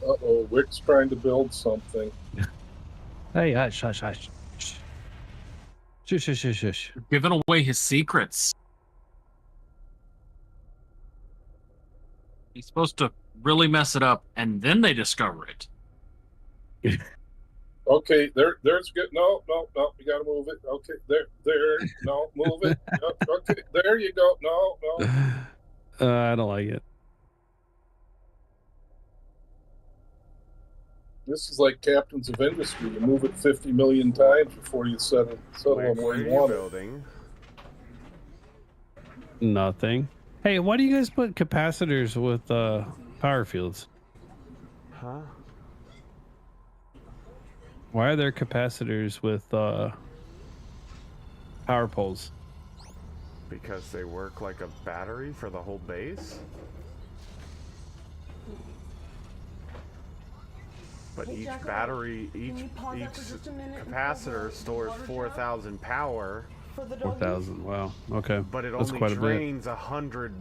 Uh-oh, Wick's trying to build something. Hey, hush, hush, hush. Shh. Shush, shush, shush, shush. Giving away his secrets. He's supposed to really mess it up, and then they discover it. Okay, there's good. No, you gotta move it. Okay, there. No, move it. Okay, there you go. No. I don't like it. This is like Captains of Industry. You move it 50 million times before you settle on where you want it. Building. Nothing. Hey, why do you guys put capacitors with power fields? Huh? Why are there capacitors with power poles? Because they work like a battery for the whole base? But Hey, each Jacko, battery, can each you pause that for just a minute and capacitor pull the stores water 4,000 power, for the doggies? 4,000. Wow. Okay. but it That's only quite a bit. drains 100,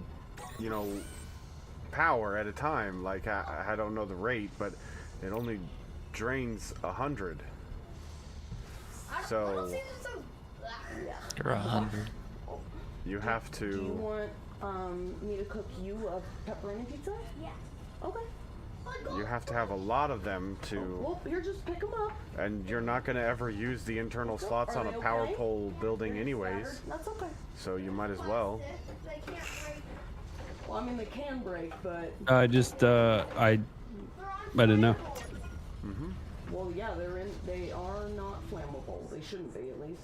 power at a time. Like, I don't know the rate, but it only drains 100. So Or 100. you have Do you to, want me to cook you a pepperoni pizza? Yeah. Okay. you have to have a lot of them to, Well, here, just pick them up. and you're not going to ever use the internal slots Are on a they power okay? pole building anyways, That's okay. so you might as well. Well, I mean, they can break, but I didn't know. well, yeah, they are not flammable. They shouldn't be, at least.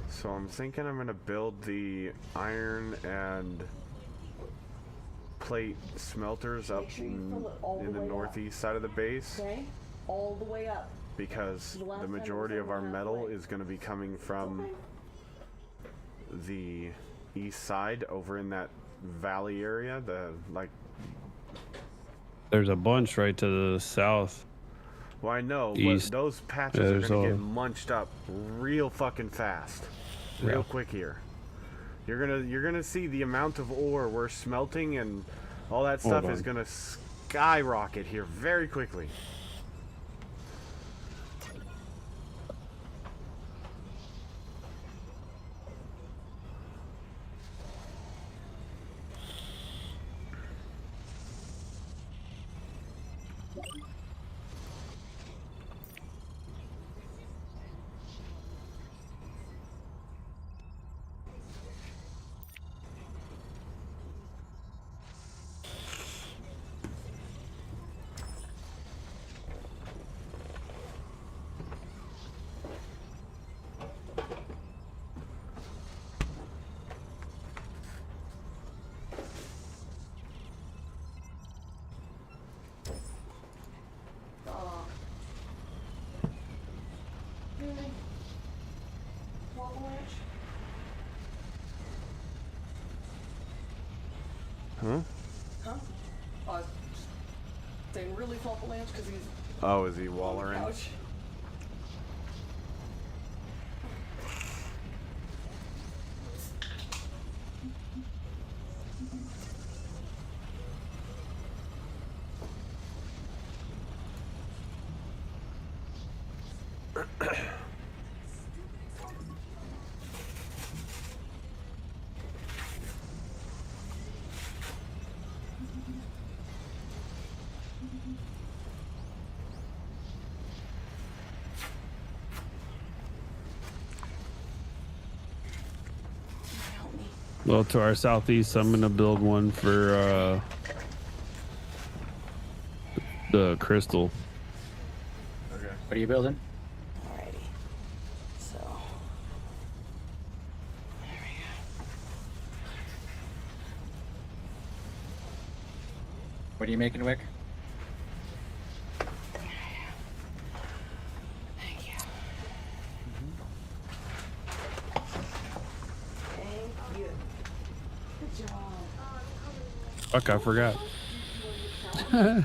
So I'm thinking I'm gonna build the iron and plate smelters up Make sure you fill it all in the the way up. northeast side of the base, Okay, all the way up. because The last the time it majority was of our only metal halfway. is gonna be coming from Okay. the east side over in that valley area, There's a bunch right to the south. well, I know, East. but those patches are There's gonna all- get munched up real fucking fast. Real quick here. You're gonna see the amount of ore we're smelting and all that stuff is on. gonna skyrocket here very quickly. Huh? Huh? Just saying really flop a lamp because he's Oh, is he on the wallering? couch. Well, to our southeast, I'm gonna build one for the crystal. Okay. What are you building? Alrighty. So. There we What are you making, Wick? go. Thank you. Thank you. Good job. Fuck, I forgot. Where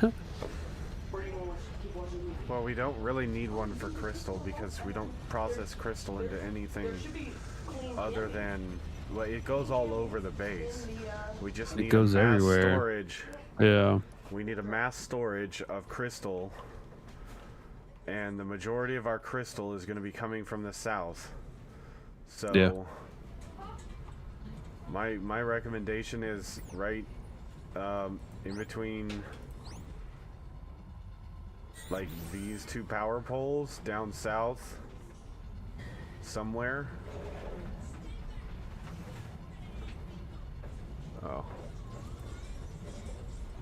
do you want to keep watching me? Well, we don't really need one for crystal because we don't process crystal into anything There should be clean other than well, it goes all over the base. We just need goes a mass everywhere. storage. Yeah. We need a mass storage of crystal, and the majority of our crystal is going to be coming from the south. So, Yeah. my recommendation is right in between, like these two power poles down south, somewhere. Oh.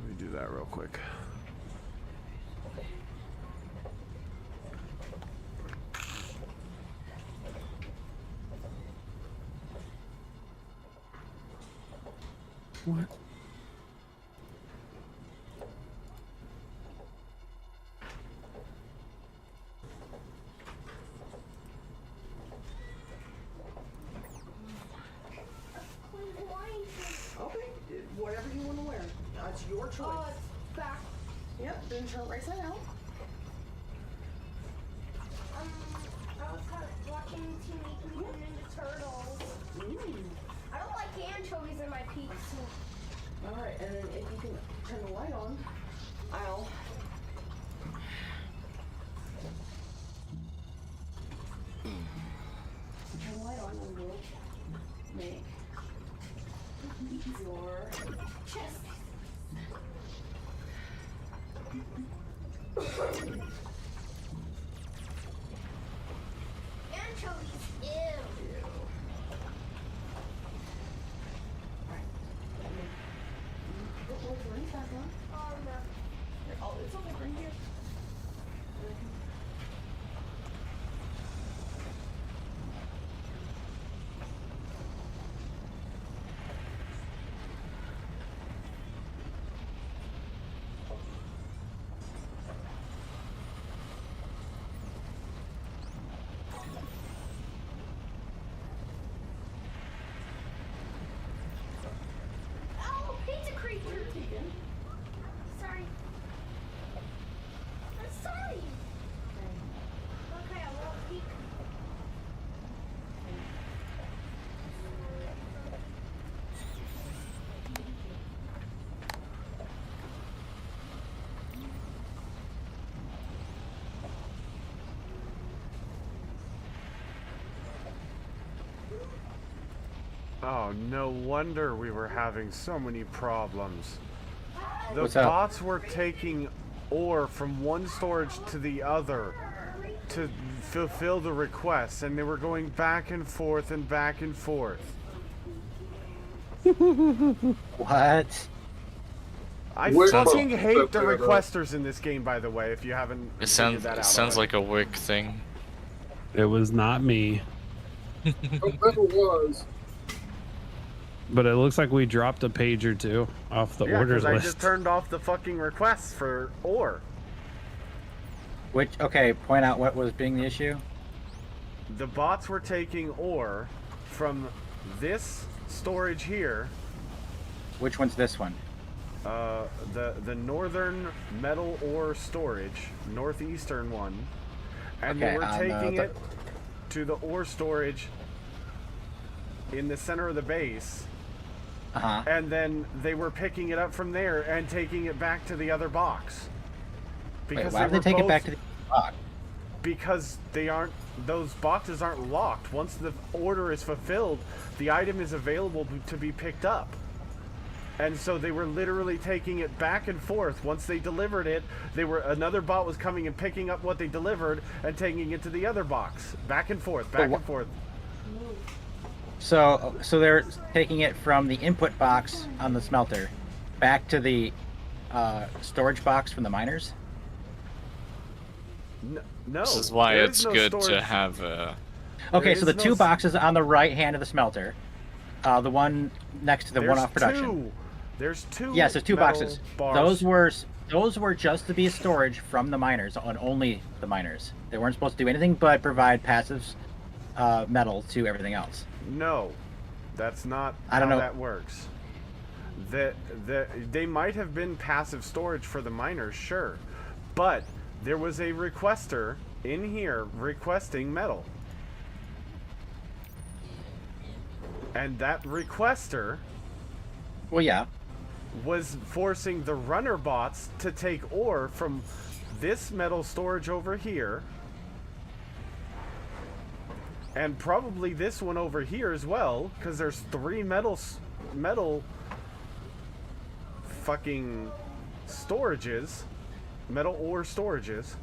Let me do that real quick. What? Okay, whatever you want to wear. That's your choice. Oh, it's back. Yep, then turn right side out. I was watching Teenage Mutant Ninja Turtles. I don't like anchovies in my pizza. Alright, and then if you can turn the light on, I'll... Turn the light on and we'll make your chest. Anchovies, ew. Look, ring back on. Oh no. Oh, it's okay, bring here. Oh, pizza creature. Sorry. I'm sorry. Okay, I won't peek. Oh, no wonder we were having so many problems. The What's up? bots were taking ore from one storage to the other to fulfill the requests, and they were going back and forth and back and forth. What? I Wait, fucking hold on. hate the requesters in this game, by the way, if you haven't It figured that out sounds already. like a Wick thing. It was not me. It never was. But it looks like we dropped a page or two off the Yeah, orders because I list. just turned off the fucking requests for ore. Which, okay, point out what was being the issue. The bots were taking ore from this storage here, Which one's this one? the northern metal ore storage, northeastern one, and they Okay, were on taking the- it to the ore storage in the center of the base, Uh-huh. and then they were picking it up from there and taking it back to the other box. Wait, why would they take it back to the box? Because they aren't, those boxes aren't locked. Once the order is fulfilled, the item is available to be picked up. And so they were literally taking it back and forth. Once they delivered it, another bot was coming and picking up what they delivered and taking it to the other box. Back and forth, back and forth. So they're taking it from the input box on the smelter back to the storage box from the miners? No. This is why there it's is no good storage. to have a. Okay, There so the is no two s- boxes on the right hand of the smelter, the one next to the one off production. There's two. Yes, there's two metal boxes. bars. Those were just to be storage from the miners, on only the miners. They weren't supposed to do anything but provide passive metal to everything else. No, that's not I don't how know. that works. They might have been passive storage for the miners, sure, but there was a requester in here requesting metal. And that requester Well, yeah. was forcing the runner bots to take ore from this metal storage over here, and probably this one over here as well, because there's 3 metal fucking storages, metal ore storages,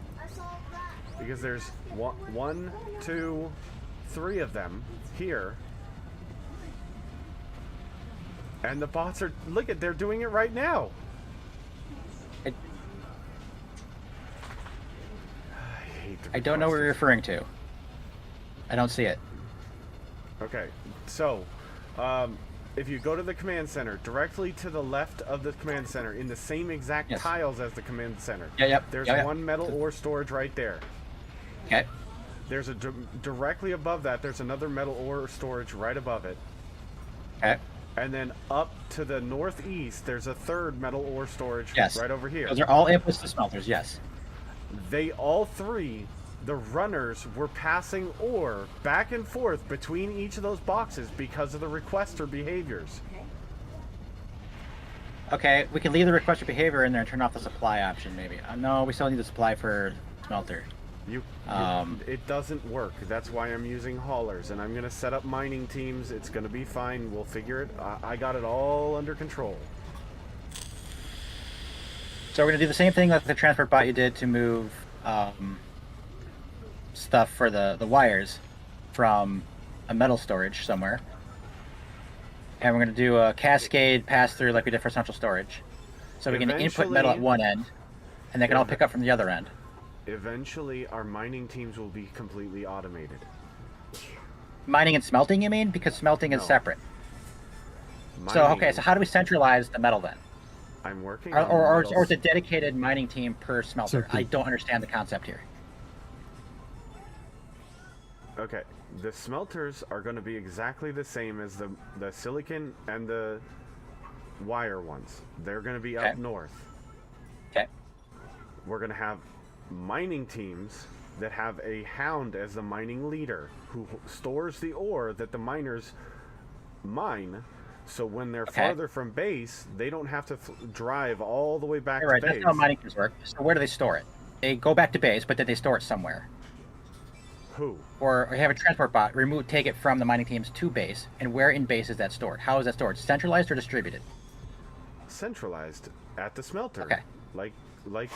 because there's 1, 2, 3 of them here. And the bots are, look at, they're doing it right now. I don't know what you're referring to. I don't see it. Okay, so if you go to the command center, directly to the left of the command center, in the same exact Yes. tiles as the command center, Yep. there's Yep. one metal ore storage right there. Okay. There's a directly above that, there's another metal ore storage right above it. Okay. And then up to the northeast, there's a third metal ore storage Yes. right over here. Those are all inputs to smelters. Yes. They all 3, the runners were passing ore back and forth between each of those boxes because of the requester behaviors. Okay, we can leave the requester behavior in there and turn off the supply option, maybe. No, we still need the supply for smelter. It doesn't work. That's why I'm using haulers, and I'm gonna set up mining teams. It's gonna be fine. We'll figure it. I got it all under control. So we're gonna do the same thing like the transport bot you did to move stuff for the wires from a metal storage somewhere. And we're gonna do a cascade pass through like we did for central storage. So we can input metal at Eventually- one end, and they can all pick up from the other end. Eventually, our mining teams will be completely automated. Mining and smelting, you mean? Because smelting is No. separate. So okay, Mining- so how do we centralize the metal then? I'm working Or, on or, or, metals. or is it a dedicated mining team per smelter? Circuit. I don't understand the concept here. Okay, the smelters are going to be exactly the same as the silicon and the wire ones. They're going to be up Okay. north. Okay. We're going to have mining teams that have a hound as the mining leader who stores the ore that the miners mine, so when they're Okay. farther from base, they don't have to drive all the way back All right, to that's base. how mining teams work. So where do they store it? They go back to base, but then they store it somewhere. Who? Or have a transport bot take it from the mining teams to base, and where in base is that stored? How is that stored? Centralized or distributed? Centralized at the smelter. Okay. Like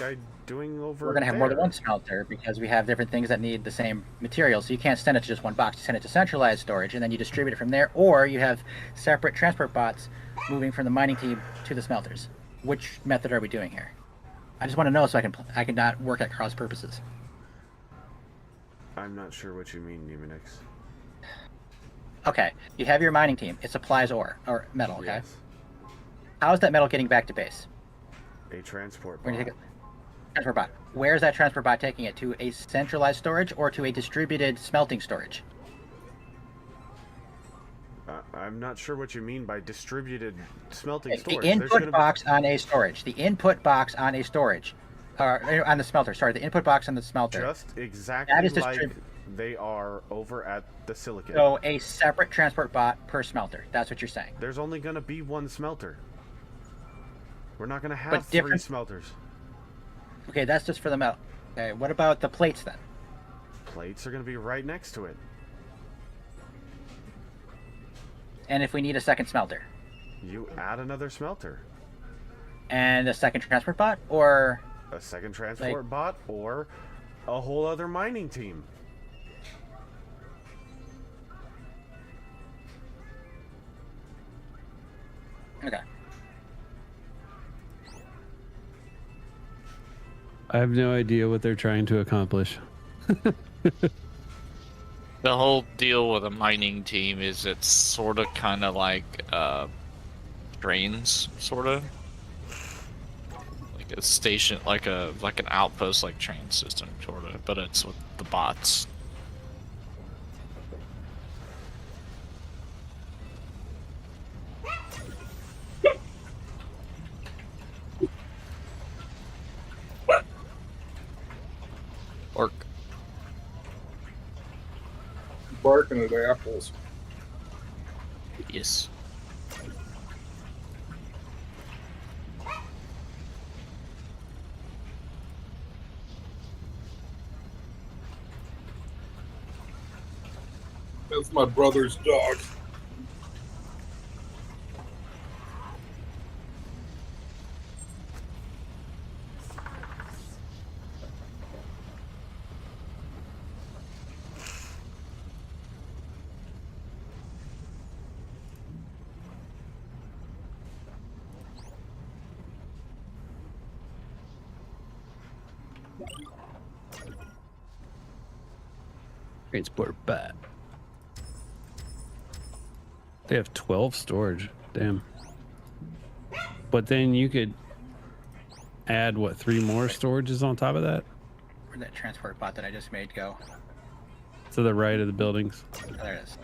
I'm doing over We're going to have more than there. one smelter because we have different things that need the same materials. So you can't send it to just one box. You send it to centralized storage, and then you distribute it from there. Or you have separate transport bots moving from the mining team to the smelters. Which method are we doing here? I just want to know so I can not work at cross purposes. I'm not sure what you mean, Numinix. Okay, you have your mining team. It supplies ore or metal. Okay. Yes. How is that metal getting back to base? A transport We're gonna bot. take a transport bot. Where is that transport bot taking it? To a centralized storage or to a distributed smelting storage? I'm not sure what you mean by distributed smelting The storage. There's input gonna be- box on a storage. The input box on a storage. Or on the smelter. Sorry, the input box on the smelter. just exactly That is like distrib- they are over at the silicon. So a separate transport bot per smelter. That's what you're saying. There's only going to be one smelter. We're not going to have But 3 different- smelters. Okay, that's just for the metal. Okay, what about the plates then? Plates are going to be right next to it. And if we need a second smelter? You add another smelter. And a second transport bot? Or... A second transport bot or a whole other mining team. Okay. I have no idea what they're trying to accomplish. The whole deal with a mining team is it's sort of kind of like trains, sort of like a station, like an outpost, like train system, sort of, but it's with the bots. Orc. Barking at apples. Yes. That's my brother's dog. Transport bat. They have 12 storage. Damn. But then you could add what, 3 more storages on top of that? Where'd that transport bot that I just made go? To the right of the buildings. Oh, there it is.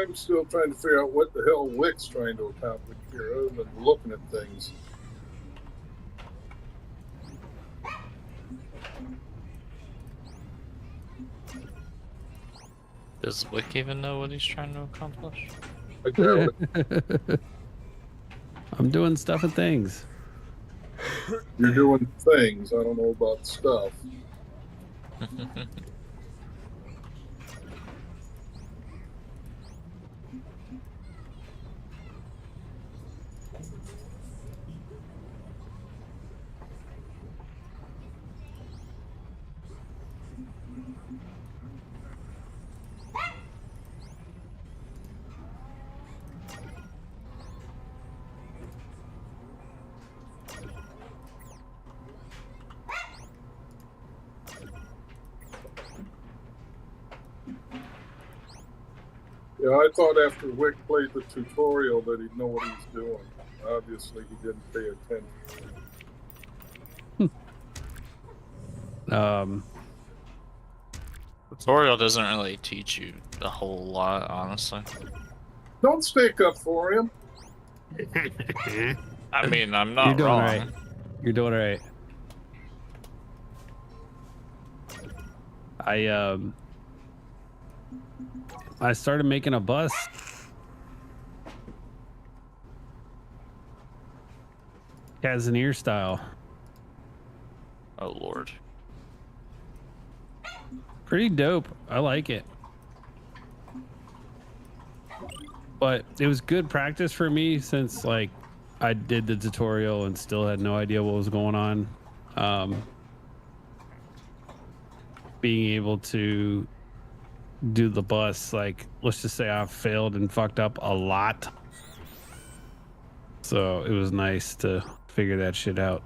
I'm still trying to figure out what the hell Wick's trying to accomplish here, other than looking at things. Does Wick even know what he's trying to accomplish? I doubt it. I'm doing stuff and things. You're doing things. I don't know about stuff. Yeah, I thought after Wick played the tutorial that he'd know what he's doing. Obviously, he didn't pay attention. Tutorial doesn't really teach you a whole lot, honestly. Don't stick up for him. I mean, I'm You're not doing wrong. right. You're doing right. I started making a bus. Casimir style. Oh lord. Pretty dope. I like it. But it was good practice for me since like I did the tutorial and still had no idea what was going on. Being able to do the bus, like, let's just say I failed and fucked up a lot. So it was nice to figure that shit out.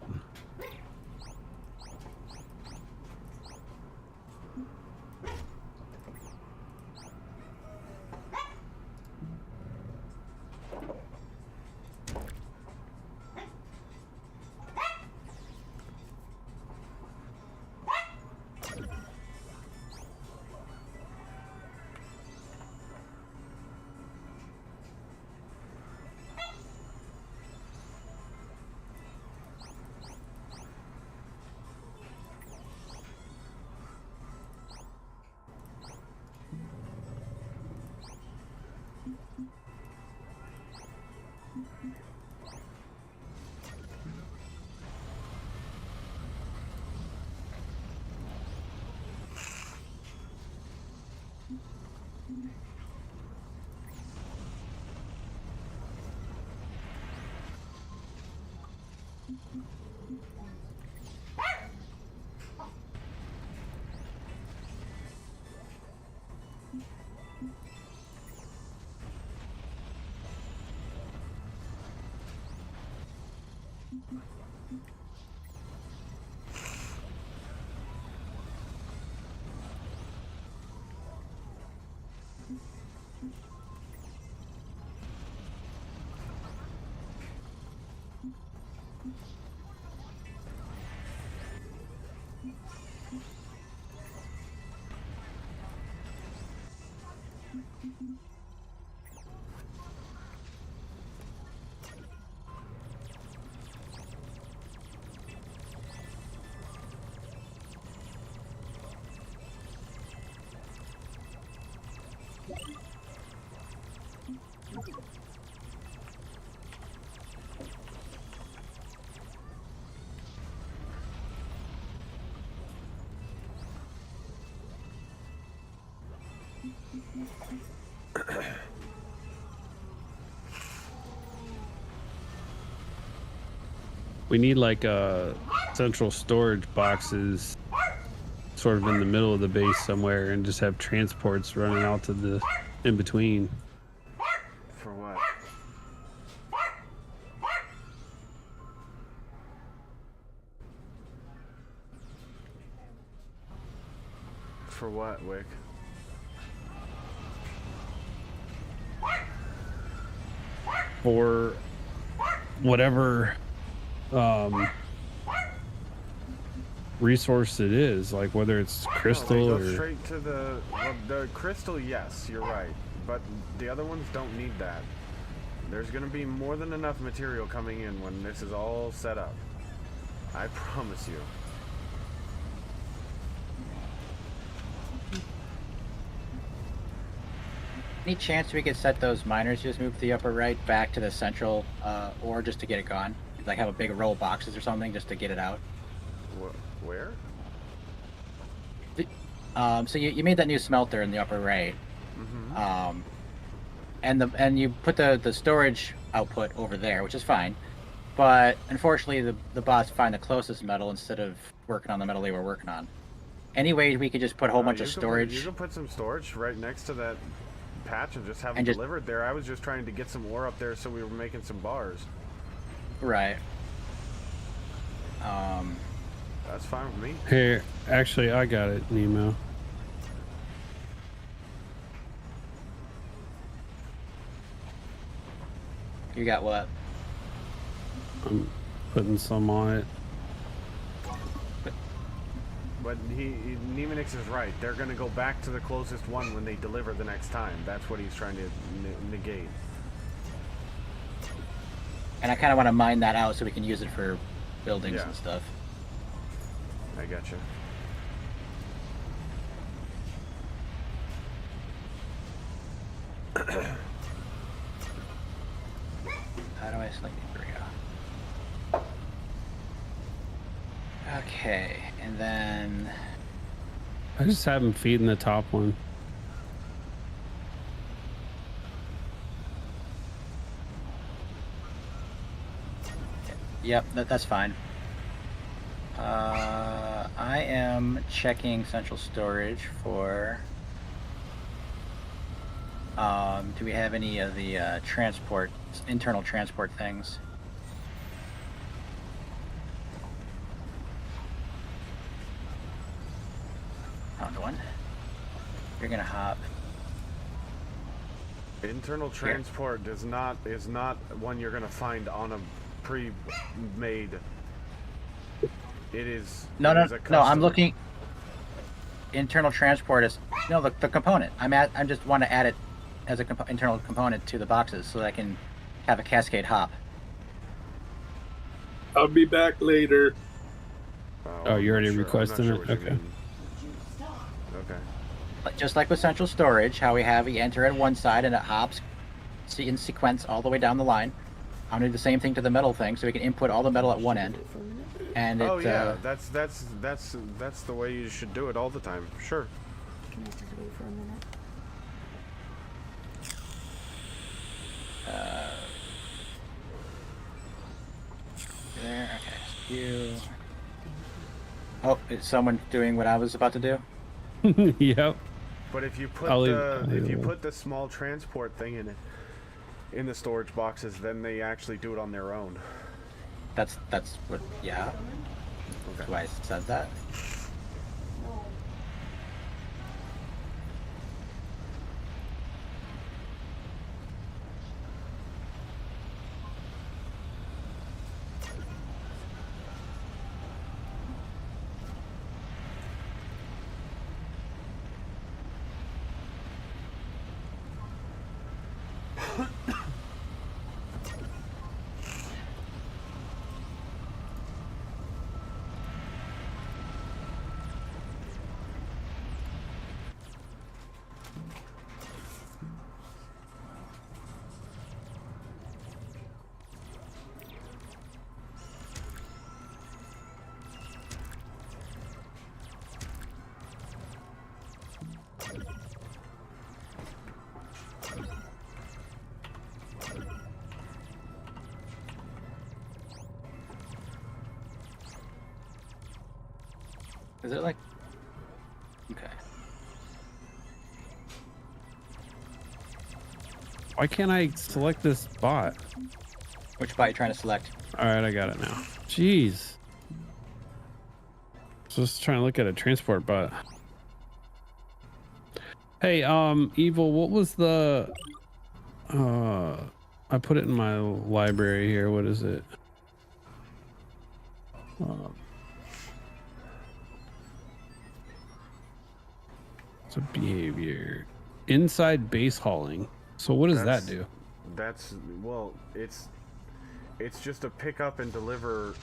We need like central storage boxes sort of in the middle of the base somewhere and just have transports running out to the in between. For what? For what, Wick? For whatever resource it is, like whether it's crystal No, they go or straight to the crystal. Yes, you're right, but the other ones don't need that. There's gonna be more than enough material coming in when this is all set up. I promise you. Any chance we could set those miners you just moved to the upper right back to the central, or just to get it gone? Like have a big row of boxes or something just to get it out. Where? So you made that new smelter in the upper right, Mm-hmm. and you put the storage output over there, which is fine. But unfortunately, the bots find the closest metal instead of working on the metal they were working on. Anyway, we could just put a whole bunch of storage. You can put some storage right next to that patch and just have And them just- delivered there. I was just trying to get some ore up there so we were making some bars. Right. That's fine with me. here. Actually, I got it, Nemo. You got what? I'm putting some on it. But Nemonix is right. They're going to go back to the closest one when they deliver the next time. That's what he's trying to negate. And I kind of want to mine that out so we can use it for buildings Yeah. and stuff. I gotcha. How do I select the area? Okay, and then I just have them feeding the top one. yep, that's fine. I am checking central storage for. Do we have any of the internal transport things? Found one. You're gonna hop. Internal transport is not one you're going to find on a pre-made. It is. No, it no, is a no. I'm custom. looking. Internal transport is no the component. I just want to add it as a internal component to the boxes so that I can have a cascade hop. I'll be back later. Oh, you're already I'm not requesting sure it? what you Okay. mean. Okay. Just like with central storage, how we have we enter at one side and it hops in sequence all the way down the line. I'm gonna do the same thing to the metal thing, so we can input all the metal at one end. And it, Oh yeah, that's the way you should do it all the time. Sure. Can I just wait for a minute? there. Okay. You. Oh, is someone doing what I was about to do? Yep. But if you put I'll the small transport thing in the storage boxes, then they actually do it on their own. That's what. Yeah. Okay. Why I said that? Is it like? Okay. Why can't I select this bot? Which bot you trying to select? All right, I got it now. Jeez. Just trying to look at a transport bot. Hey, Evil, what was the I put it in my library here. What is it? It's a behavior. Inside base hauling. So what does that do? That's well, it's just a pick up and deliver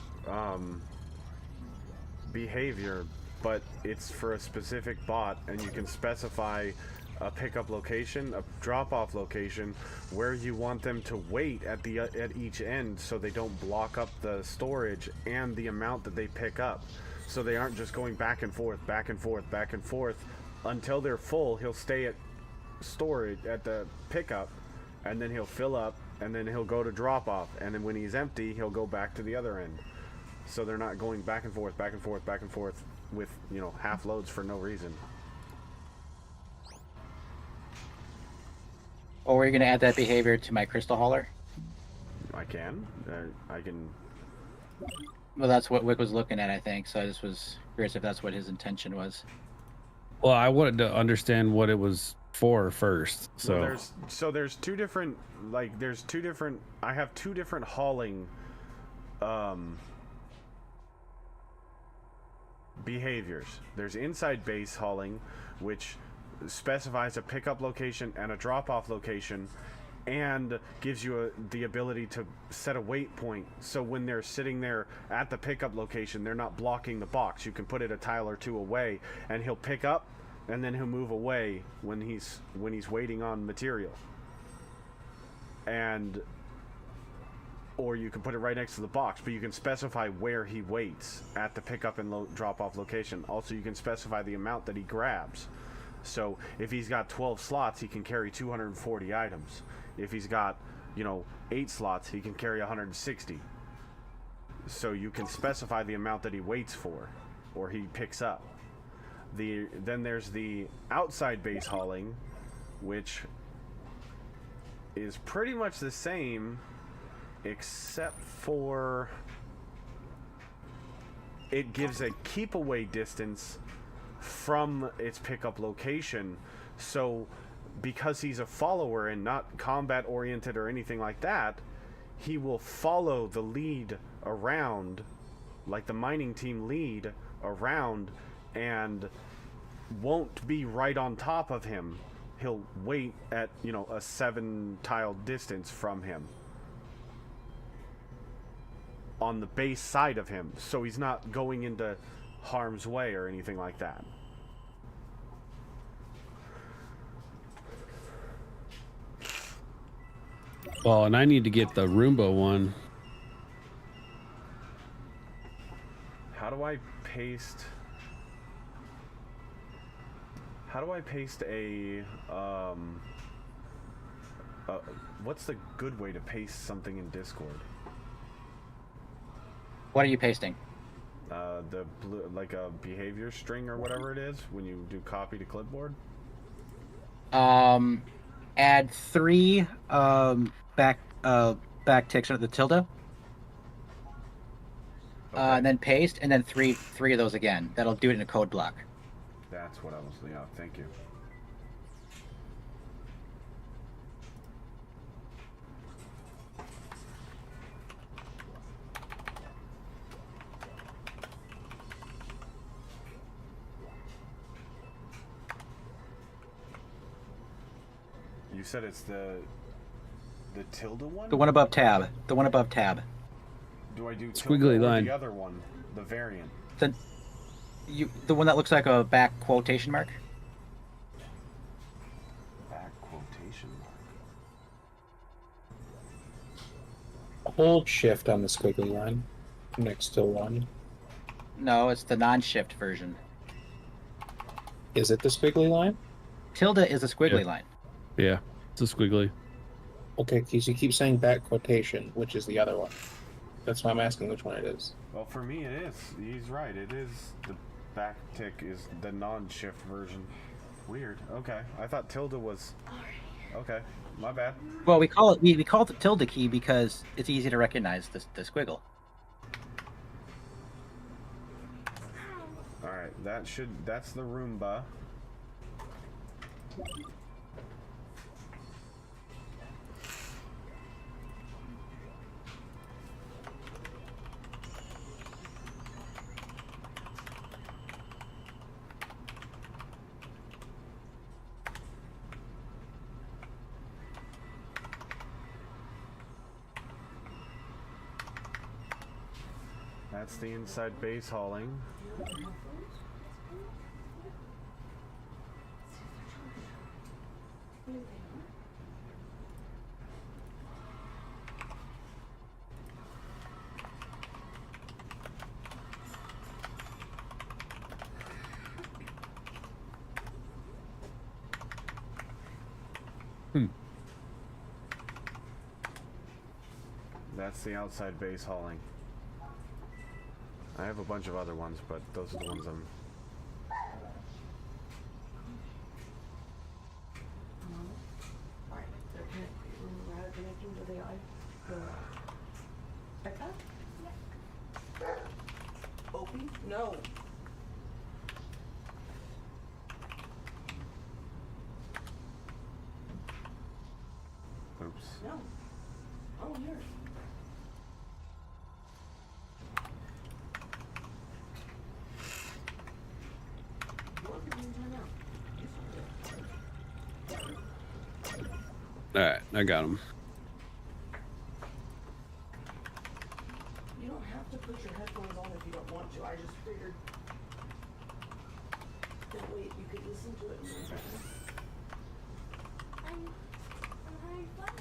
behavior, but it's for a specific bot, and you can specify a pickup location, a drop-off location, where you want them to wait at each end, so they don't block up the storage and the amount that they pick up, so they aren't just going back and forth, back and forth, back and forth until they're full. He'll stay at storage at the pickup, and then he'll fill up, and then he'll go to drop-off, and then when he's empty, he'll go back to the other end. So they're not going back and forth, back and forth, back and forth with, you know, half loads for no reason. Or were you going to add that behavior to my crystal hauler? I can. I can. Well, that's what Wick was looking at, I think. So I just was curious if that's what his intention was. Well, I wanted to understand what it was for first. So Well, there's two different, like, I have two different hauling behaviors. There's inside base hauling, which specifies a pickup location and a drop-off location, and gives you the ability to set a wait point, so when they're sitting there at the pickup location, they're not blocking the box. You can put it a tile or two away, and he'll pick up, and then he'll move away when he's waiting on material. Or you can put it right next to the box, but you can specify where he waits at the pickup and drop-off location. Also, you can specify the amount that he grabs. So if he's got 12 slots, he can carry 240 items. If he's got, 8 slots, he can carry 160. So you can specify the amount that he waits for, or he picks up. Then there's the outside base hauling, which is pretty much the same, except for it gives a keep away distance from its pickup location. So because he's a follower and not combat oriented or anything like that, he will follow the lead around, like the mining team lead around, and won't be right on top of him. He'll wait at, a 7 tile distance from him, on the base side of him, so he's not going into harm's way or anything like that. well, and I need to get the Roomba one. How do I paste a what's the good way to paste something in Discord? What are you pasting? The blue, like a behavior string or whatever it is when you do copy to clipboard. Add 3 back ticks under the tilde. Okay. And then paste, and then three of those again. That'll do it in a code block. That's what I was. Yeah, thank you. You said it's the tilde one? The one above tab. The one above tab. Do I do Squiggly tilde or line. the other one, the variant? The one that looks like a back quotation mark. Back quotation mark. Hold shift on the squiggly line next to 1. No, it's the non-shift version. Is it the squiggly line? Tilde is a squiggly Yeah. line. Yeah, it's a squiggly. Okay, because you keep saying back quotation, which is the other one. That's why I'm asking which one it is. Well, for me it is. He's right. It is backtick is the non-shift version. Weird. Okay, I thought tilde was. Okay, my bad. Well, we call it we call it the tilde key because it's easy to recognize the squiggle. All right, that's the Roomba. That's the inside base hauling. That's the outside base hauling. I have a bunch of other ones, but those are the ones I'm... Alright, they're connecting to the iPad? Yeah. Opie? No. Oops. No. Oh, here. All right, I got him. You don't have to put your headphones on if you don't want to. I just figured that way you could listen to it in the background. I'm having fun.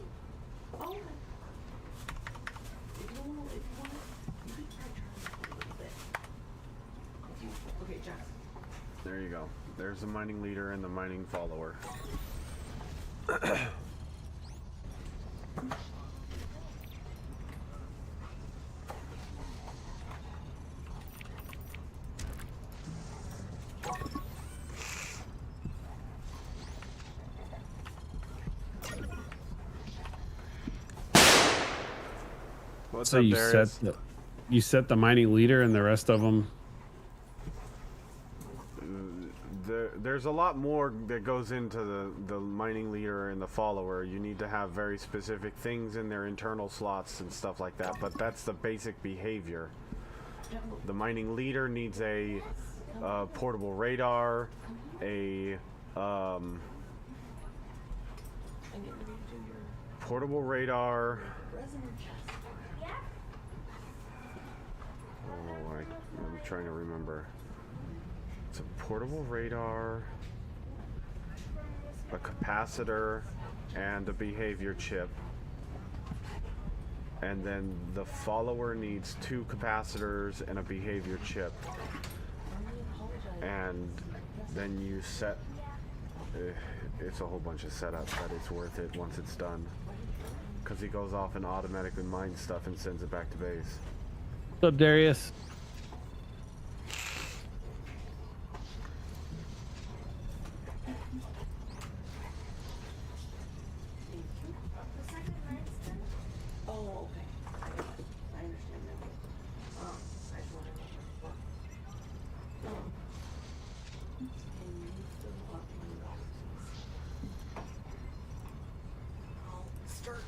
Oh. If you want, you could try turning it a little bit. Okay, Jack. There you go. There's the mining leader and the mining follower. What's So up, you Darius? set the mining leader and the rest of them. There's a lot more that goes into the mining leader and the follower. You need to have very specific things in their internal slots and stuff like that, but that's the basic behavior. The mining leader needs a portable radar, a portable radar. Oh, I'm trying to remember. It's a portable radar, a capacitor, and a behavior chip. And then the follower needs 2 capacitors and a behavior chip. And then you set... it's a whole bunch of setup, but it's worth it once it's done. Because he goes off and automatically mines stuff and sends it back to base. What's up, Darius? Oh, okay. I understand now. I just wanted to know. Can you fill up my boxes? I'll start.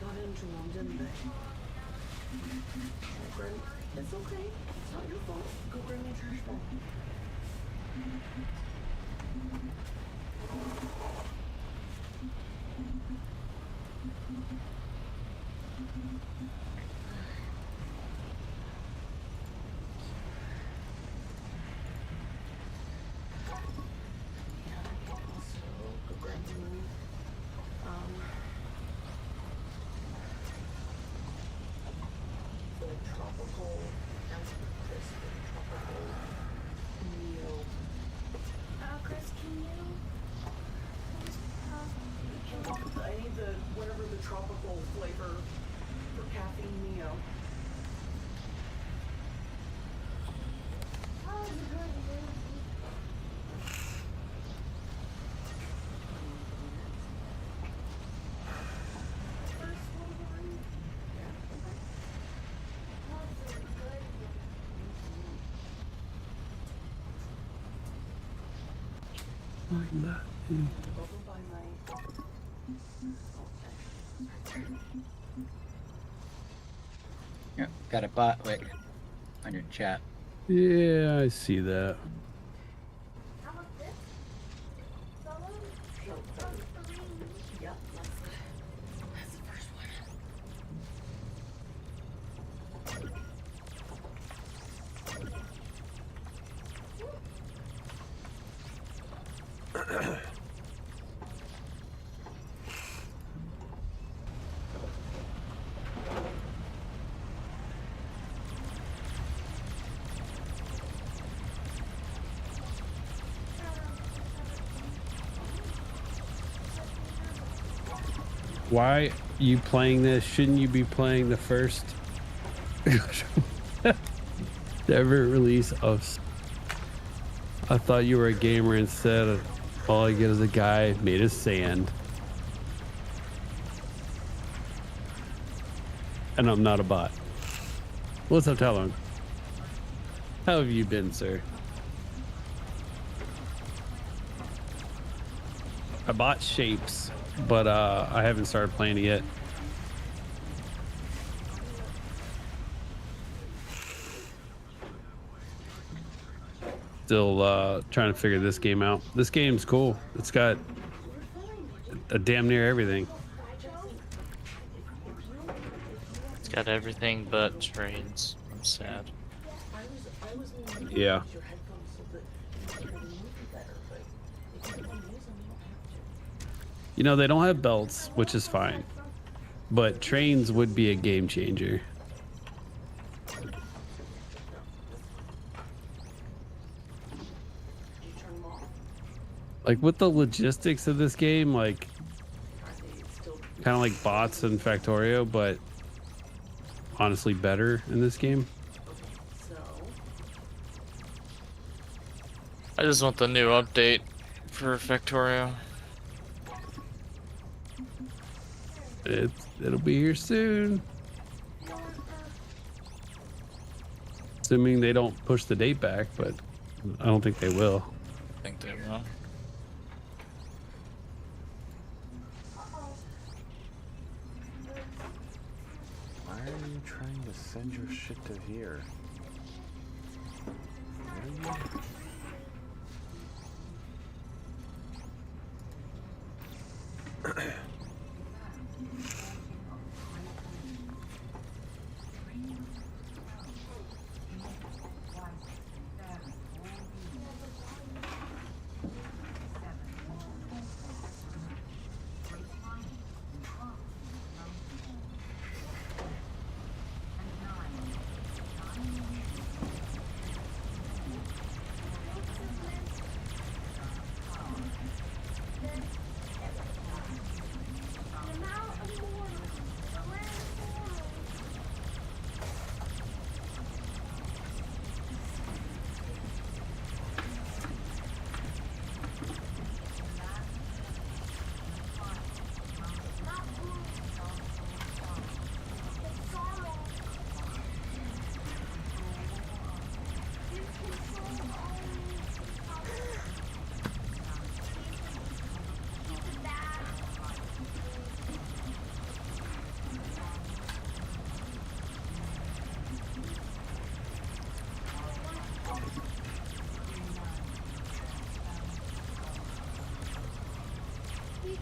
got into them, didn't they? It's okay. It's not your fault. Go bring me a trash bag. Chris, can you? I need the whatever the tropical flavor for caffeine Neo. Oh, it's good. First one. Oh, it's good. Over by my. Yeah, got a bot wick on your chat. Yeah, I see that. How about this? Solo? Yep, that's the first one. Why you playing this? Shouldn't you be playing the first ever release of? I thought you were a gamer instead of all I get is a guy made of sand. And I'm not a bot. What's up, Talon? How have you been, sir? I bought Shapes, but I haven't started playing it yet. Still trying to figure this game out. This game's cool. It's got a damn near everything. It's got everything but trains. I'm sad. I was meaning to Yeah. use your headphones so that you can move better, but if you want to use them, you don't have to. You know, they don't have belts, which is fine. But trains would be a game changer. You turn them off. Like with the logistics of this game, like Are they still? kind of like bots in Factorio, but honestly better in this game. So. I just want the new update for Factorio. It'll be here soon. Assuming they don't push the date back, but I don't think they will. I think they will. Why are you trying to send your shit to here? What are you?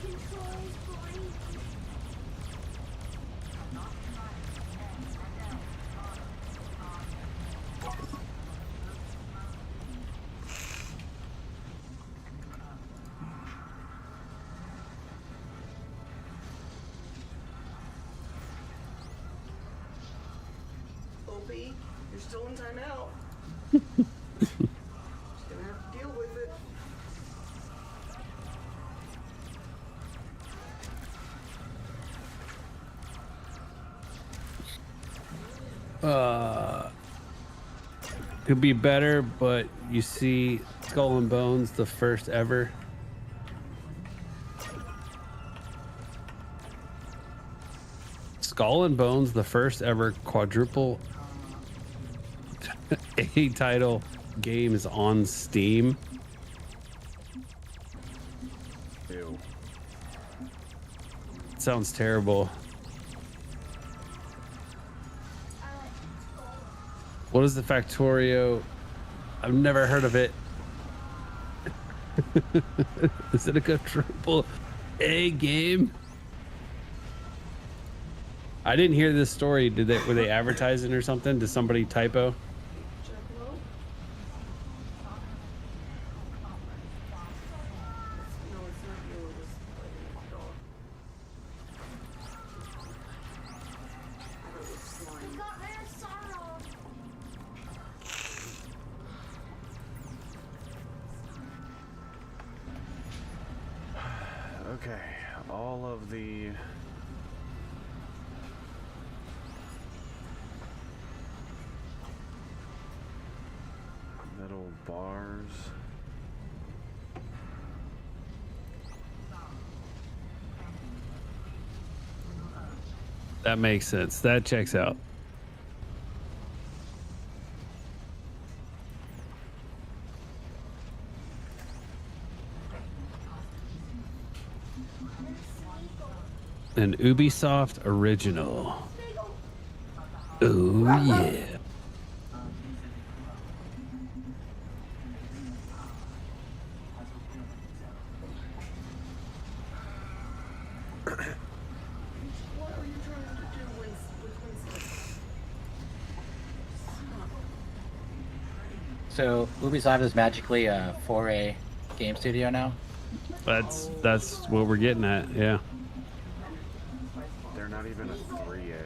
controls break. Opie, you're still in timeout. Just gonna have to deal with it. Could be better, but you see Skull and Bones, the first ever. Skull and Bones, the first ever quadruple A title game is on Steam. Ew. Sounds terrible. What is the Factorio? I've never heard of it. Is it a quadruple A game? I didn't hear this story. Were they advertising or something? Did somebody typo? Jackalope? No, it's not you. It's my dog. I don't get slime. Got rid of sorrow. Okay, all of the metal bars. That makes sense. That checks out. An Ubisoft original. Oh yeah. What are you trying to do with Winston? So Ubisoft is magically a 4A game studio now. That's what we're getting at. Yeah. They're not even a 3A.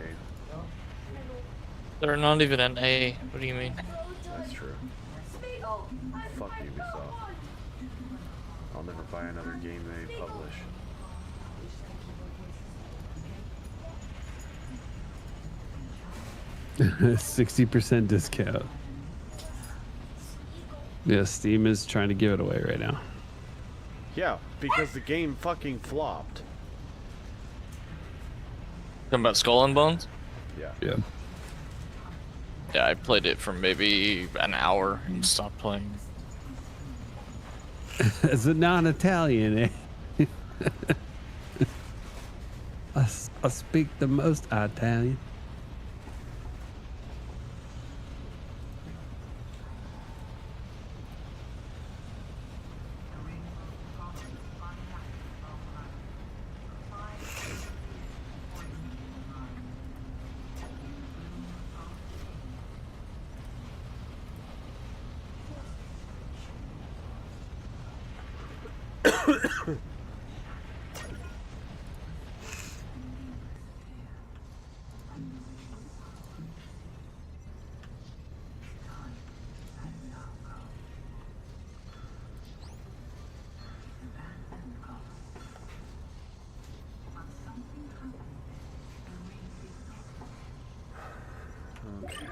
They're not even an A. What do you mean? That's true. Fuck Ubisoft. I'll never buy another game they publish. Yeah. 60% discount. Yeah, Steam is trying to give it away right now. Yeah, because the game fucking flopped. Talking about Skull and Bones? Yeah. Yeah. Yeah, I played it for maybe an hour and stopped playing. As a non-Italian, eh? I speak the most Italian. Okay.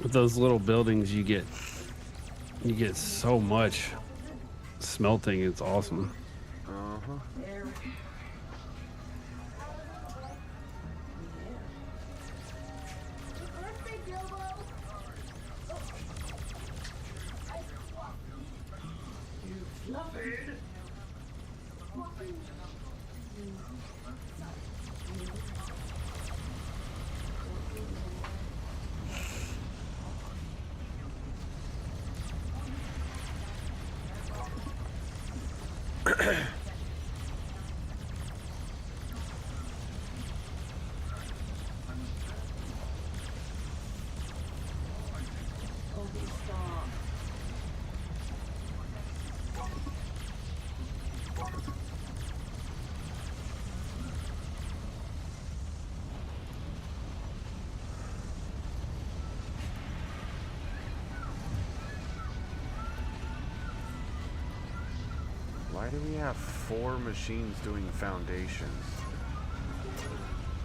With those little buildings, you get so much smelting. It's awesome. There. Birthday, Bilbo. Why do we have 4 machines doing foundations?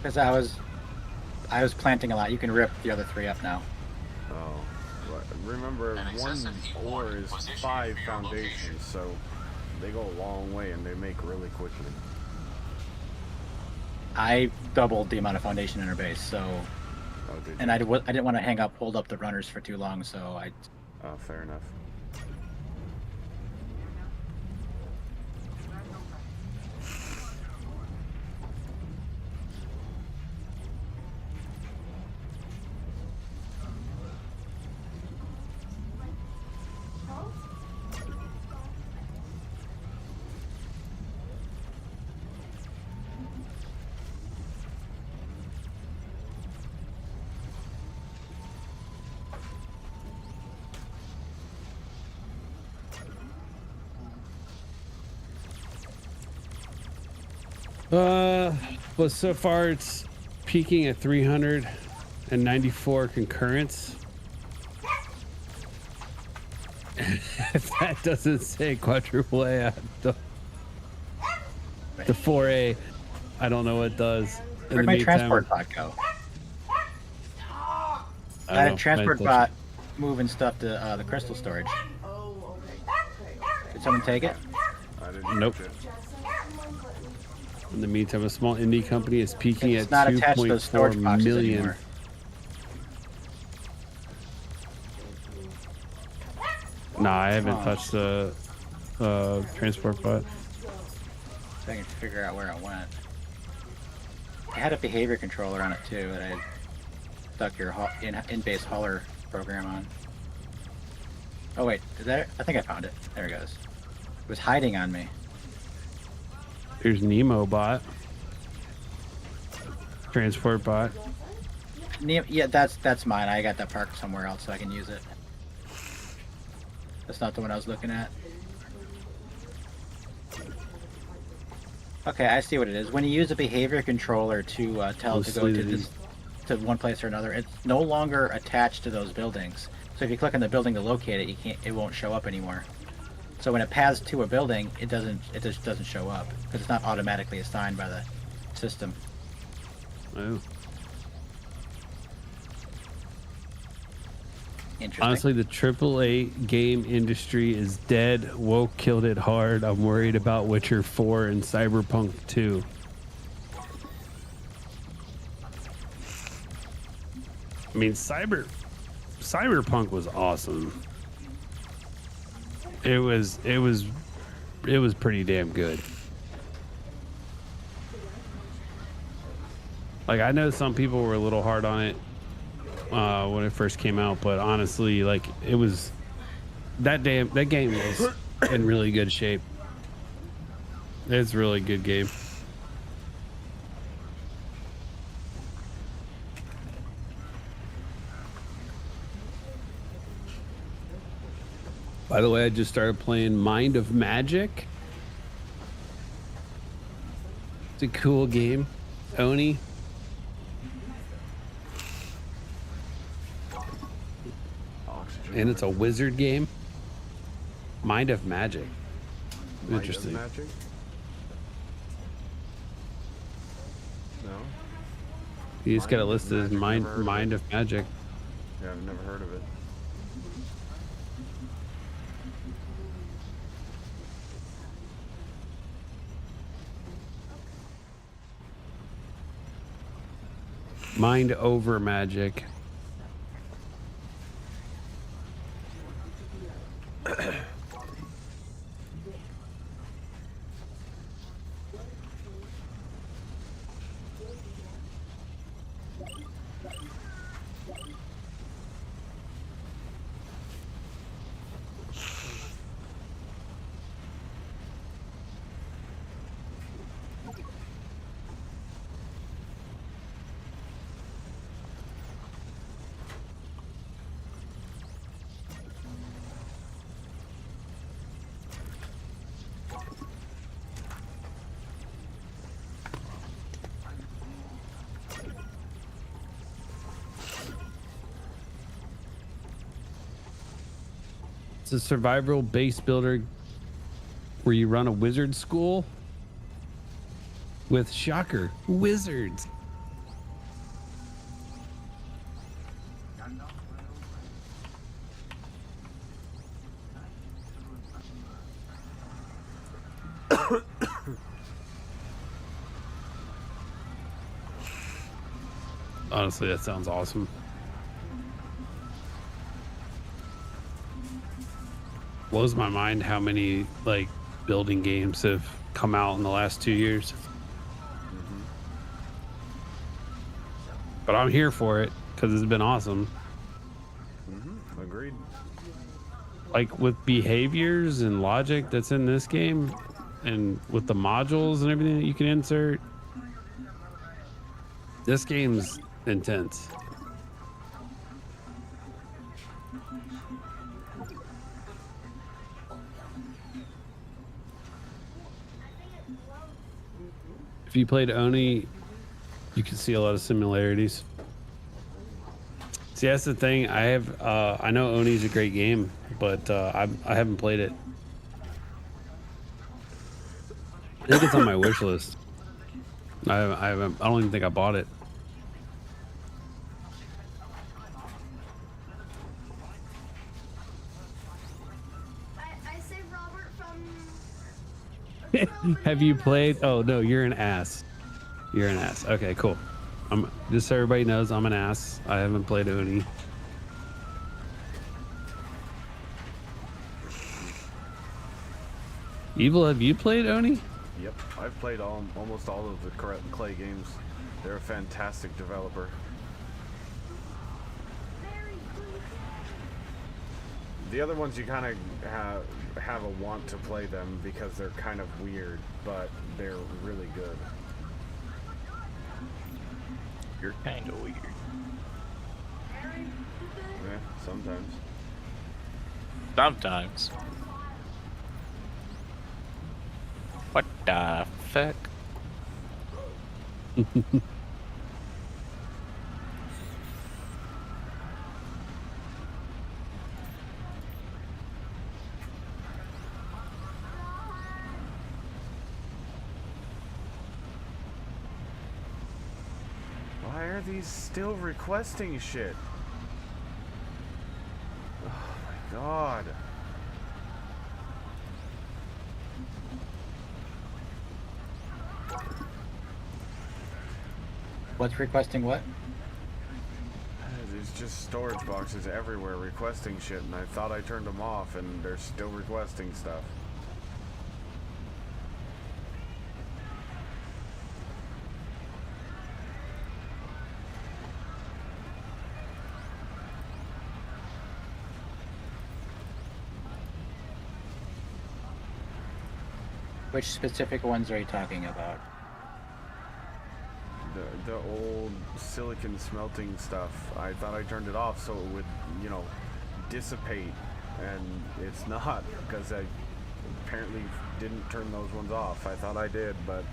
Because I was planting a lot. You can rip the other 3 up now. Oh, right. Remember, one ore is 5 foundations, so they go a long way and they make really quickly. I doubled the amount of foundation in our base, so. Oh, did you? And I didn't want to hold up the runners for too long, so I. Oh, fair enough. But so far it's peaking at 394 concurrents. If that doesn't say quadruple A, the 4A, I don't know what does. Where'd my transport bot go? I had a transport bot moving stuff to the crystal storage. Oh, okay. Did someone take it? I didn't. Nope. touch it. In the meantime, a small indie company is peaking It's at not attached to those storage 2.4 boxes million. anymore. Nah, I haven't touched the transport bot. So I can figure out where it went. I had a behavior controller on it too that I stuck your in-base hauler program on. Oh wait, I think I found it. There it goes. It was hiding on me. Here's Nemo bot. Transport bot. Yeah, that's mine. I got that parked somewhere else so I can use it. That's not the one I was looking at. Okay, I see what it is. When you use a behavior controller to tell it to go to one place or another, it's no longer attached to those buildings. So if you click on the building to locate it, it won't show up anymore. So when it paths to a building, it just doesn't show up because it's not automatically assigned by the system. Oh. Interesting. Honestly, the AAA game industry is dead. Woke killed it hard. I'm worried about Witcher 4 and Cyberpunk 2. I mean, Cyberpunk was awesome. It was pretty damn good. Like, I know some people were a little hard on it when it first came out, but honestly, like, it was that game was in really good shape. It's a really good game. By the way, I just started playing Mind of Magic. It's a cool game. Oni. And it's a wizard game. Mind of Magic. Interesting. Mind of Magic? No. You just got it listed as Mind of Magic. Yeah, I've never heard of it. Mind over Magic. It's a survival base builder where you run a wizard school with, shocker, wizards. Honestly, that sounds awesome. Blows my mind how many like building games have come out in the last 2 years. But I'm here for it because it's been awesome. Agreed. Like with behaviors and logic that's in this game, and with the modules and everything that you can insert, this game's intense. If you played Oni, you can see a lot of similarities. See, that's the thing. I know Oni's a great game, but I haven't played it. I think it's on my wish list. I don't even think I bought it. I saved Robert from. Have you played? Oh no, you're an ass. You're an ass. Okay, cool. Just so everybody knows, I'm an ass. I haven't played Oni. Evil, have you played Oni? Yep, I've played almost all of the Clay games. They're a fantastic developer. The other ones you kind of have a want to play them because they're kind of weird, but they're really good. You're kind of weird. Yeah, sometimes. Sometimes. What the fuck? Why are these still requesting shit? Oh my god. What's requesting what? There's just storage boxes everywhere requesting shit, and I thought I turned them off, and they're still requesting stuff. Which specific ones are you talking about? The old silicon smelting stuff. I thought I turned it off so it would, you know, dissipate, and it's not, because I apparently didn't turn those ones off. I thought I did, but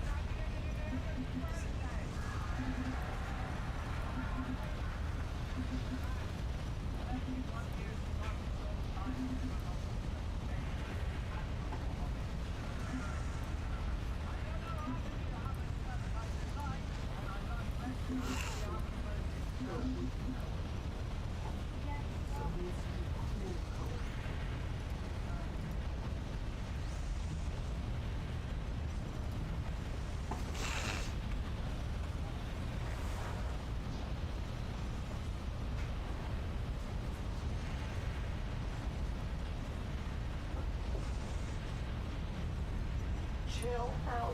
Chill out.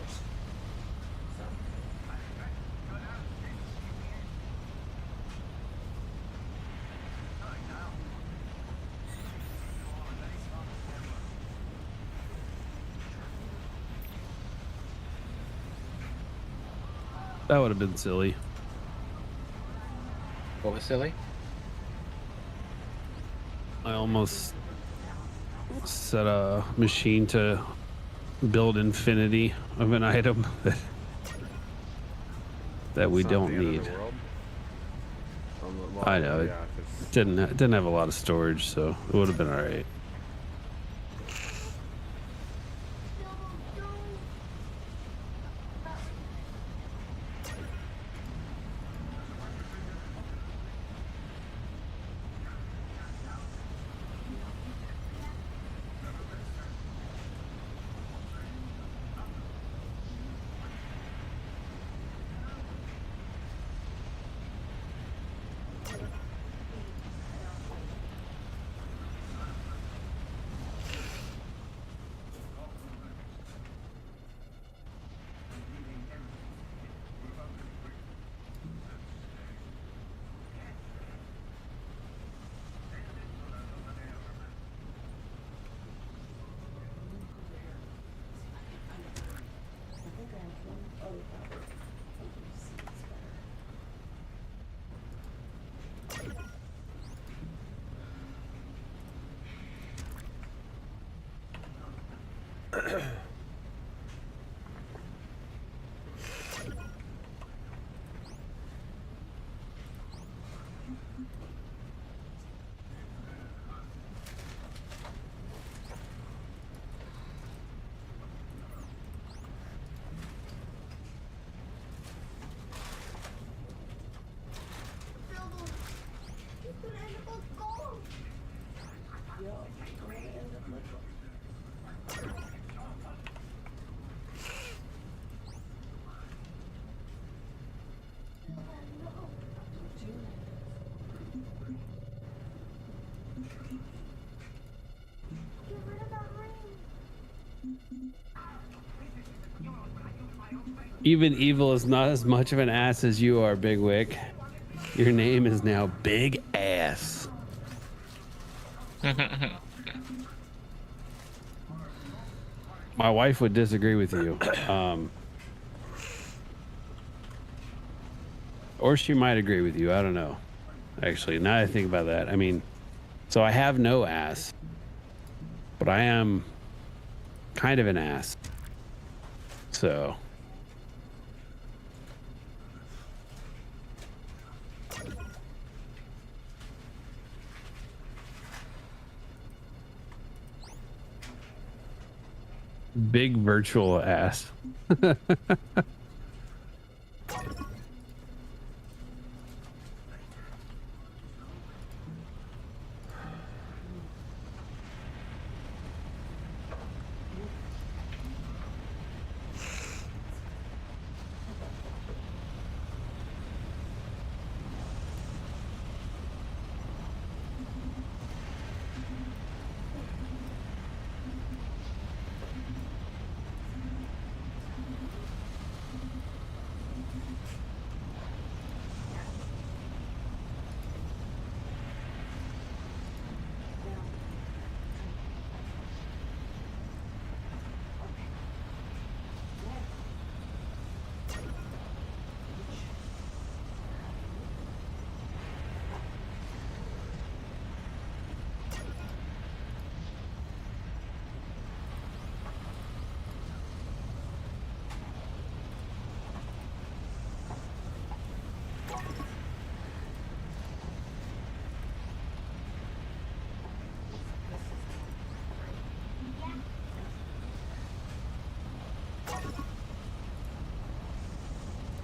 That would have been silly. What was silly? I almost set a machine to build infinity of an item that we it's not don't the end of need. the world. Well, I know, yeah, 'cause Didn't have a lot of storage, so it would have been all right. Even evil is not as much of an ass as you are, Big Wick. Your name is now Big Ass. My wife would disagree with you. Or she might agree with you. I don't know. Actually, now that I think about that, I mean, so I have no ass, but I am kind of an ass. So. Big virtual ass.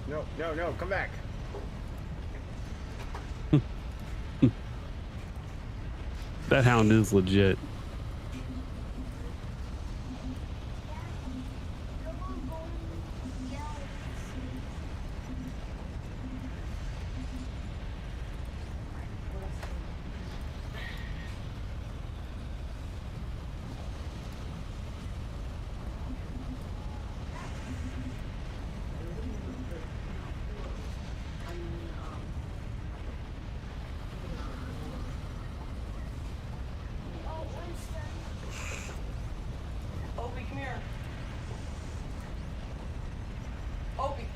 No, no, no, come back. That hound is legit. Opie, come here. Opie.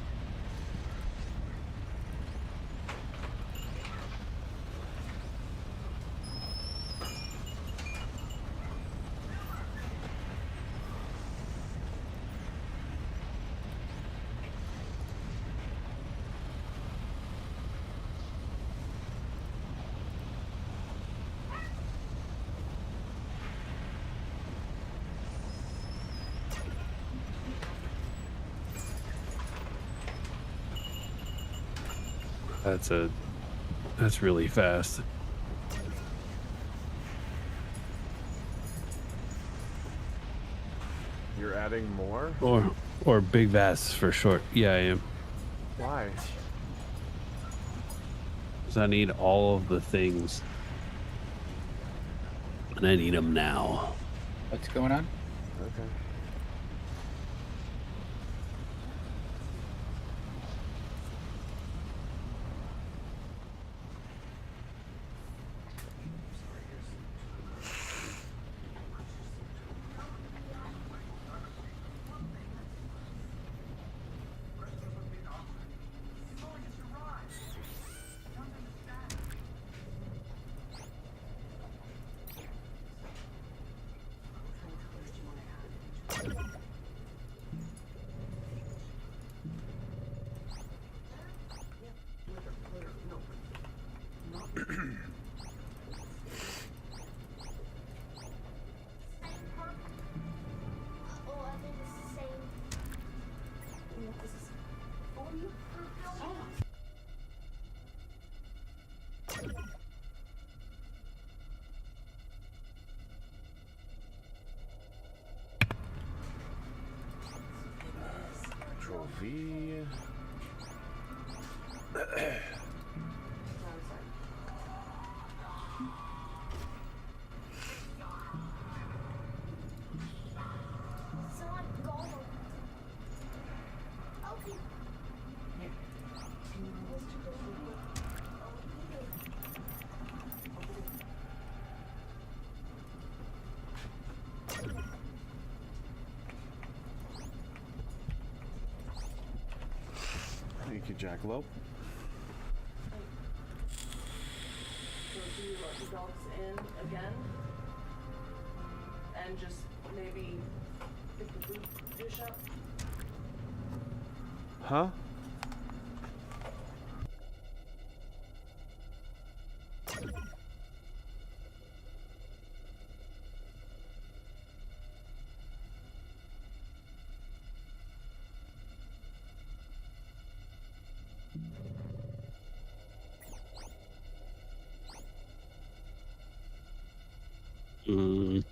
That's really fast. You're adding more? Or big Vass for short. Yeah, I am. Why? 'Cause I need all of the things. And I need them now. What's going on? Okay. Oh, I think it's the same. This is for you. Control V. So I'm going. Okay. Thank you, Jackalope. So do you let the dogs in again? And just maybe pick the food dish up? Huh? Mm.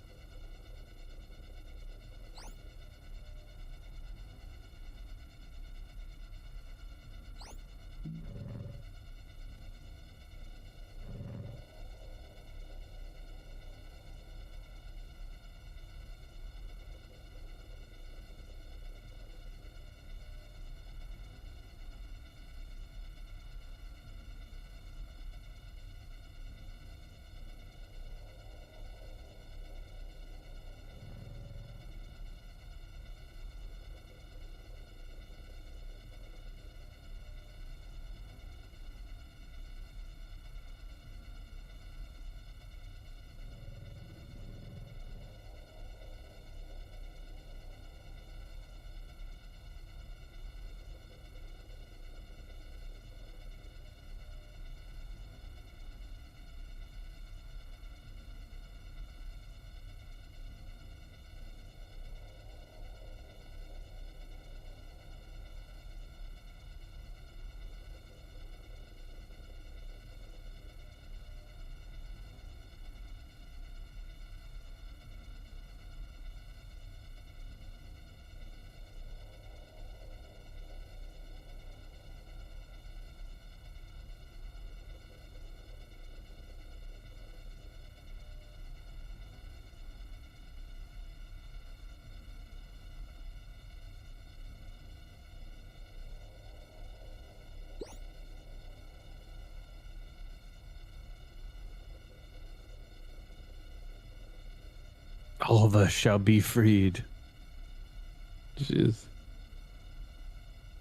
All of us shall be freed.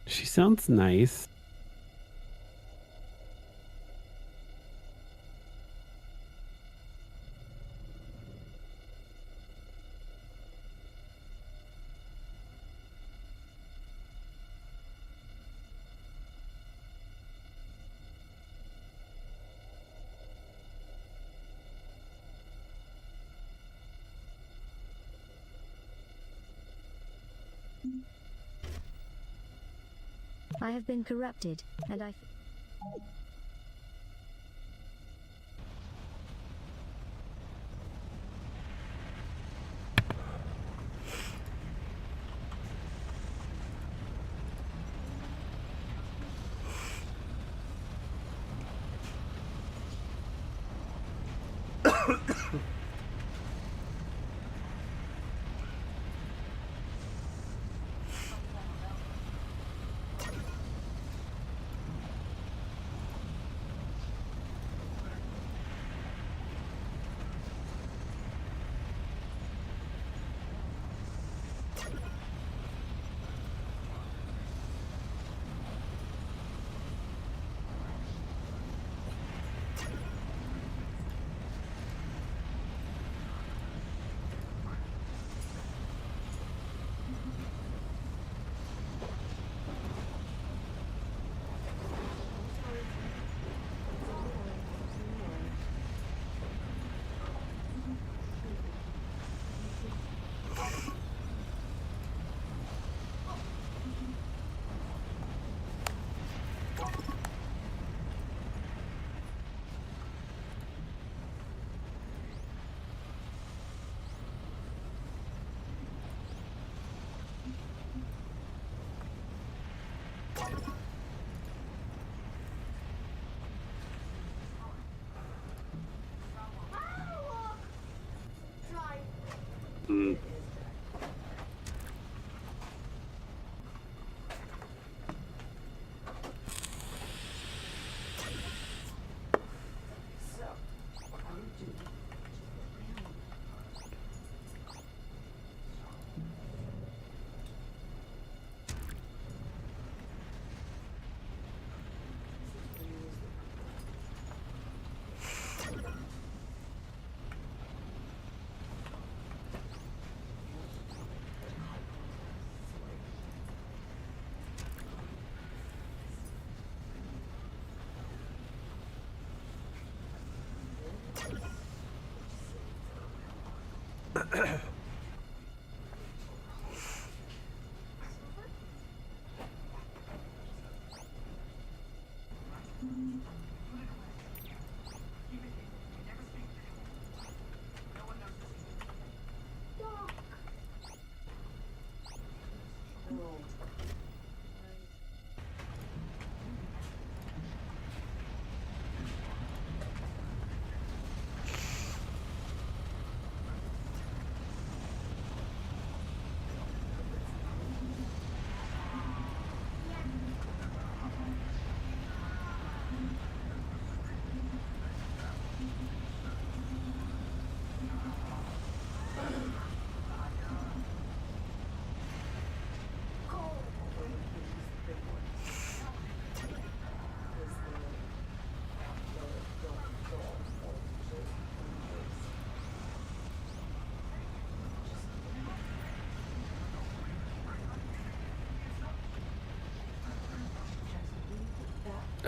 She sounds nice. I have been corrupted, and I...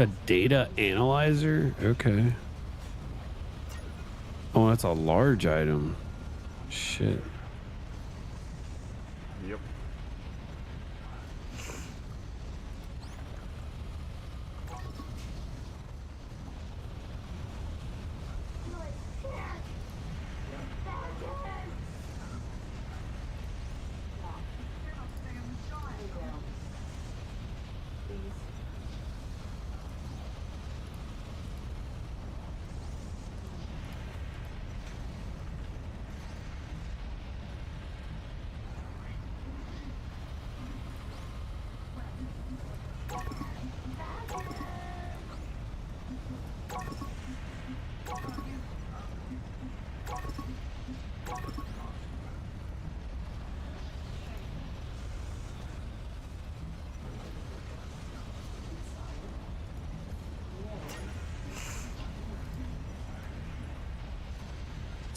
A data analyzer? Okay. Oh, that's a large item. Shit. Yep.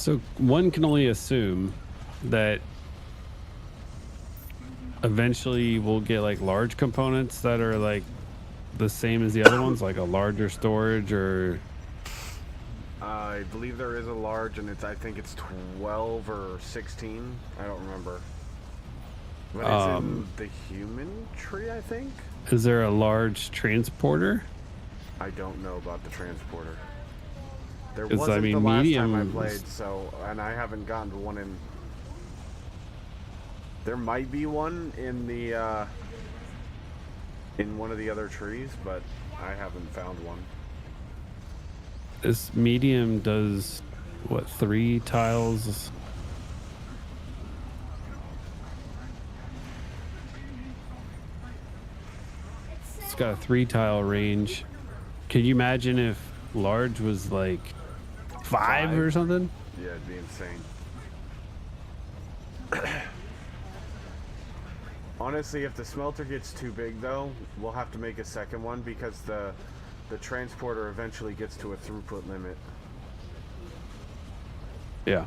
So one can only assume that eventually we'll get like large components that are like the same as the other ones, like a larger storage or. I believe there is a large, and I think it's 12 or 16. I don't remember. But it's in the human tree, I think. Is there a large transporter? I don't know about the transporter. There 'Cause, wasn't I mean, the last medium time I was- played, so, and I haven't gotten to one in. There might be one in the in one of the other trees, but I haven't found one. This medium does what, 3 tiles? It's got a 3 tile range. Can you imagine if large was like 5 or something? Yeah, it'd be insane. Honestly, if the smelter gets too big, though, we'll have to make a second one because the transporter eventually gets to a throughput limit. Yeah.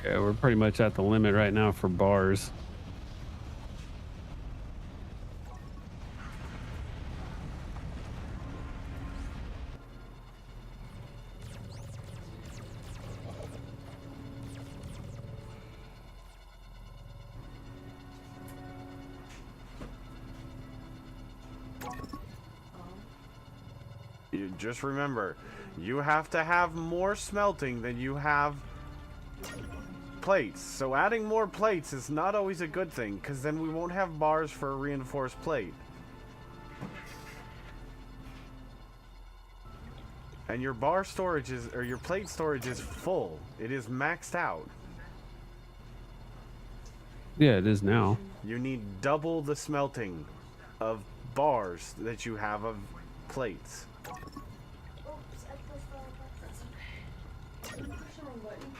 Yeah, we're pretty much at the limit right now for bars. You just remember, you have to have more smelting than you have plates. So adding more plates is not always a good thing, because then we won't have bars for a reinforced plate. And your bar storage is, or your plate storage is full. It is maxed out. Yeah, it is now. You need double the smelting of bars that you have of plates. Oops, I pushed all the buttons. Push the wrong button.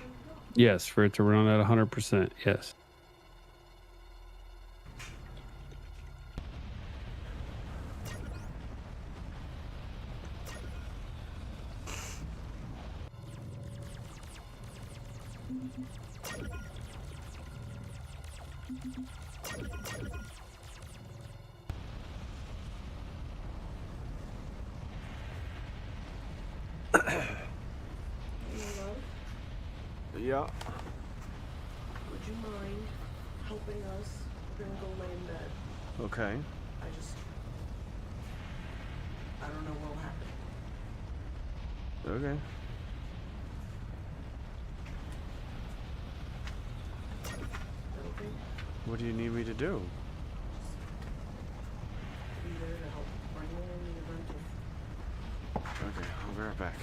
Yes, for it to run at 100%. Yes. Yeah. Would you mind helping us? We're gonna go lay in bed. Okay. I don't know what'll happen. Okay. Okay? What do you need me to do? Be there to help bring in the event of. Okay, I'll be right back.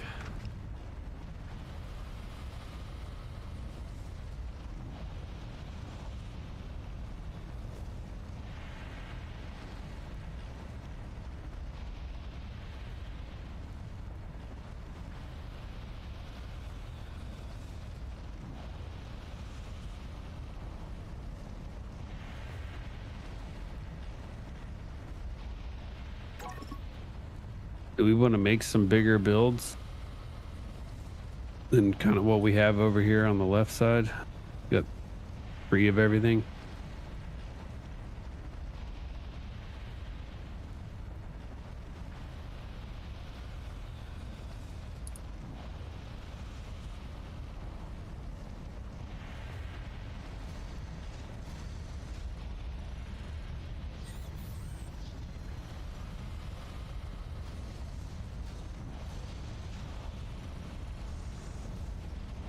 Do we want to make some bigger builds than kind of what we have over here on the left side? Got 3 of everything.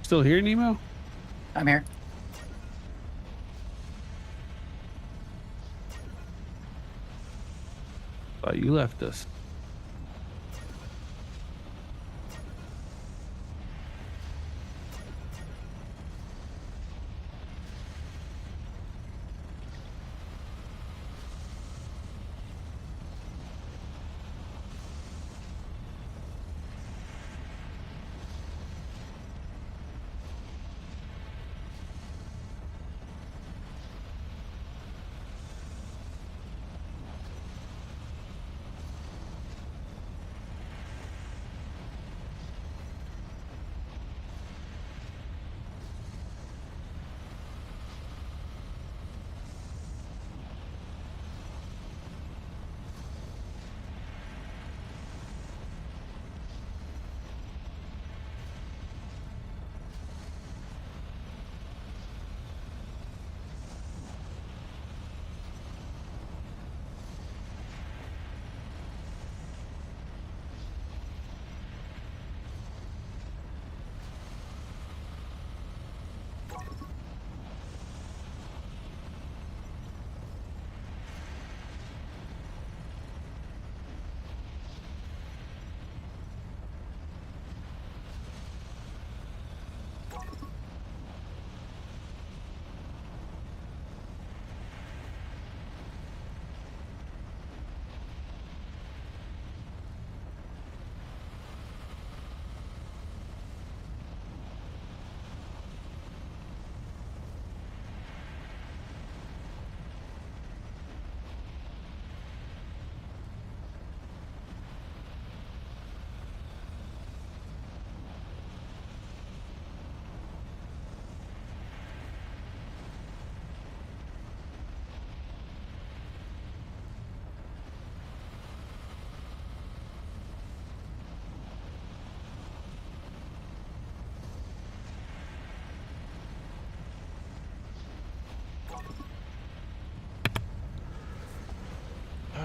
Still here, Nemo? I'm here. Thought you left us.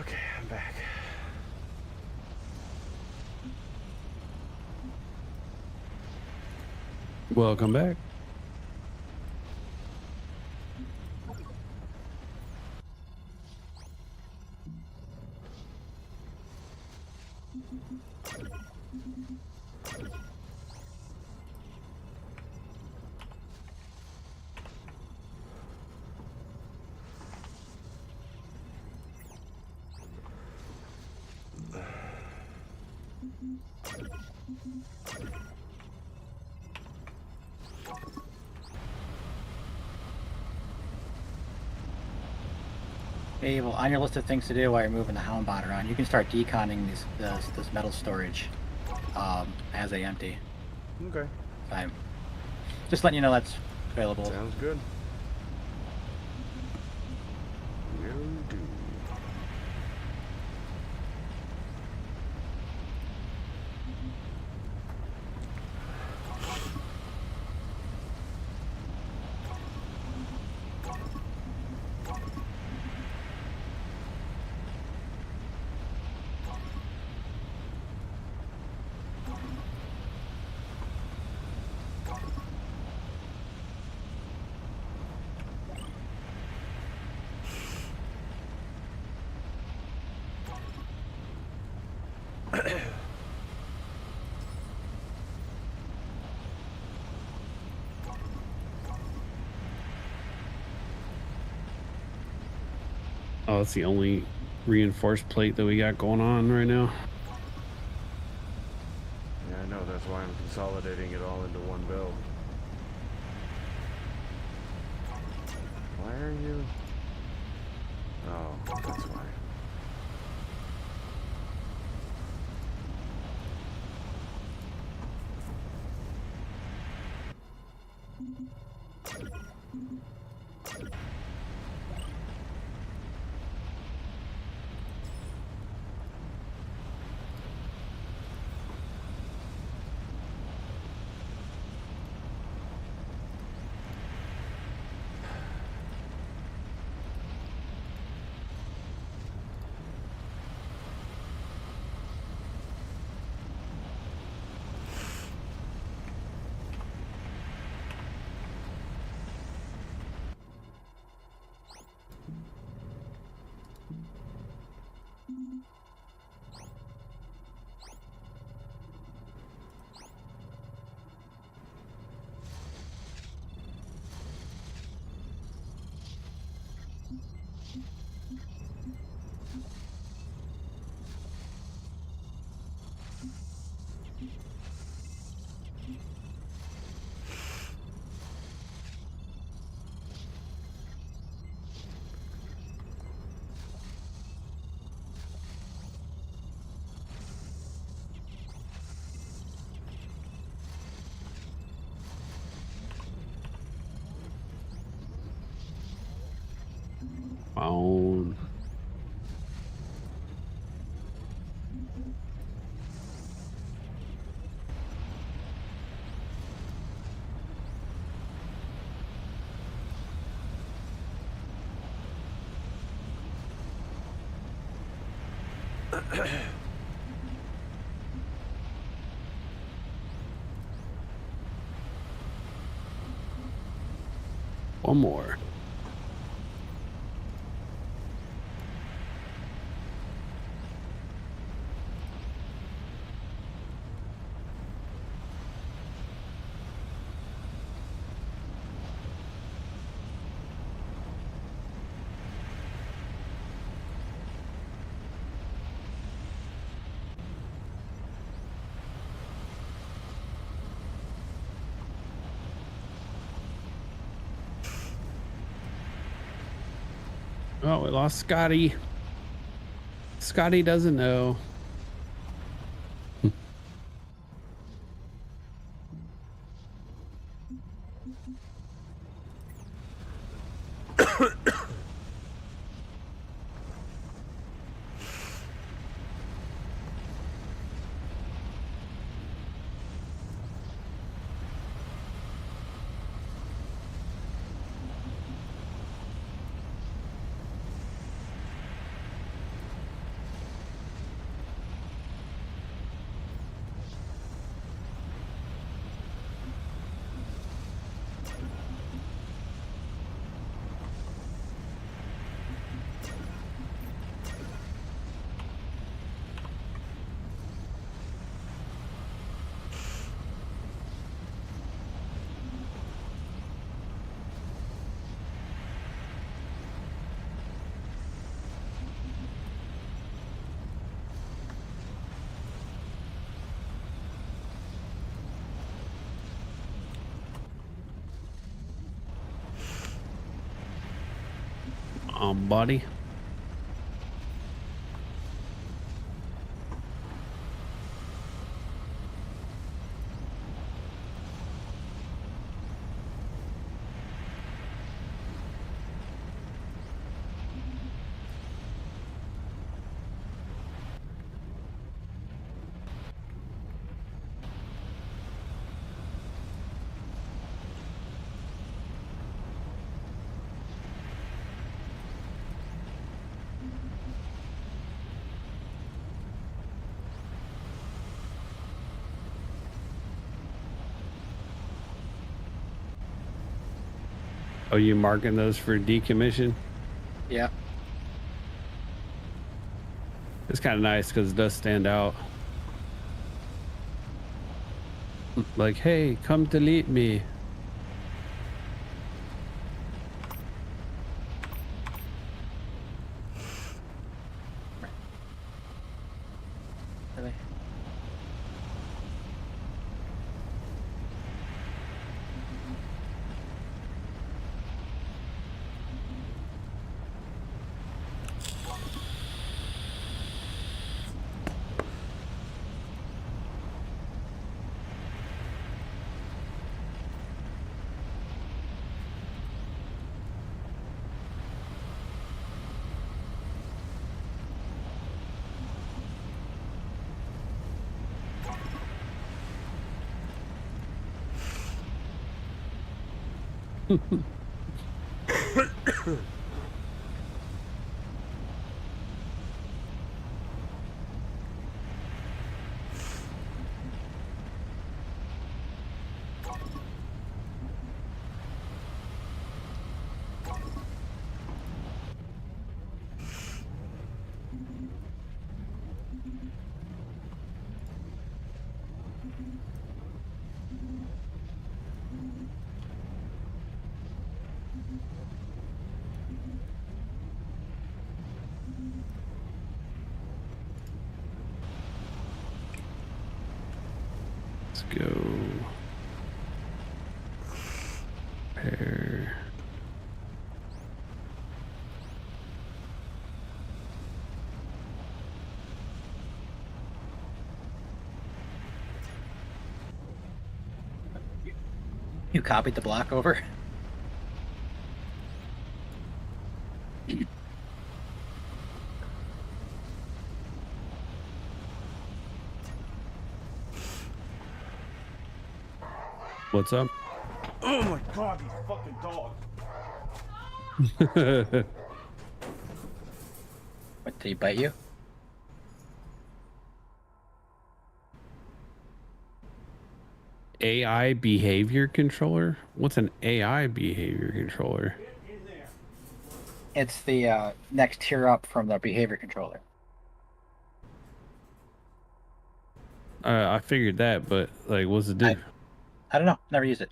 Okay, I'm back. Welcome back. Hey, well, on your list of things to do while you're moving the Houndbot around, you can start deconning this metal storage as they empty. Okay. I'm just letting you know that's available. Sounds good. Will do. Oh, that's the only reinforced plate that we got going on right now. Yeah, I know. That's why I'm consolidating it all into one bill. Why are you? Oh, that's why. Phone. One more. Oh, we lost Scotty. Scotty doesn't know. buddy. Are you marking those for decommission? Yeah. It's kind of nice because it does stand out. Like, hey, come delete me. Really? Let's go. Pair. You copied the block over? What's up? Oh my god, these fucking dogs. What, did he bite you? AI behavior controller? What's an AI behavior controller? It's the next tier up from the behavior controller. I figured that, but like, what's it do? I don't know. Never used it.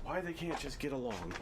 Why they can't just get along?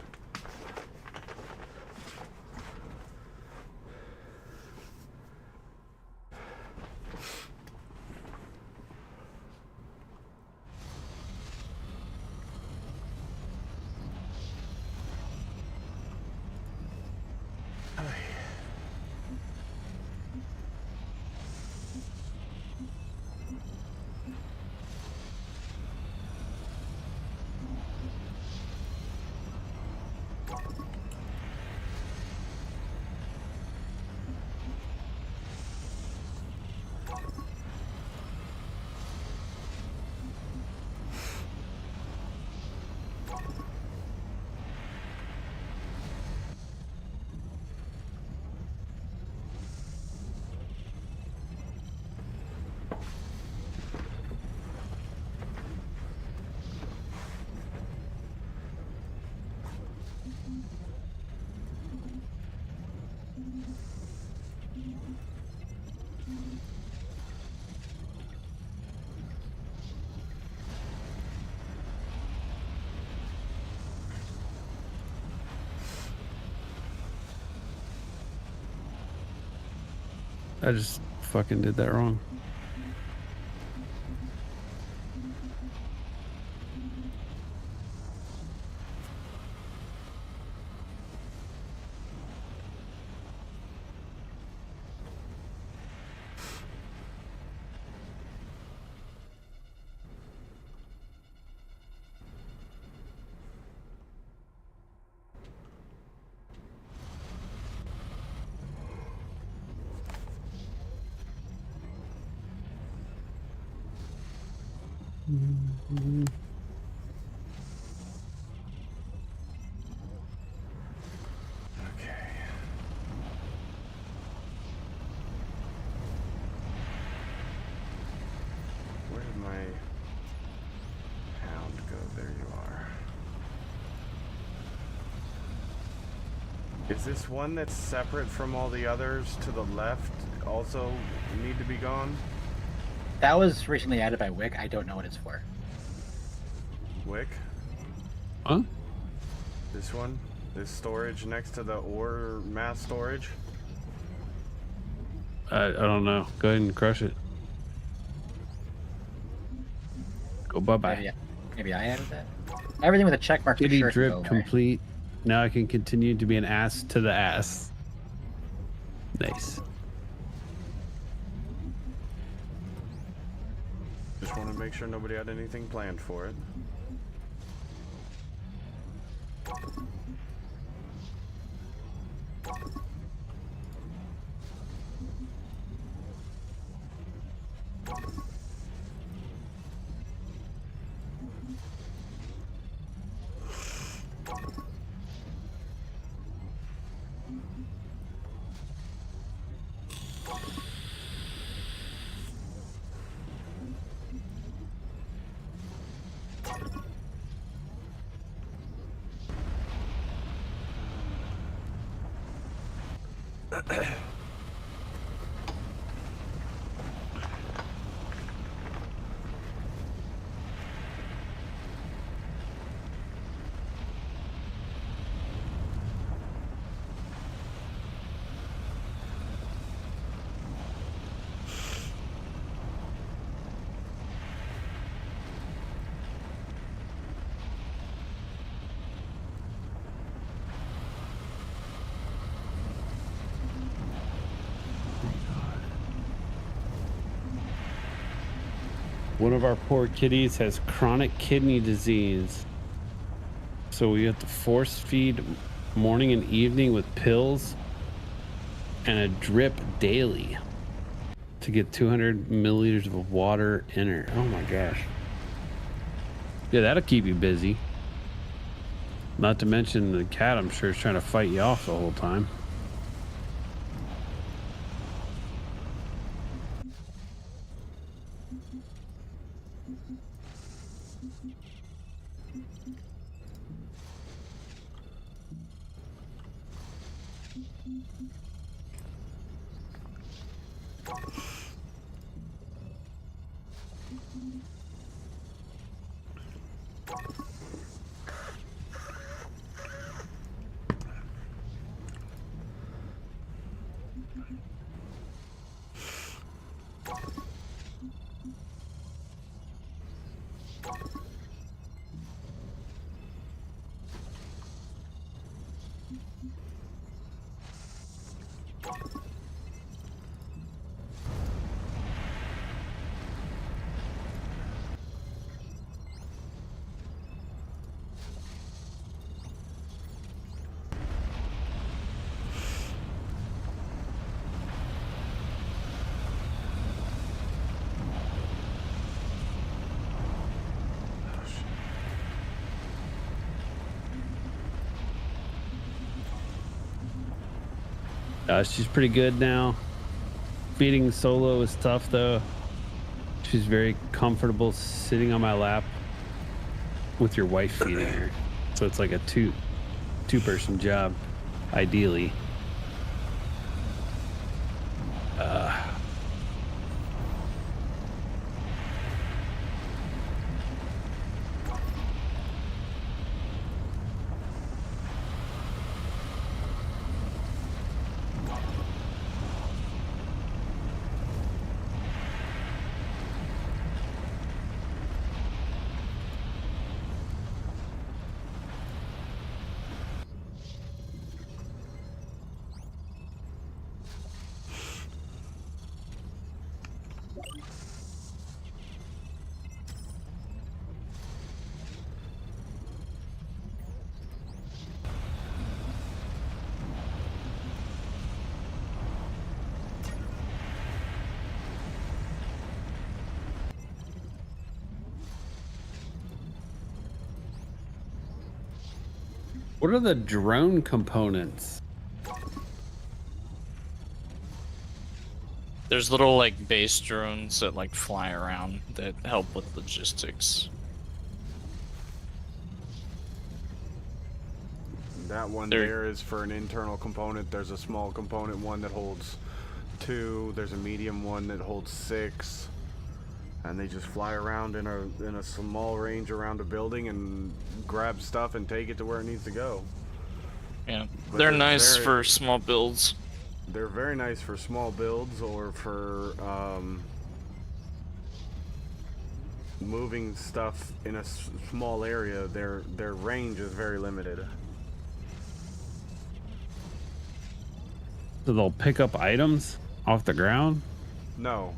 I just fucking did that wrong. Okay. Where did my hound go? There you are. Is this one that's separate from all the others to the left also need to be gone? That was recently added by Wick. I don't know what it's for. Wick? Huh? This one? This storage next to the ore mass storage? I don't know. Go ahead and crush it. Go bye-bye. Maybe I added that. Everything with a check mark. Kitty for sure can drip go away. complete. Now I can continue to be an ass to the ass. Nice. Just want to make sure nobody had anything planned for it. One of our poor kitties has chronic kidney disease. So we have to force feed morning and evening with pills and a drip daily to get 200 milliliters of water in her. Oh my gosh. Yeah, that'll keep you busy. Not to mention the cat, I'm sure, is trying to fight you off the whole time. She's pretty good now. Feeding solo is tough though. She's very comfortable sitting on my lap with your wife feeding her. So it's like a two-person job, ideally. What are the drone components? There's little like base drones that like fly around that help with logistics. That one there is for an internal component. There's a small component one that holds 2. There's a medium one that holds 6. And they just fly around in a small range around a building and grab stuff and take it to where it needs to go. Yeah, But they're nice for small builds. They're very nice for small builds or for moving stuff in a small area. Their range is very limited. So they'll pick up items off the ground? No,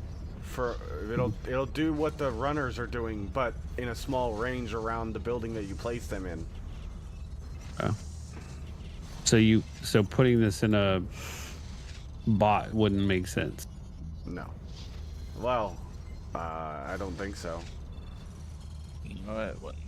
it'll do what the runners are doing, but in a small range around the building that you place them in. Oh. So putting this in a bot wouldn't make sense. No. Well, I don't think so. No, it wouldn't.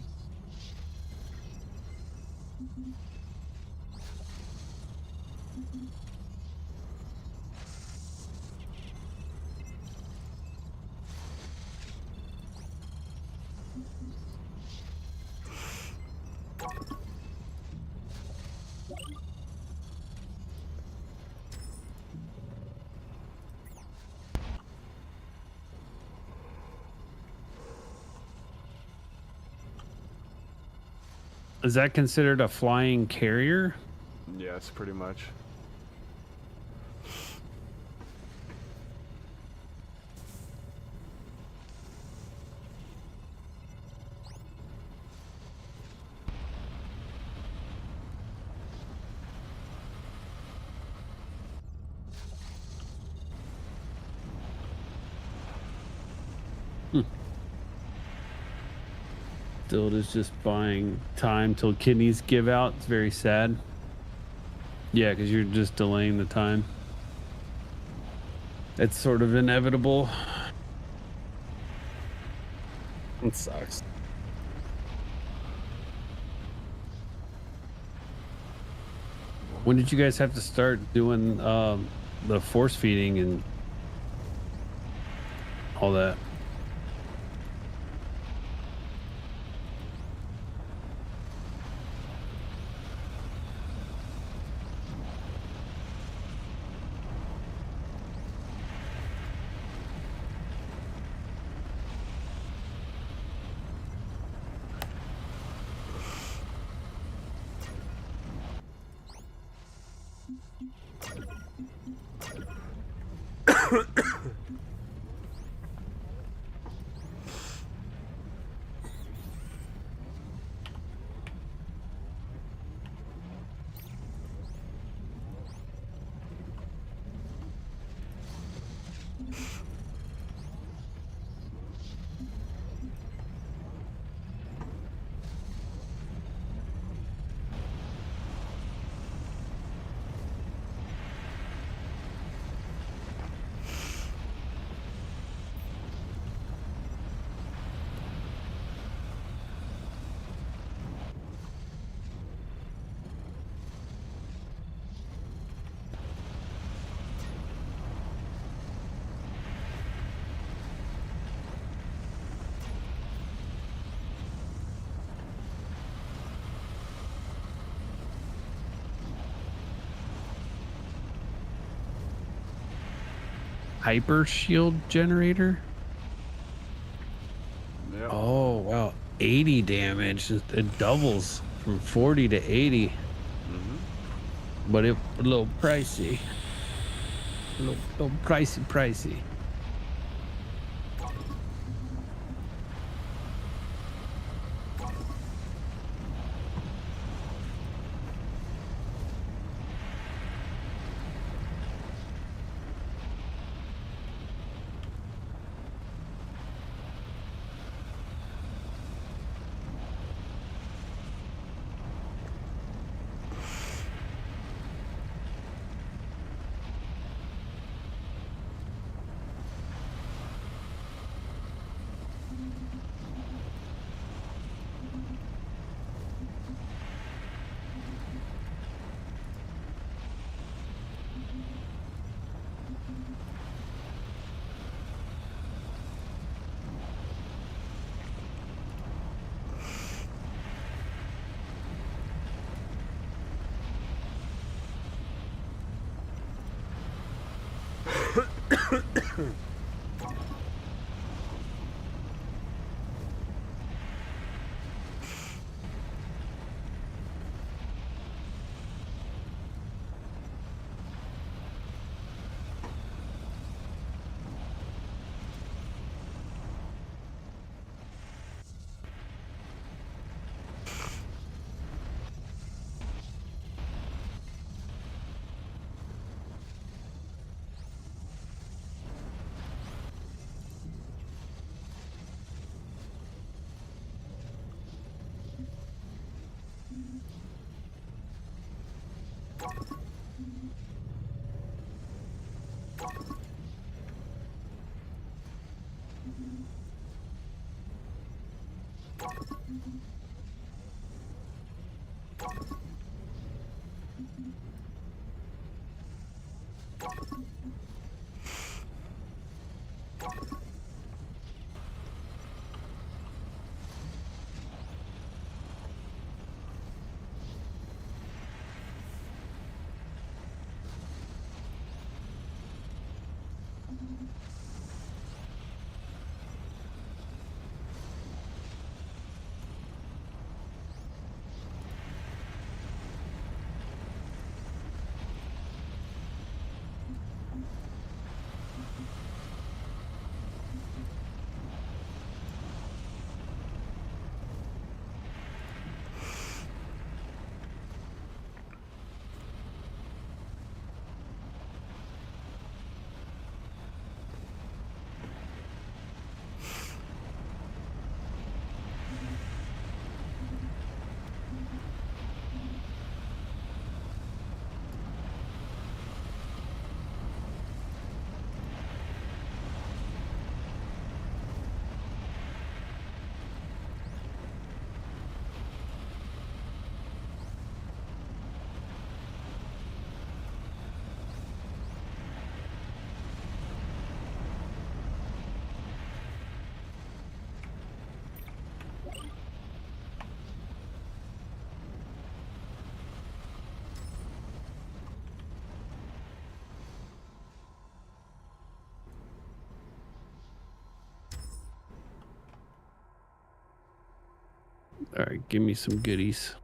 Is that considered a flying carrier? Yes, pretty much. Still is just buying time till kidneys give out. It's very sad. Yeah, because you're just delaying the time. It's sort of inevitable. It sucks. When did you guys have to start doing the force feeding and all that? Hyper shield generator? Yep. Oh, wow. 80 damage. It doubles from 40 to 80. Mm-hmm. But a little pricey. A little pricey. All right, give me some goodies.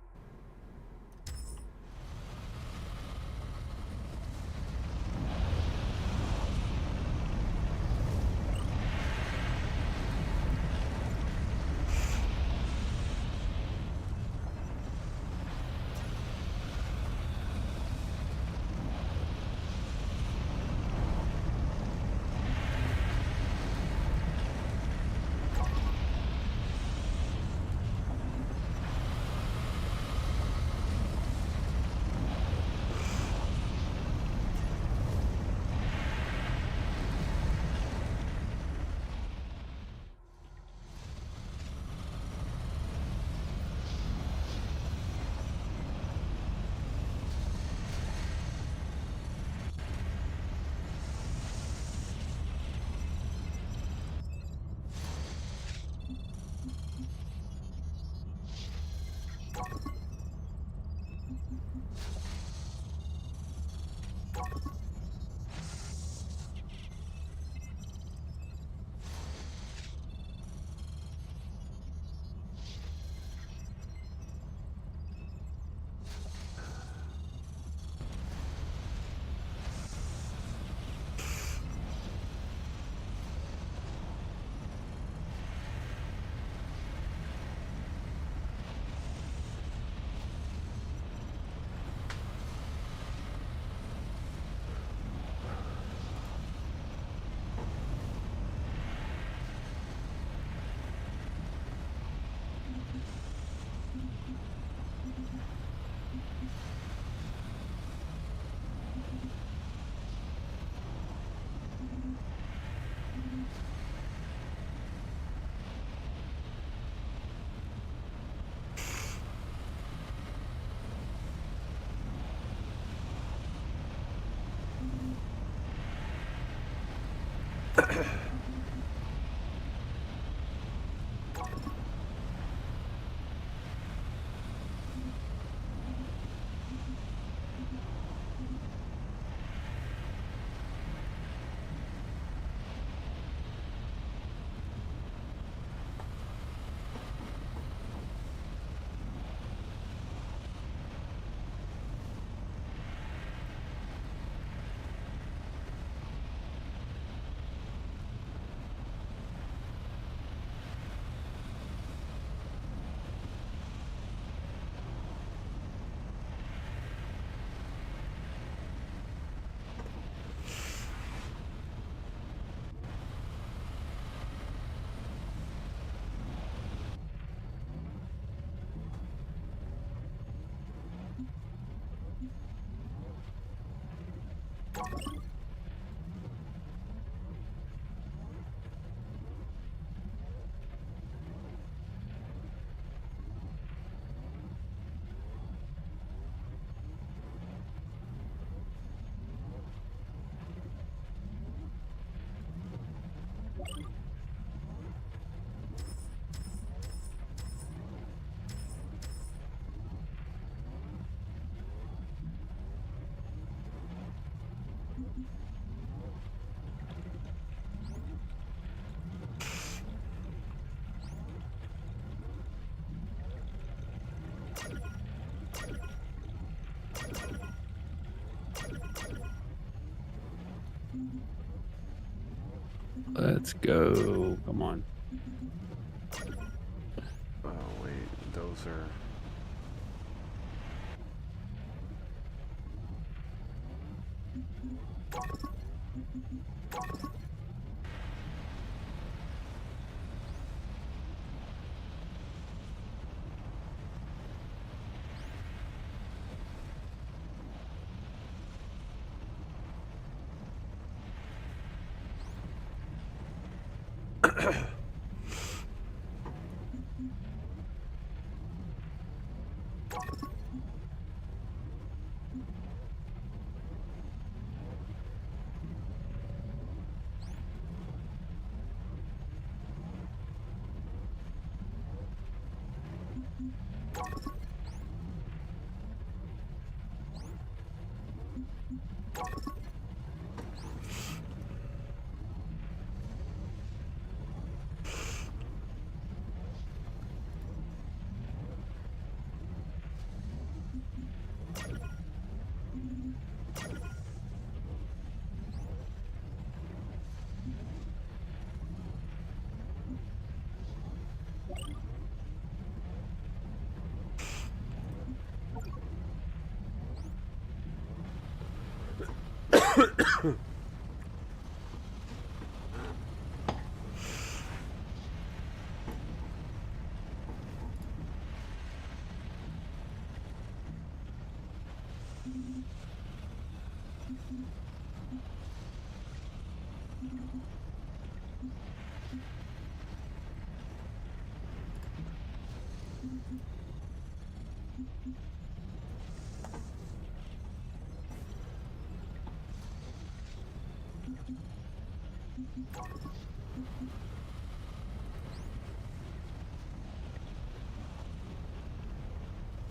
Let's go. Come on. Oh wait, those are.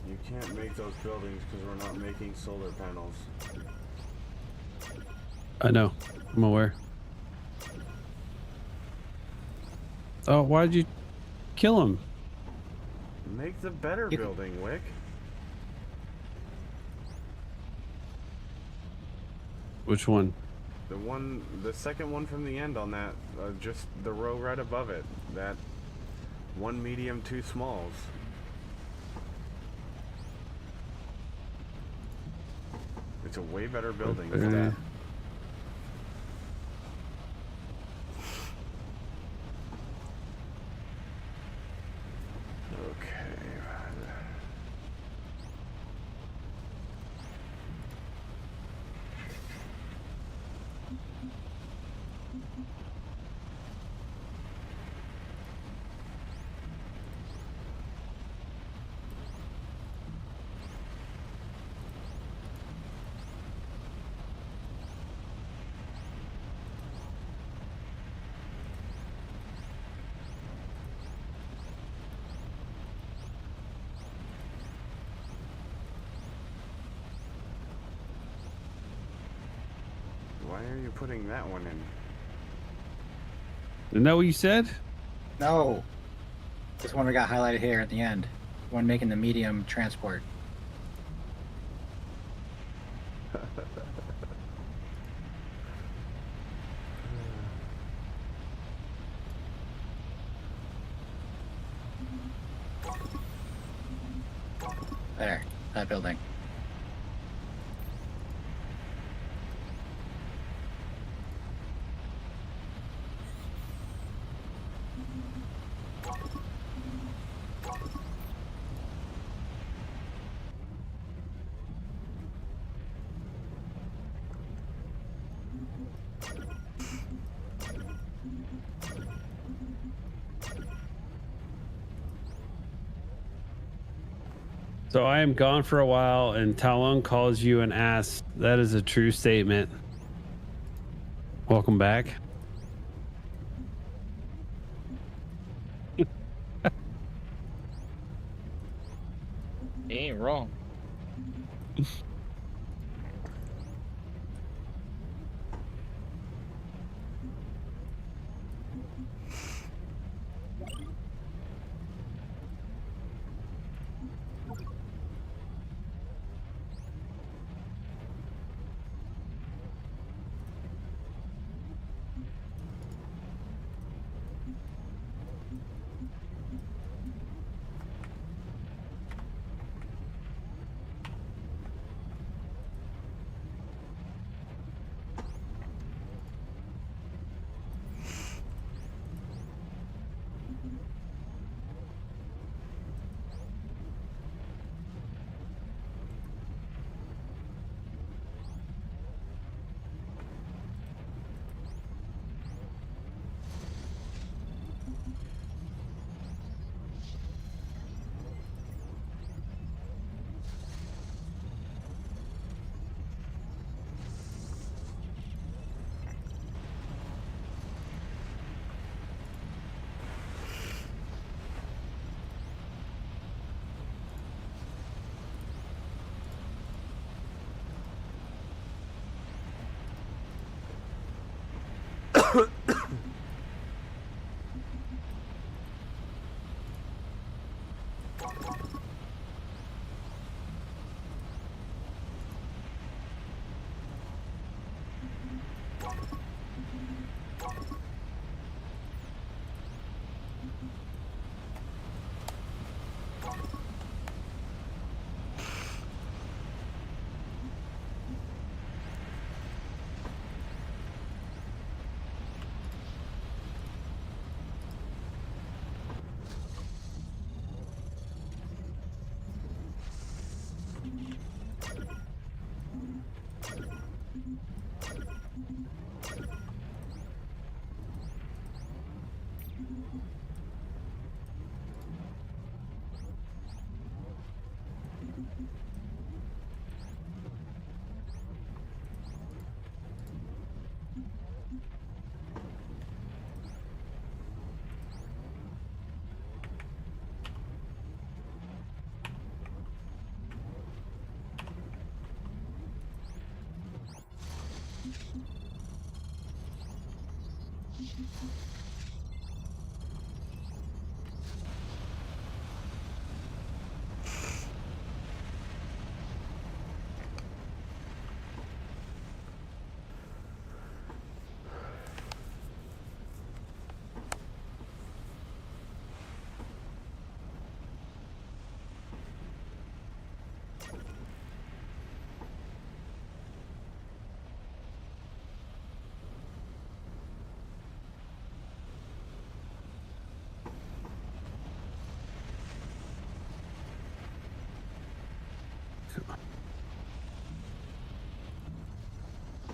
You can't make those buildings because we're not making solar panels. I know. I'm aware. Oh, why did you kill him? Make the better building, Wick. Which one? The second one from the end on that, just the row right above it. That one medium, two smalls. It's a way better building for that. Why are you putting that one in? Isn't that what you said? No. This one we got highlighted here at the end. One making the medium transport. There, that building. So I am gone for a while and Talon calls you an ass. That is a true statement. Welcome back. ain't wrong.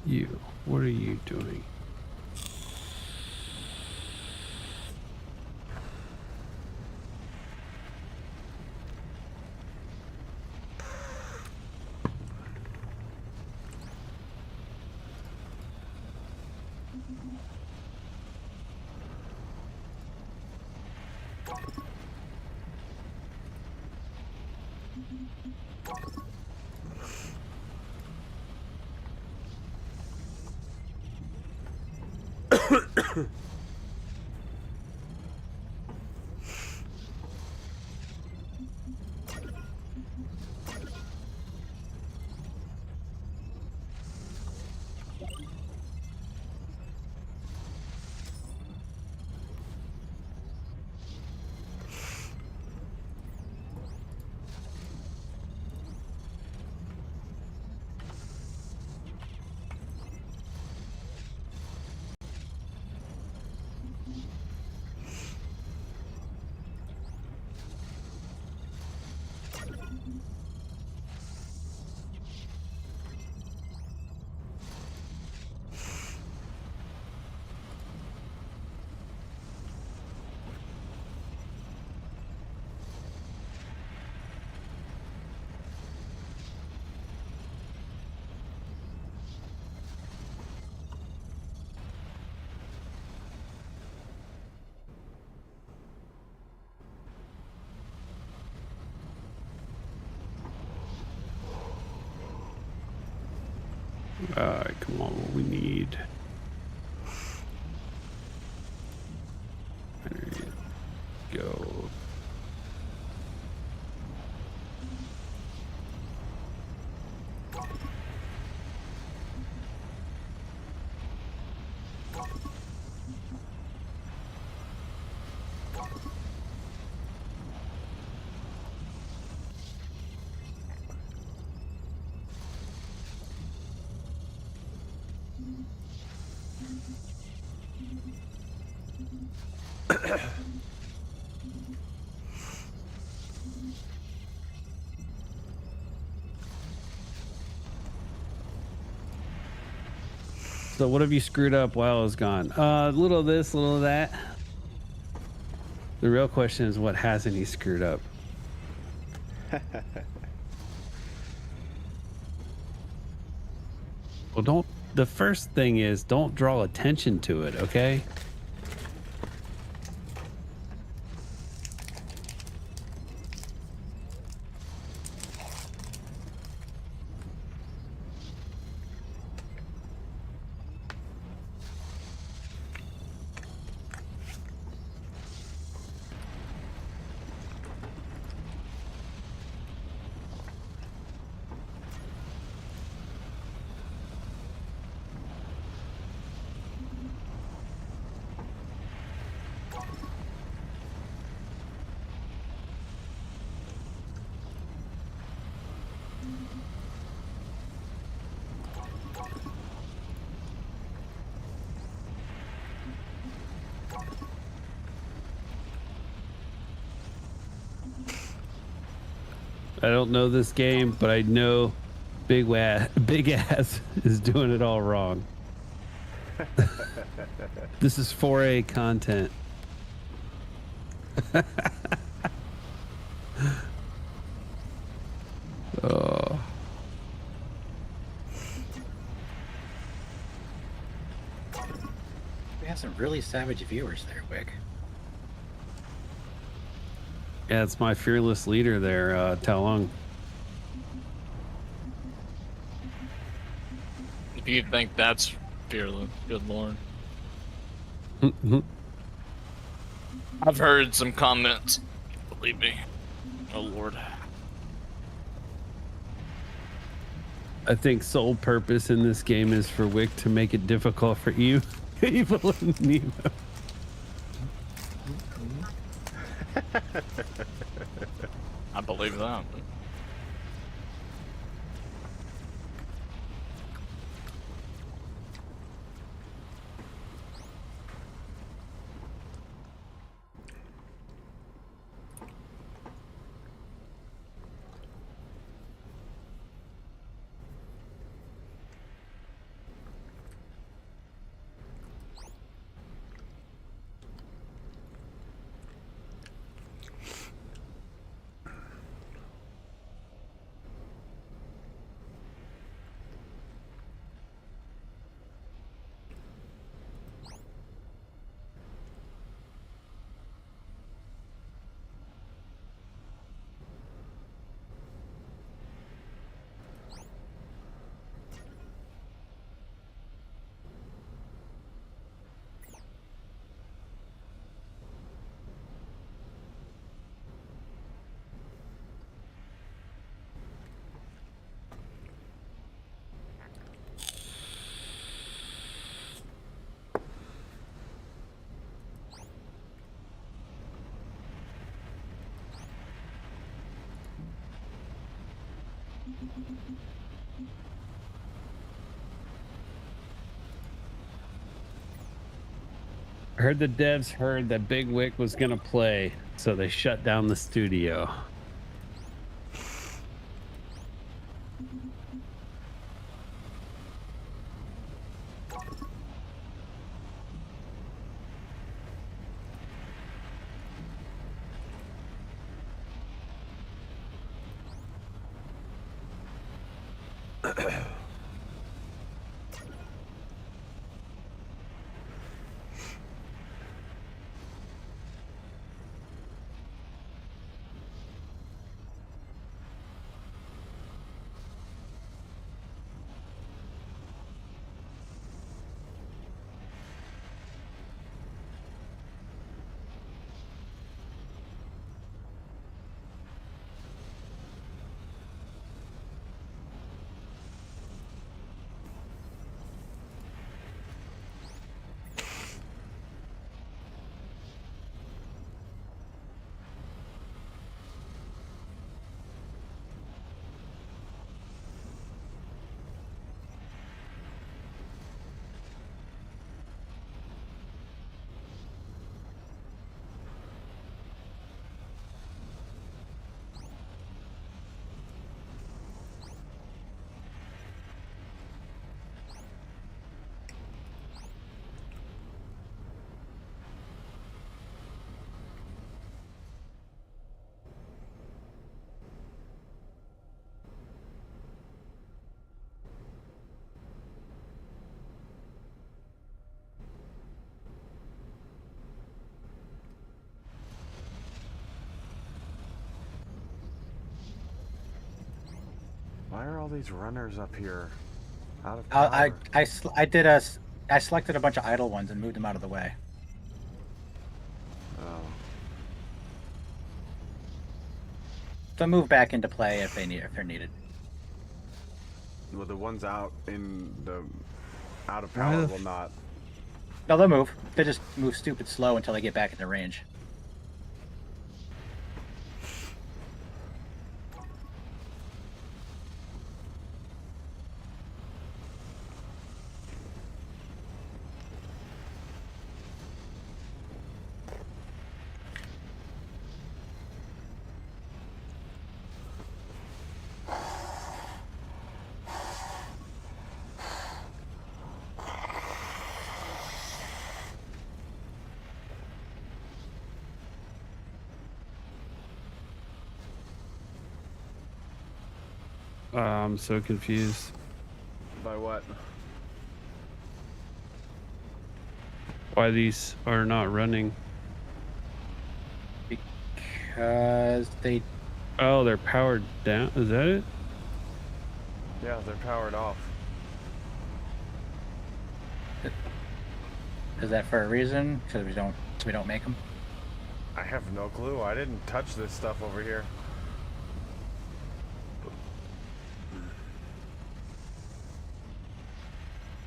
You, what are you doing? So what have you screwed up while I was gone? A little of this, a little of that. The real question is, what hasn't he screwed up? Well, don't. The first thing is, don't draw attention to it, okay? I don't know this game, but I know Big Ass is doing it all wrong. This is 4A content. Oh. We have some really savage viewers there, Wick. Yeah, it's my fearless leader there, Talong. If you think that's fearless, good lord. I've heard some comments. Believe me. Oh lord. I think sole purpose in this game is for Wick to make it difficult for you, Evil and Nemo. I believe that. I heard the devs heard that Big Wick was gonna play, so they shut down the studio. are all these runners up here? Out of power. I selected a bunch of idle ones and moved them out of the way. Oh. So move back into play if they're needed. Well, the ones out of power will not. No, they'll move. They just move stupid slow until they get back into range. I'm so confused. By what? Why these are not running? Because they. Oh, they're powered down. Is that it? Yeah, they're powered off. Is that for a reason? Because we don't make them. I have no clue. I didn't touch this stuff over here.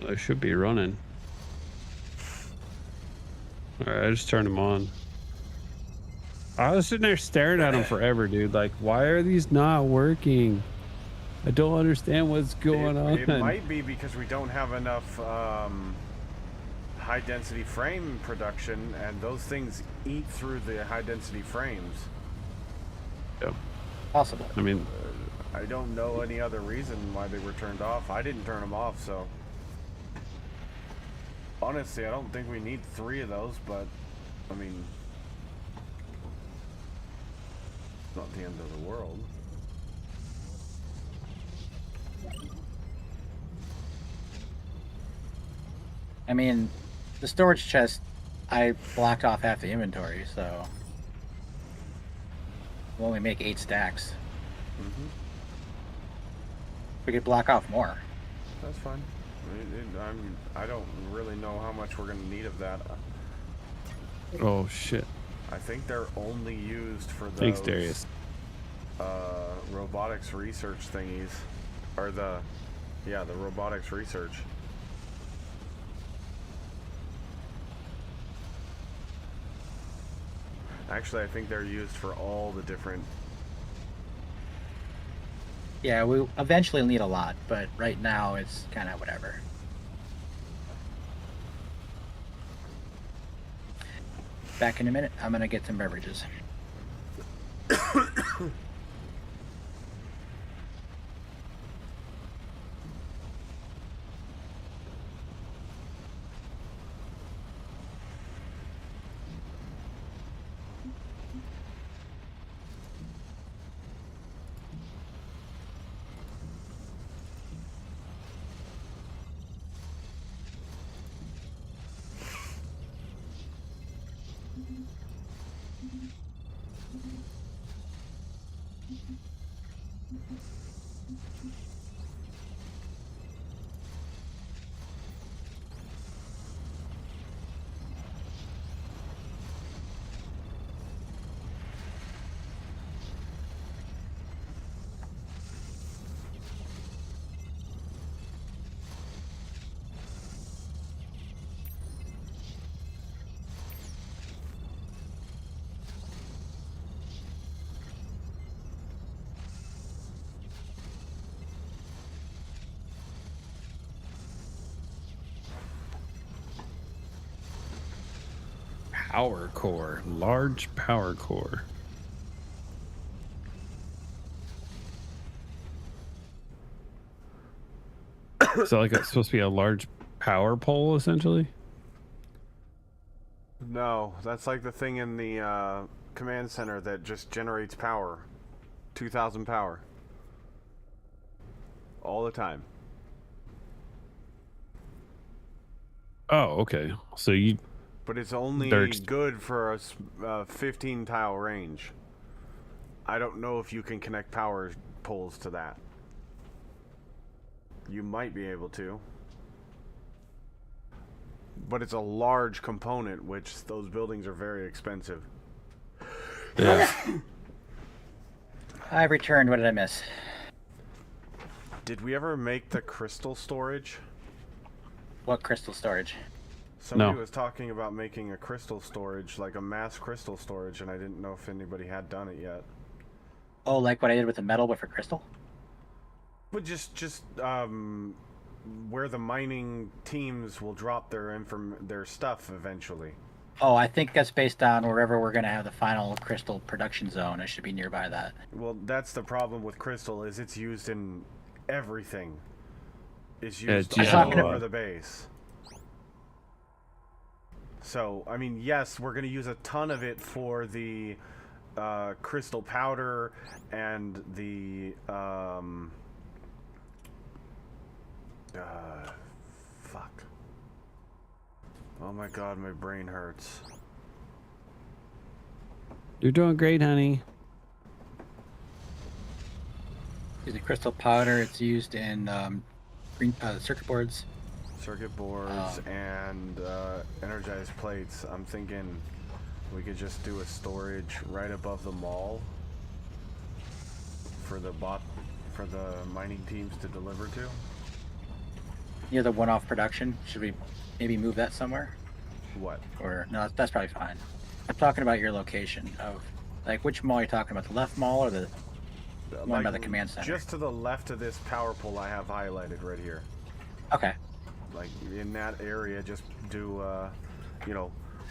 They should be running. Alright, I just turned them on. I was sitting there staring at them forever, dude. Like, why are these not working? I don't understand what's going on. It might be because we don't have enough high density frame production, and those things eat through the high density frames. Yeah. Possible. I mean, I don't know any other reason why they were turned off. I didn't turn them off, so. Honestly, I don't think we need 3 of those, but, I mean, it's not the end of the world. I mean, the storage chest, I blocked off half the inventory, so we'll only make 8 stacks. Mm-hmm. We could block off more. That's fine. I don't really know how much we're going to need of that. oh shit. I think they're only used for those Thanks, Darius. Robotics research thingies. Or the robotics research. Actually, I think they're used for all the different... Yeah, we eventually need a lot, but right now it's kind of whatever. Back in a minute. I'm gonna get some beverages. Power core. Large power core. So like it's supposed to be a large power pole essentially? No, that's like the thing in the command center that just generates power. 2,000 power. All the time. Oh, okay. So you... But it's only good for a 15 tile range. I don't know if you can connect power poles to that. You might be able to. But it's a large component, which those buildings are very expensive. Yeah. I've returned. What did I miss? Did we ever make the crystal storage? What crystal storage? Somebody No. was talking about making a crystal storage, like a mass crystal storage, and I didn't know if anybody had done it yet. Oh, like what I did with the metal, but for crystal? But just where the mining teams will drop their stuff eventually. Oh, I think that's based on wherever we're going to have the final crystal production zone. It should be nearby that. Well, that's the problem with crystal, is it's used in everything. It's Yeah, used it's used all in- over the base. So, I mean, yes, we're going to use a ton of it for the crystal powder and the fuck. Oh my god, my brain hurts. You're doing great, honey. Use the crystal powder. It's used in green circuit boards. Circuit boards and energized plates. I'm thinking we could just do a storage right above the mall for the mining teams to deliver to. Near the one-off production. Should we maybe move that somewhere? What? Or no, that's probably fine. I'm talking about your location of, like, which mall are you talking about? The left mall or the one by the command center? Just to the left of this power pole I have highlighted right here. Okay. Like in that area, just do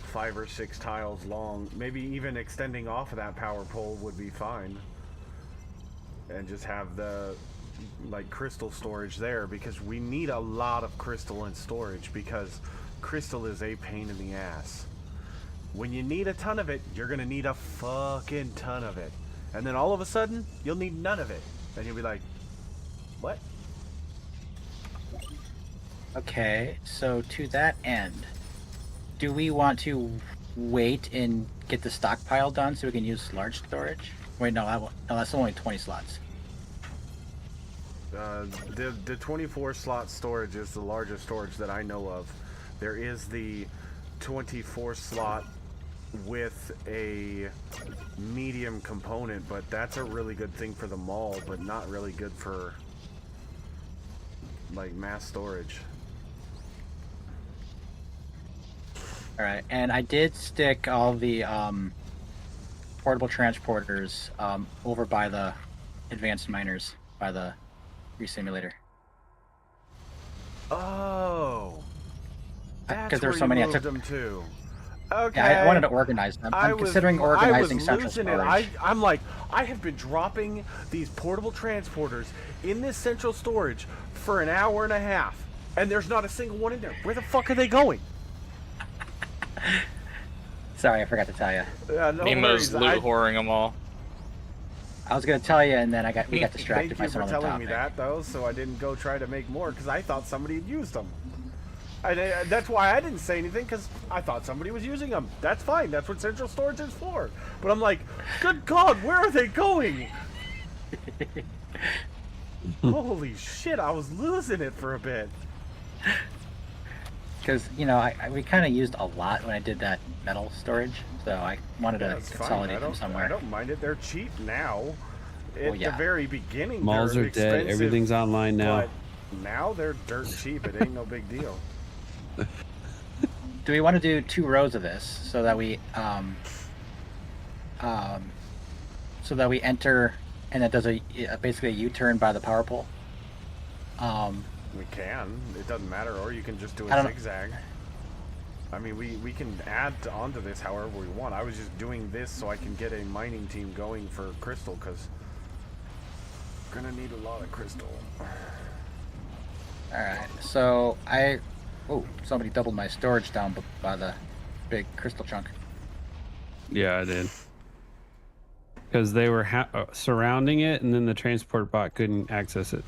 5 or 6 tiles long. Maybe even extending off of that power pole would be fine. And just have the crystal storage there, because we need a lot of crystal in storage, because crystal is a pain in the ass. When you need a ton of it, you're gonna need a fucking ton of it. And then all of a sudden, you'll need none of it. And you'll be like, what? Okay, so to that end, do we want to wait and get the stockpile done so we can use large storage? Wait, no, that's only 20 slots. The 24 slot storage is the largest storage that I know of. There is the 24 slot with a medium component, but that's a really good thing for the mall, but not really good for like mass storage. Alright, and I did stick all the portable transporters over by the advanced miners, by the simulator. Oh, Because there's so many, I took them to. Okay. Yeah, I wanted to organize them. I'm considering organizing central storage. I'm like, I have been dropping these portable transporters in this central storage for an hour and a half, and there's not a single one in there. Where the fuck are they going? Sorry, I forgot to tell you. No Nemo's worries. loot whoring them all. I was gonna tell you, and then we got distracted by Thank you some for other telling topic. me that, though, so I didn't go try to make more, because I thought somebody had used them. That's why I didn't say anything, because I thought somebody was using them. That's fine. That's what central storage is for. But I'm like, good God, where are they going? Holy shit, I was losing it for a bit. Because, we kind of used a lot when I did that metal storage, so I wanted to That's fine. consolidate them I somewhere. don't mind it. They're cheap now. At yeah. the very beginning, Malls they're are dead. expensive, Everything's online now. But now they're dirt cheap. It ain't no big deal. Do we want to do 2 rows of this so that we enter and it does basically a U-turn by the power pole? We can. It doesn't matter. Or you can just do I a don't know. zigzag. I mean, we can add onto this however we want. I was just doing this so I can get a mining team going for crystal, because gonna need a lot of crystal. Alright, so somebody doubled my storage down by the big crystal chunk. Yeah, I did. Because they were surrounding it, and then the transport bot couldn't access it.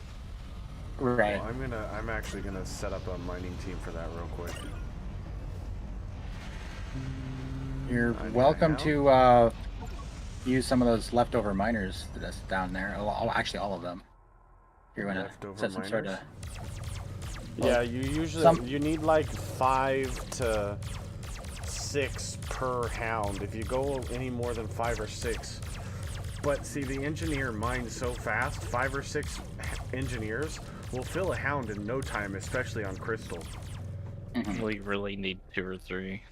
Right. Well, I'm actually gonna set up a mining team for that real quick. You're I know welcome now. to use some of those leftover miners that's down there. Actually, all of them. You're gonna Leftover set some sort of. Yeah, you usually you need like 5 to 6 per hound. If you go any more than 5 or 6. But see, the engineer mines so fast, 5 or 6 engineers will fill a hound in no time, especially on crystal. We really need 2 or 3.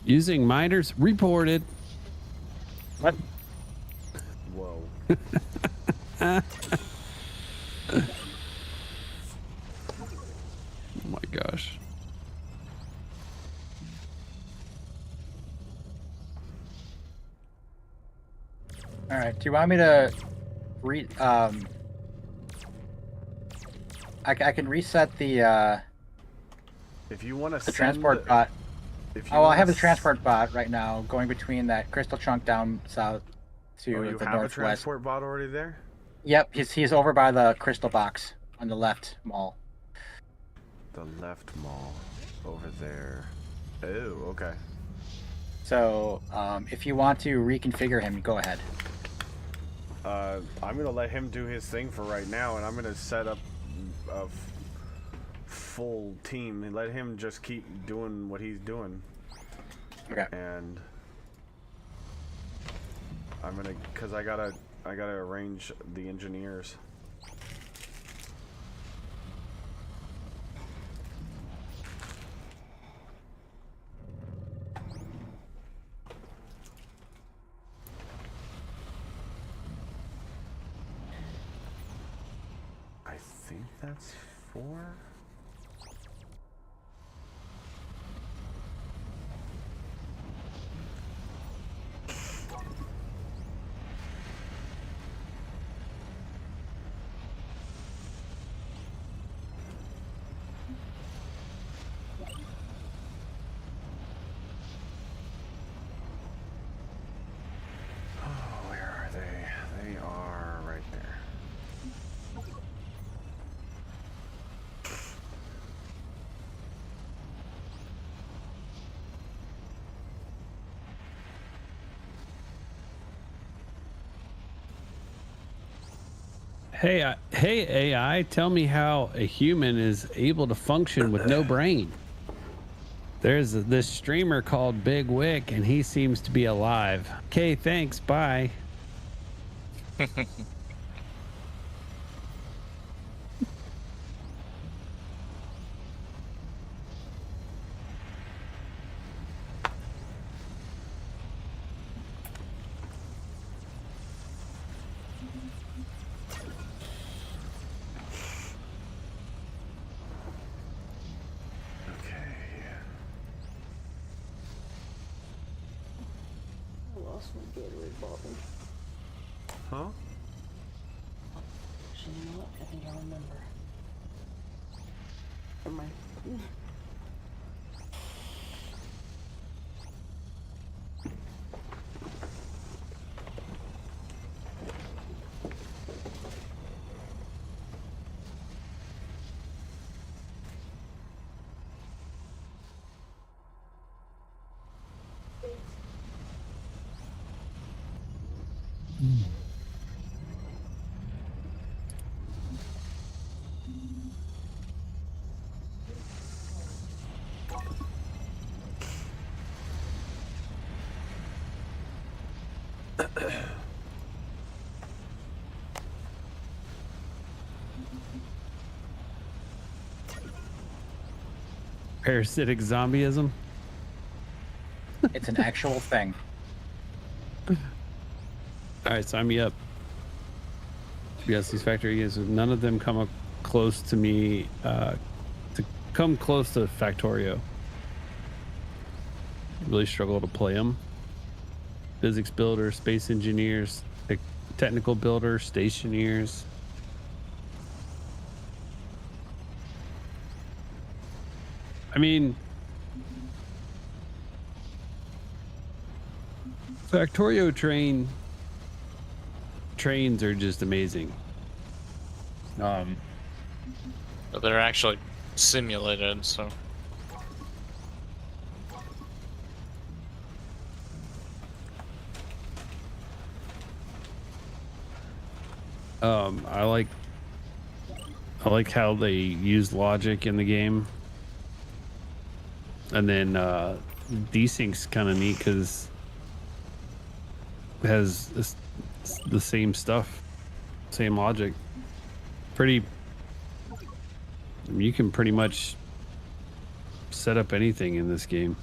Using miners reported. What? Whoa. Oh my gosh. All right. Do you want me to I can reset the If you want to the transport bot. If you Oh, I wanna have the s- transport bot right now going between that crystal chunk down south to Oh, you the have a northwest. transport bot already there? Yep, he's over by the crystal box on the left mall. The left mall over there. Oh, okay. So, if you want to reconfigure him, go ahead. I'm gonna let him do his thing for right now, and I'm gonna set up a full team and let him just keep doing what he's doing. Okay. And I'm gonna, cause I gotta arrange the engineers. I think that's 4. Oh, where are they? They are right there. Hey, hey AI, tell me how a human is able to function with no brain. There's this streamer called Big Wick, and he seems to be alive. Okay, thanks. Bye. I lost my Gatorade bottle. Huh? So you know what? I think I remember. Never mind. Parasitic zombieism. It's an actual thing. All right, sign me up. Yes, these factory is none of them come up close to me. To come close to Factorio. Really struggle to play them. Physics builder, space engineers, technical builder, stationeers. I mean, Factorio trains are just amazing. But they're actually simulated, so. I like I like how they use logic in the game. And then Desync's kind of neat because it has the same stuff, same logic. Pretty. You can pretty much set up anything in this game.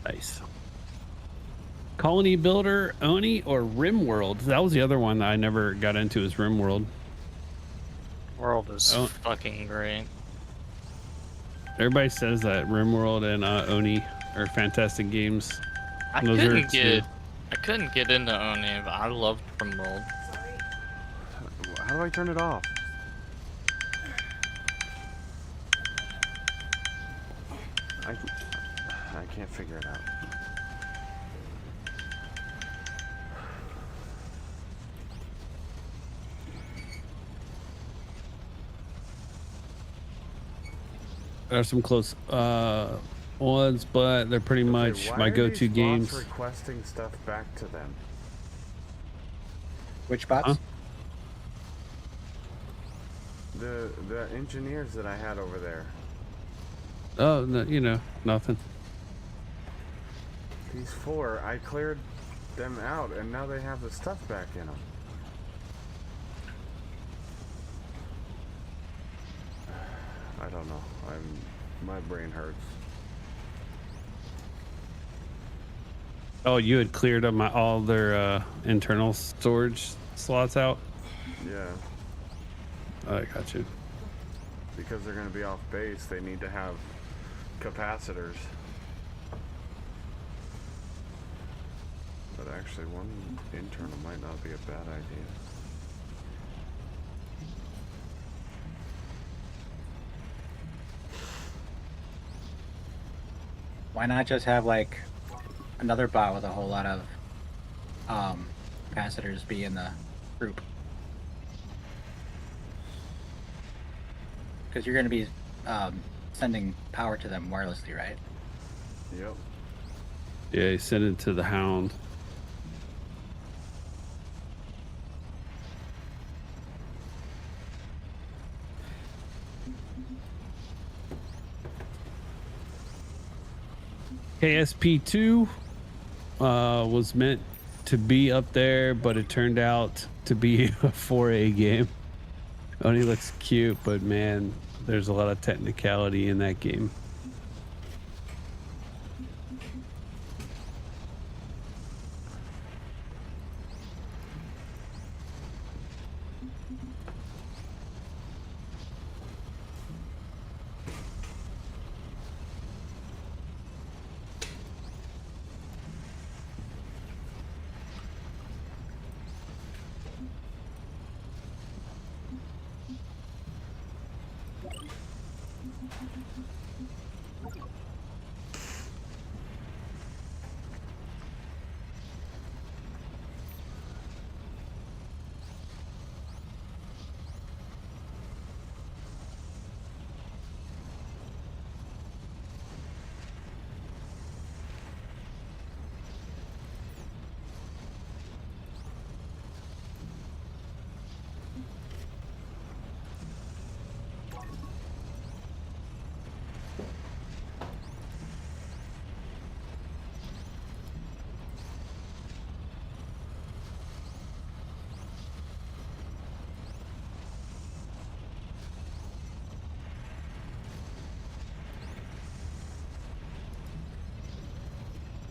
Nice. Colony Builder, Oni, or RimWorld? That was the other one that I never got into, is RimWorld. World is fucking great. Everybody says that RimWorld and Oni are fantastic games. I couldn't get into Oni, but I loved RimWorld. How do I turn it off? I can't figure it out. There are some close ones, but they're pretty much Why my are go-to these games. bots requesting stuff back to them. Which bots? Huh? The engineers that I had over there. Oh, no, you know, nothing. These 4, I cleared them out, and now they have the stuff back in them. I don't know. My brain hurts. Oh, you had cleared up all their internal storage slots out? Yeah. Oh, I got you. Because they're going to be off base, they need to have capacitors. But actually, one internal might not be a bad idea. Why not just have like another bot with a whole lot of capacitors be in the group? Because you're going to be sending power to them wirelessly, right? Yep. Yeah, he sent it to the Hound. KSP2 was meant to be up there, but it turned out to be a 4A game. Only looks cute, but man, there's a lot of technicality in that game.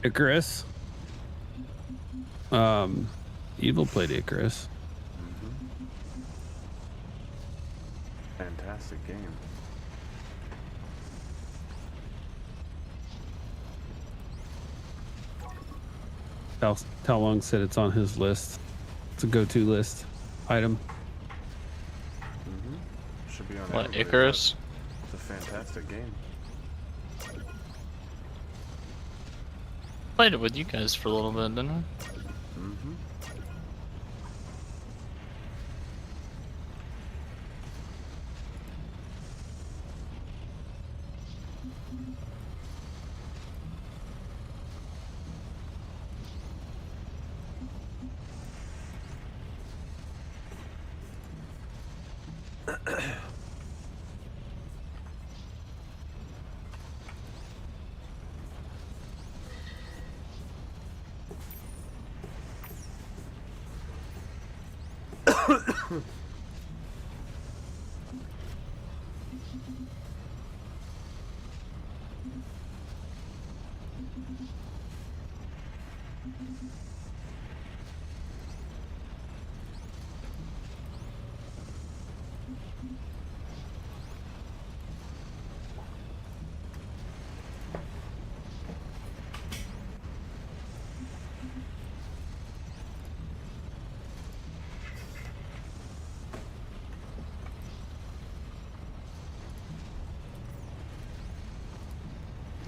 Icarus. Evil played Icarus. Fantastic game. Tal Long said it's on his list. It's a go-to list item. Should be on What, everybody's Icarus? list. It's a fantastic game. Played it with you guys for a little bit, didn't I?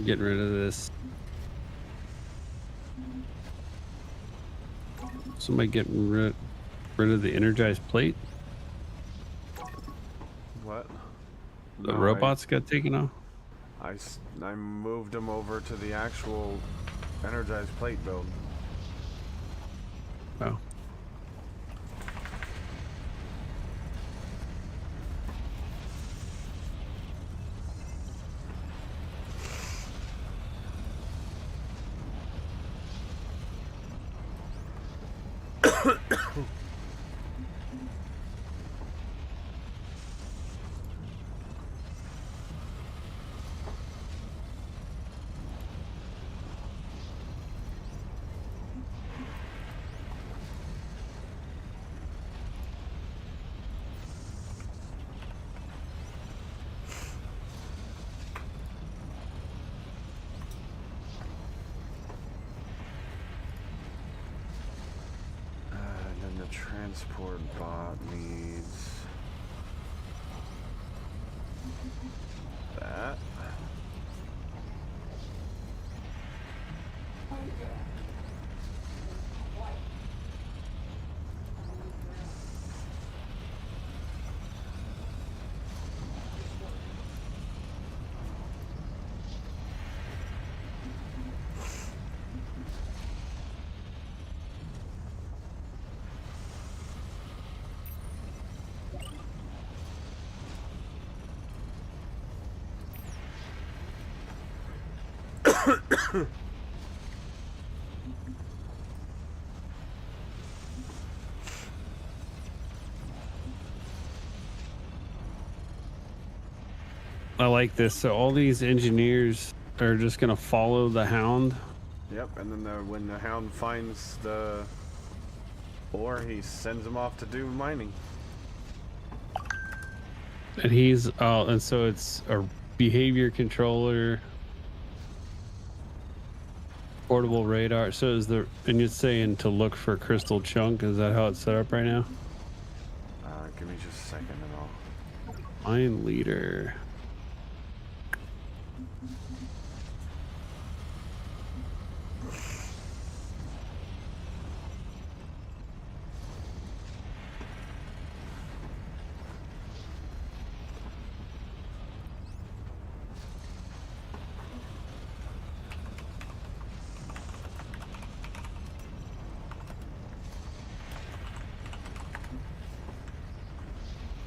Getting rid of this. Somebody getting rid of the energized plate? What? The No, robots got taken off? I moved them over to the actual energized plate build. Oh. And then the transport bot needs that. I like this. So all these engineers are just gonna follow the hound. Yep, and then when the hound finds the ore, he sends them off to do mining. And he's and so it's a behavior controller, portable radar. So is the and you're saying to look for crystal chunk? Is that how it's set up right now? Give me just a second and I'll... Mine leader.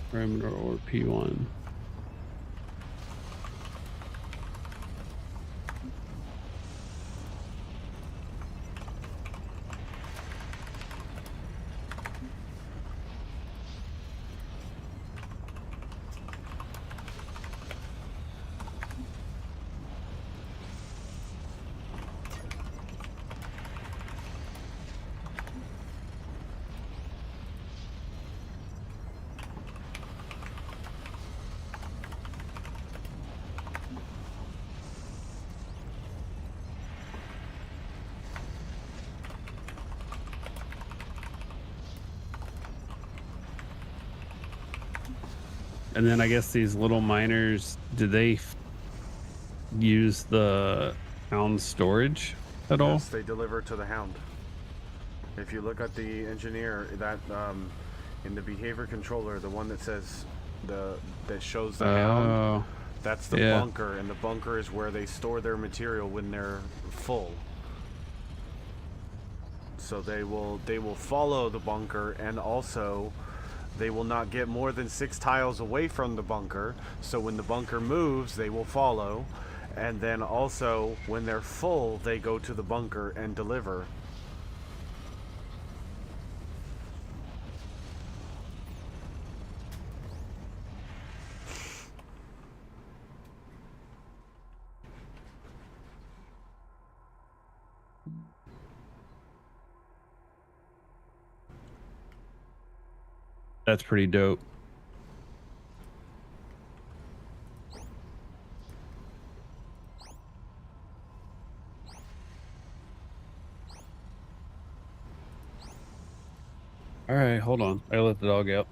Perimeter or P1. And then I guess these little miners, do they use the hound storage at all? Yes, they deliver to the hound. If you look at the engineer, that in the behavior controller, the one that says that shows the hound, that's the bunker, and the bunker is where they store their material when they're full. So they will follow the bunker, and also they will not get more than 6 tiles away from the bunker. So when the bunker moves, they will follow. And then also, when they're full, they go to the bunker and deliver. That's pretty dope. All right, hold on. I let the dog out.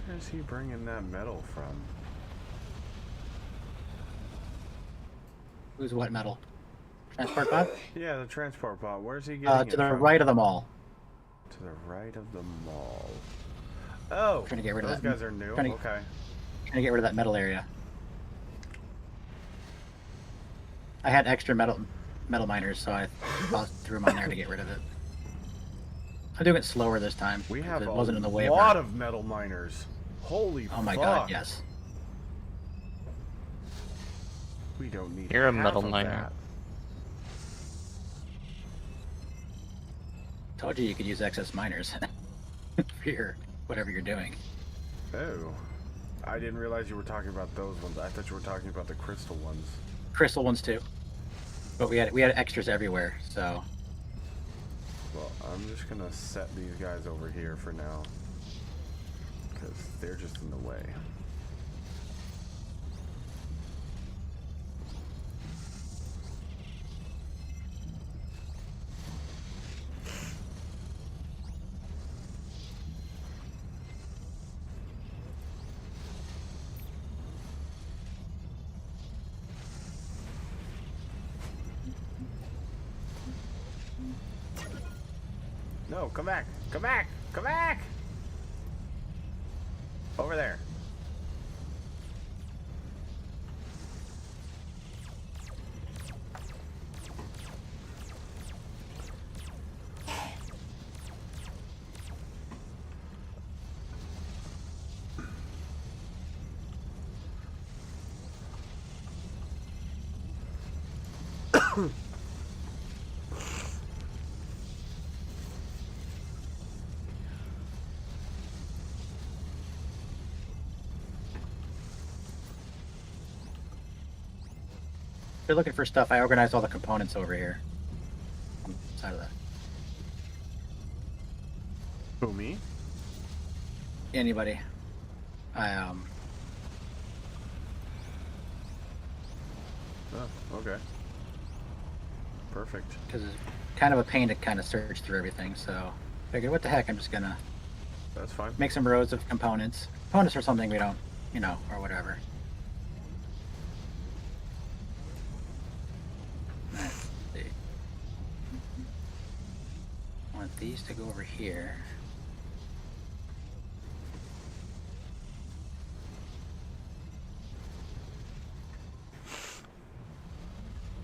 Where's he bringing that metal from? Who's what metal? Transport bot? Yeah, the transport bot. Where's he getting it To the from? right of the mall. To the right of the mall. Oh, Trying to get rid of those that. guys are new. Trying to- Okay. Trying to get rid of that metal area. I had extra metal miners, so I threw them on there to get rid of it. I'm doing it slower this time. We 'cause have it a wasn't in the way lot of of metal miners. Holy Oh my fuck. god, yes. We don't need You're a half metal of miner. that. Told you could use excess miners for your whatever you're doing. Oh. I didn't realize you were talking about those ones. I thought you were talking about the crystal ones. Crystal ones too. But we had extras everywhere, so Well, I'm just gonna set these guys over here for now. Because they're just in the way. No, come back! Come back! Come back! Over there. if you're looking for stuff, I organized all the components over here. On the side of that. Who, me? Anybody. Oh, okay. Perfect. Because it's kind of a pain to kind of search through everything, so figured what the heck, I'm just gonna That's fine. make some rows of components. Components are something we don't, or whatever. Let's see. I want these to go over here.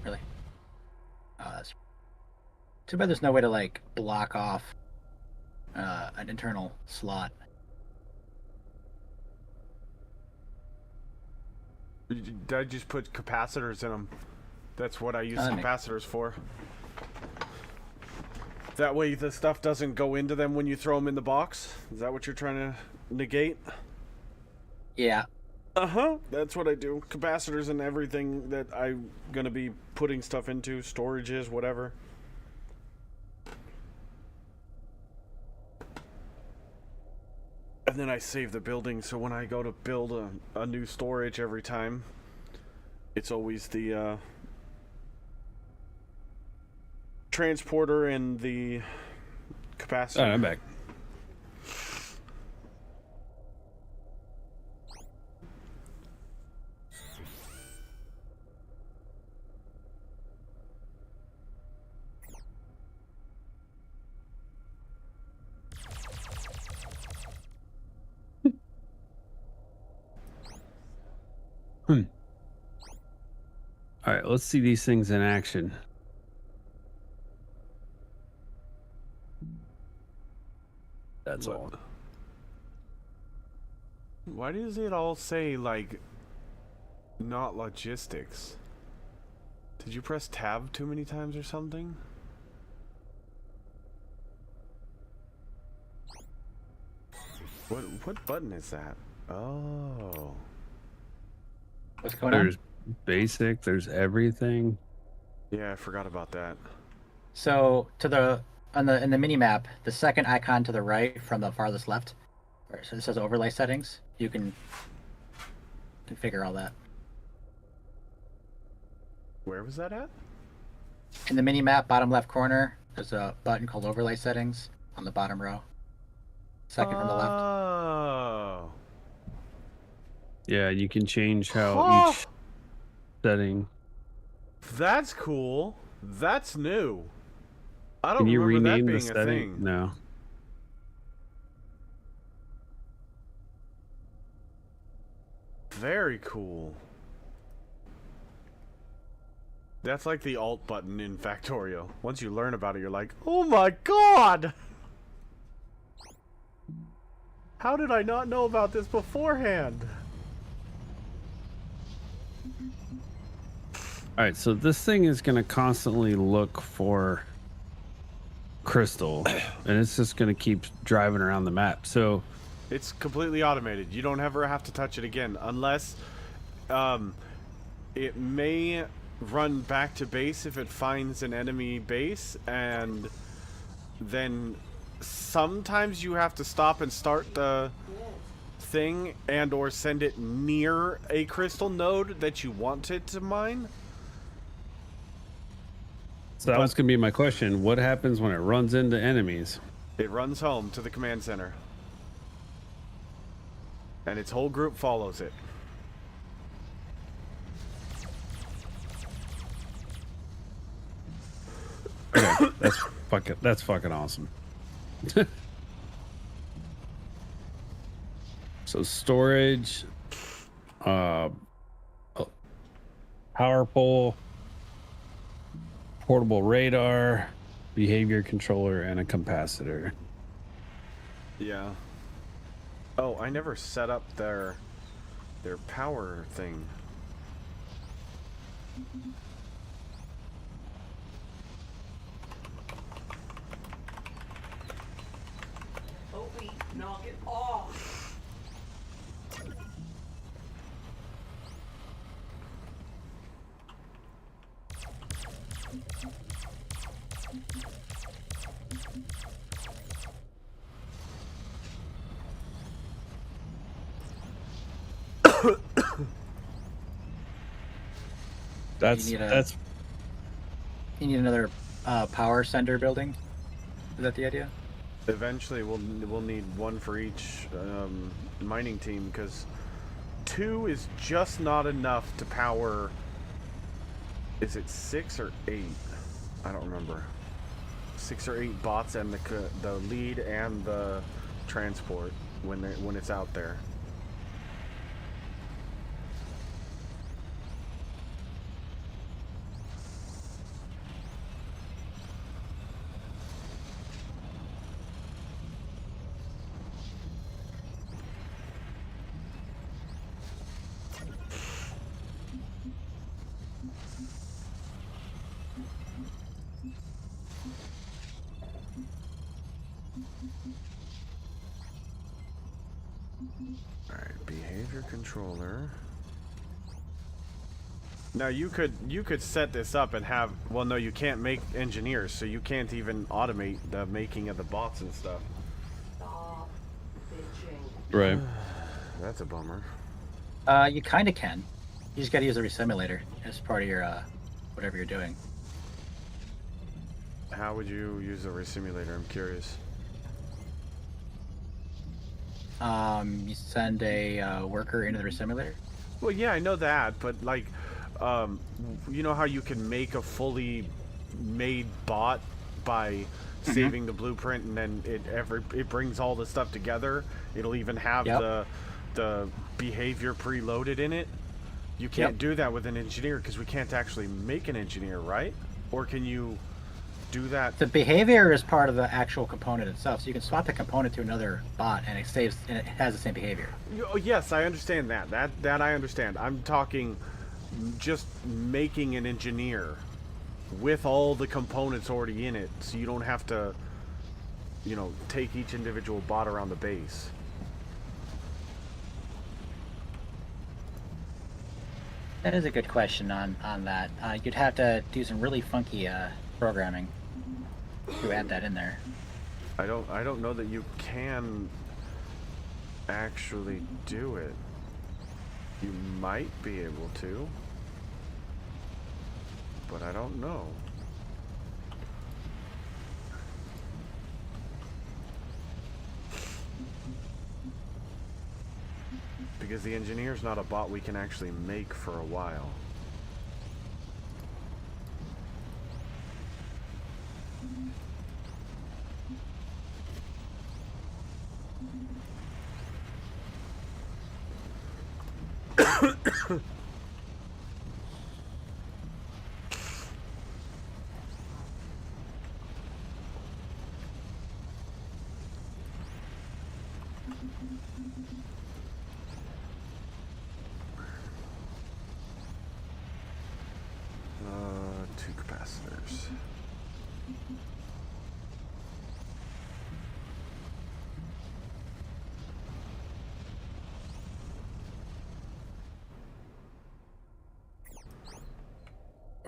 Really? Oh, that's too bad there's no way to like block off an internal slot. Did I just put capacitors in them? That's what I use that capacitors for. That way the stuff doesn't go into them when you throw them in the box? Is that what you're trying to negate? Yeah. Uh-huh. That's what I do. Capacitors and everything that I'm going to be putting stuff into, storages, whatever. And then I save the building, so when I go to build a new storage every time, it's always the transporter and the capacitor. All right, I'm back. All right, let's see these things in action. That's all. Why does it all say, like, not logistics? Did you press tab too many times or something? What button is that? Oh. What's going There's on? basic, there's everything. Yeah, I forgot about that. So in the mini map, the second icon to the right from the farthest left, where it says overlay settings, you can configure all that. Where was that at? In the mini map, bottom left corner, there's a button called overlay settings on the bottom row. Second from the left. Oh. Yeah, you can change how each setting. That's cool. That's new. I don't Can you remember that rename the being a setting? thing. No. Very cool. That's like the alt button in Factorio. Once you learn about it, you're like, oh my god! How did I not know about this beforehand? All right, so this thing is going to constantly look for crystal, and it's just going to keep driving around the map. So It's completely automated. You don't ever have to touch it again unless it may run back to base if it finds an enemy base, and then sometimes you have to stop and start the thing and or send it near a crystal node that you want it to mine. So that was going to be my question. What happens when it runs into enemies? It runs home to the command center. And its whole group follows it. Okay, that's fucking awesome. So storage, power pole, portable radar, behavior controller, and a capacitor. Yeah. Oh, I never set up their power thing. Opie, knock it off. That's You need a- that's You need another power sender building. Is that the idea? Eventually, we'll need one for each mining team, because 2 is just not enough to power. Is it 6 or 8? I don't remember. 6 or 8 bots and the lead and the transport when it's out there. Alright, behavior controller. Now you could set this up and have, well, no, you can't make engineers, so you can't even automate the making of the bots and stuff. Stop bitching. right. That's a bummer. You kind of can. You just got to use a resimulator as part of your whatever you're doing. How would you use a resimulator? I'm curious. You send a worker into the resimulator. Well, yeah, I know that, but like, you know how you can make a fully made bot by saving the blueprint, and then it brings all the stuff together. It'll even have the behavior preloaded in it. You can't do that with an engineer because we can't actually make an engineer, right? Or can you do that? The behavior is part of the actual component itself, so you can swap the component to another bot, and it has the same behavior. Oh, yes, I understand that. That I understand. I'm talking just making an engineer with all the components already in it, so you don't have to, you know, take each individual bot around the base. That is a good question on that. You'd have to do some really funky programming to add that in there. I don't know that you can actually do it. You might be able to, but I don't know. Because the engineer's not a bot we can actually make for a while. Two capacitors.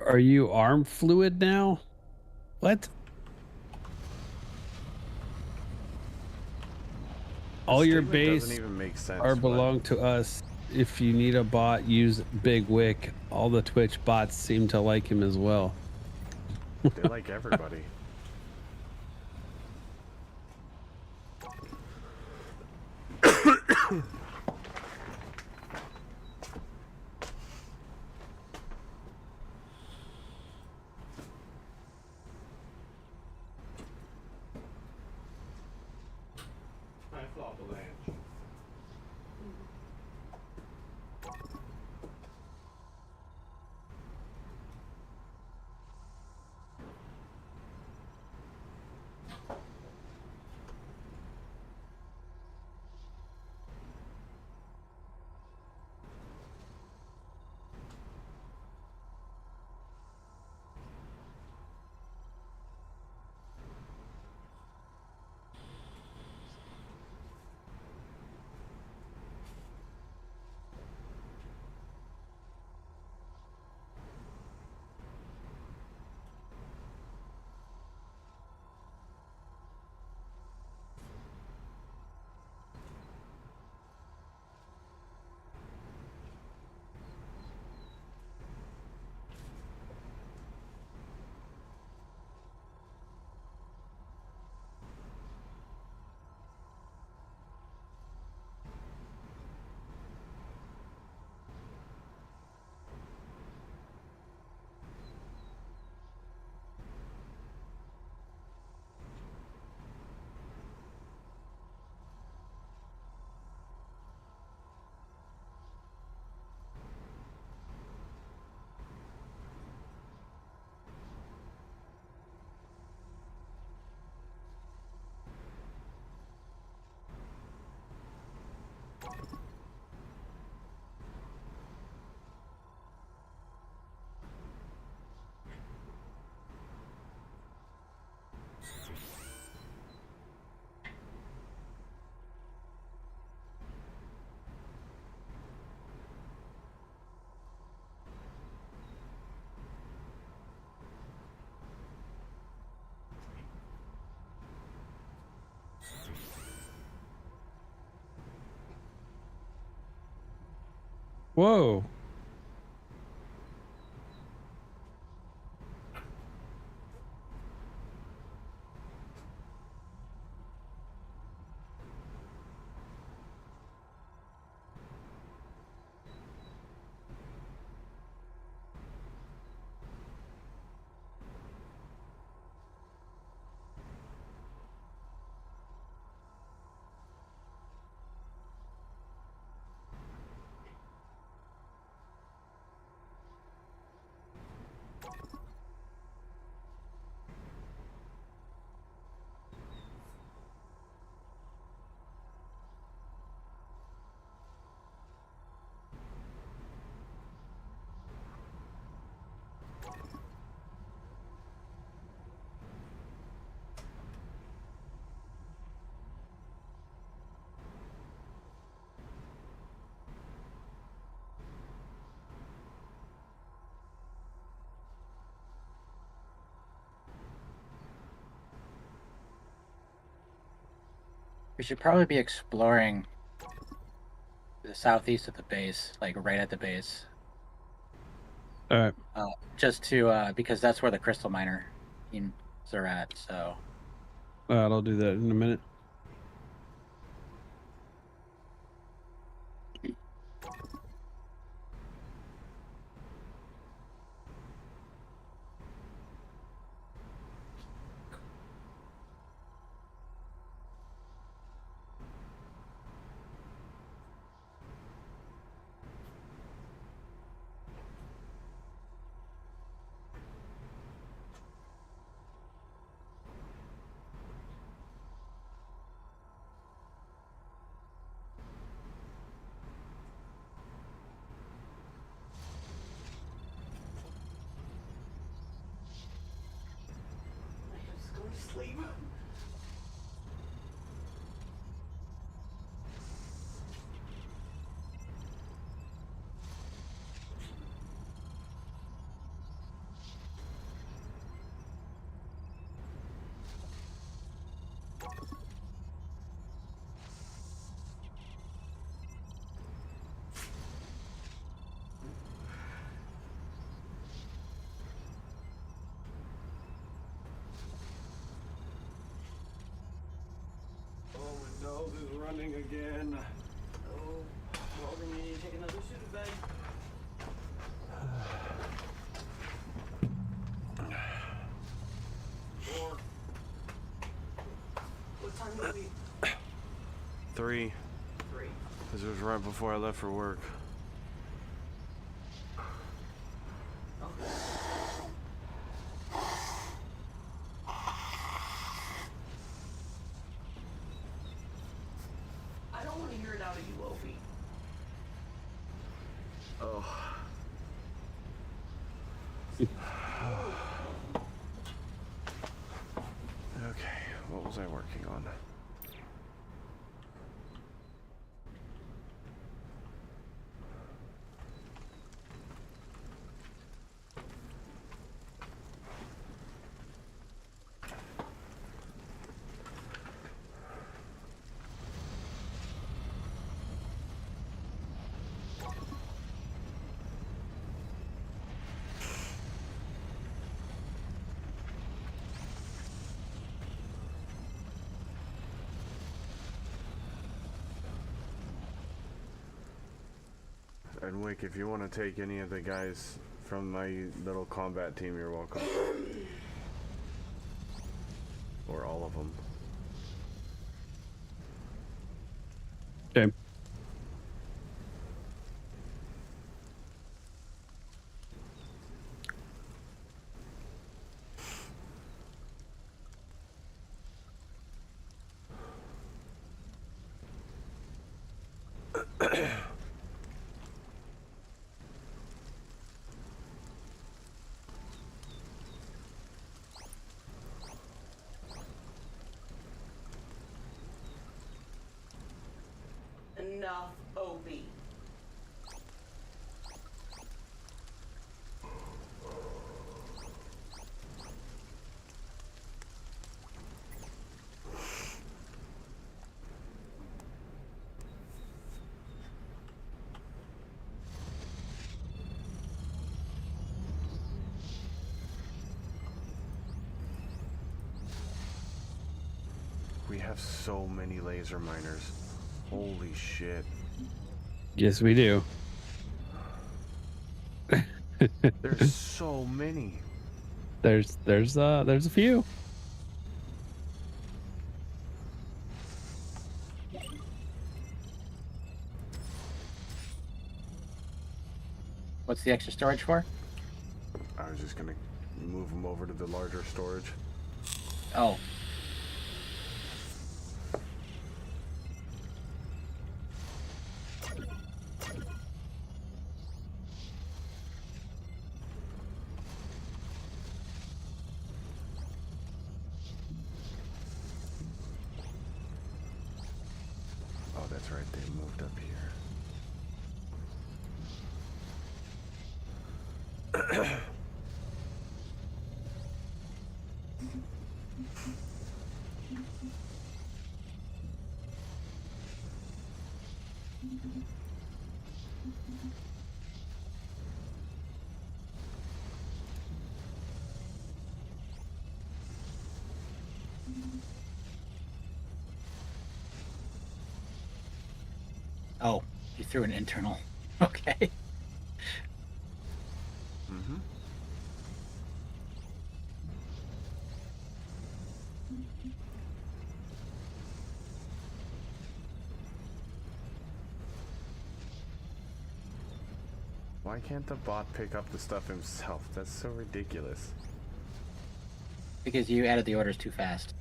Are you arm fluid now? What? All your Statement doesn't base even make sense. are but- belong to us. If you need a bot, use Big Wick. All the Twitch bots seem to like him as well. They like everybody. Whoa. We should probably be exploring the southeast of the base, like right at the base. All right. Just to because that's where the crystal miner teams are at. So I'll do that in a minute. nose is running again. Oh, well, then you need to take another suit bag. Or what time do we? 3. 3. This was right before I left for work. Okay. I don't want to hear it out of you, Opie. Oh. Okay, what was I working on? And Wick, if you want to take any of the guys from my little combat team, you're welcome. Or all of them. Okay. Enough, Opie. We have so many laser miners. Holy shit. Yes, we do. There's so many. There's a few. What's the extra storage for? I was just gonna move them over to the larger storage. Oh. Oh, that's right, they moved up here. Oh, you threw an internal. Okay. Mm-hmm. Why can't the bot pick up the stuff himself? That's so ridiculous. Because you added the orders too fast.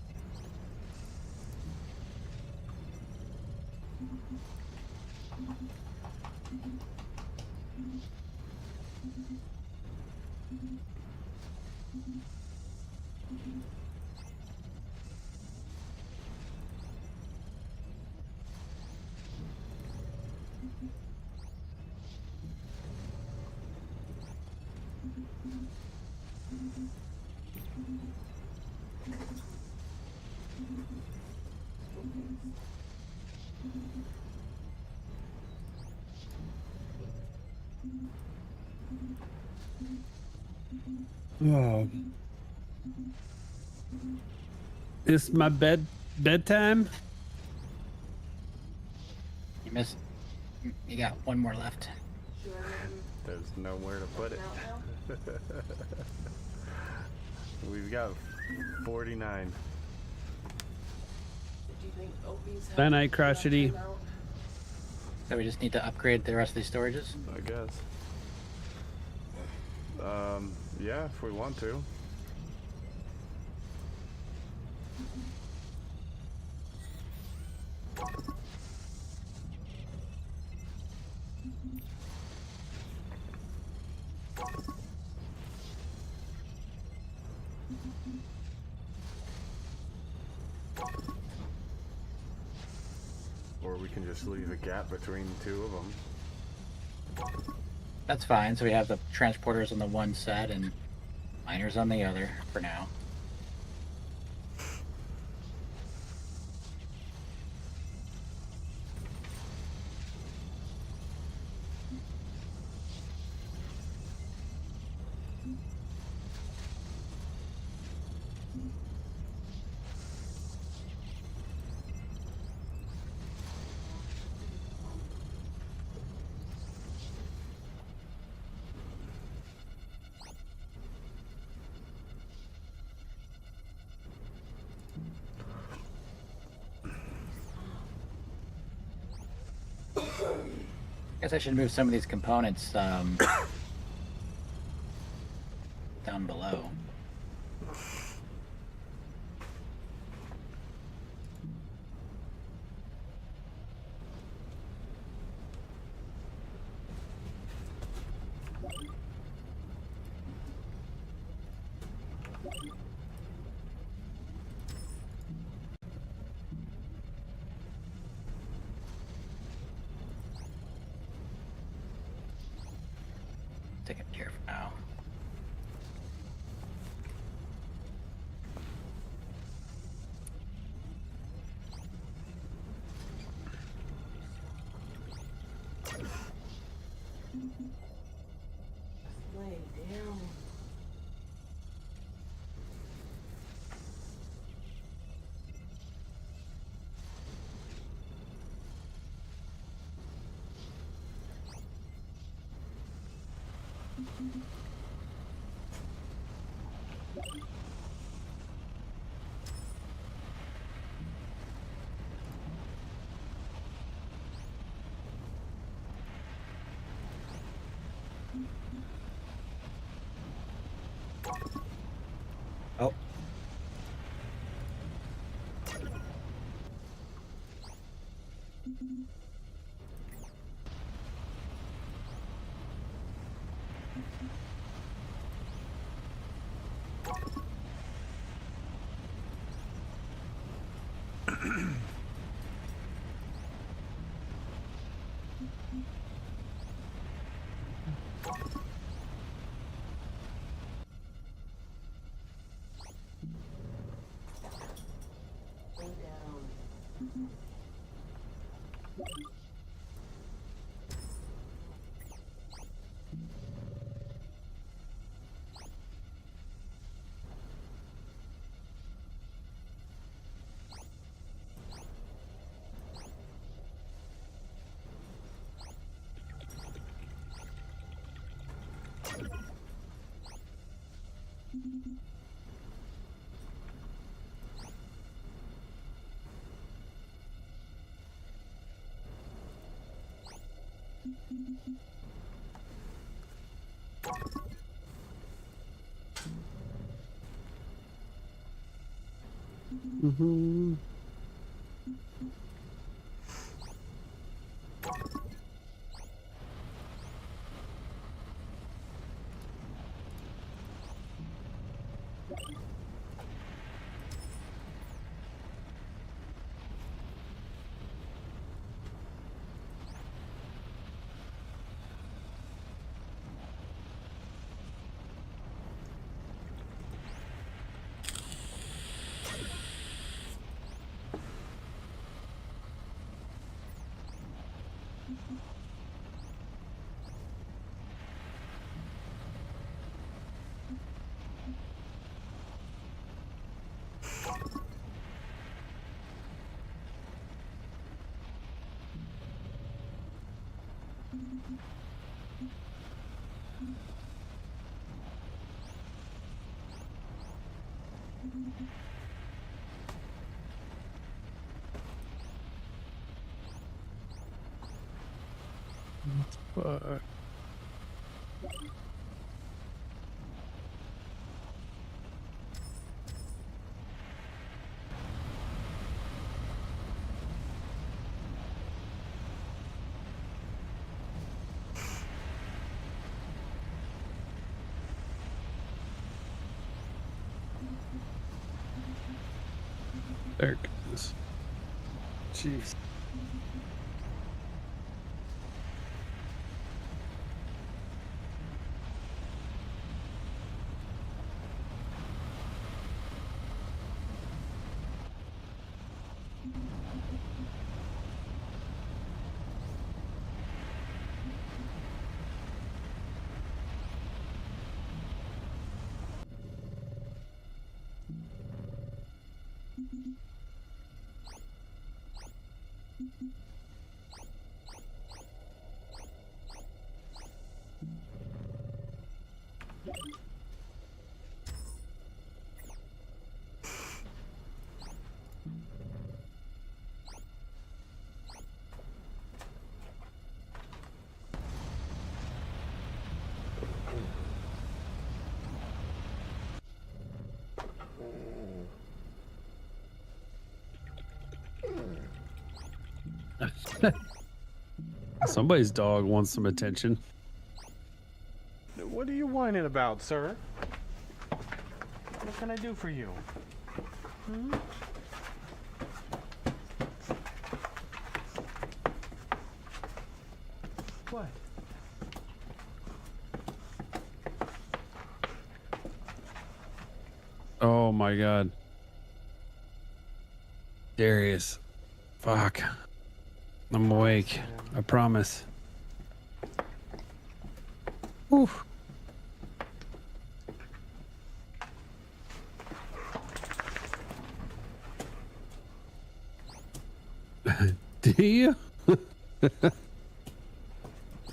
Oh. It's my bedtime. Miss. You got one more left. Should I let him There's nowhere to put it. out now? We've got 49. Do you think Opie's Bye night, crotchety. time out? So we just need to upgrade the rest of these storages. I guess. Yeah, if we want to. Or we can just leave a gap between the two of them. That's fine. So we have the transporters on the one set and miners on the other for now. Guess I should move some of these components down below. Take it here for now. Lay down. Oh. Lay down. Mm-hmm. Fuck. There it goes. Jeez. Somebody's dog wants some attention. What are you whining about, sir? What can I do for you? Hmm? What? Oh my god. Darius. Fuck. I'm awake. I promise. Oof. Do you?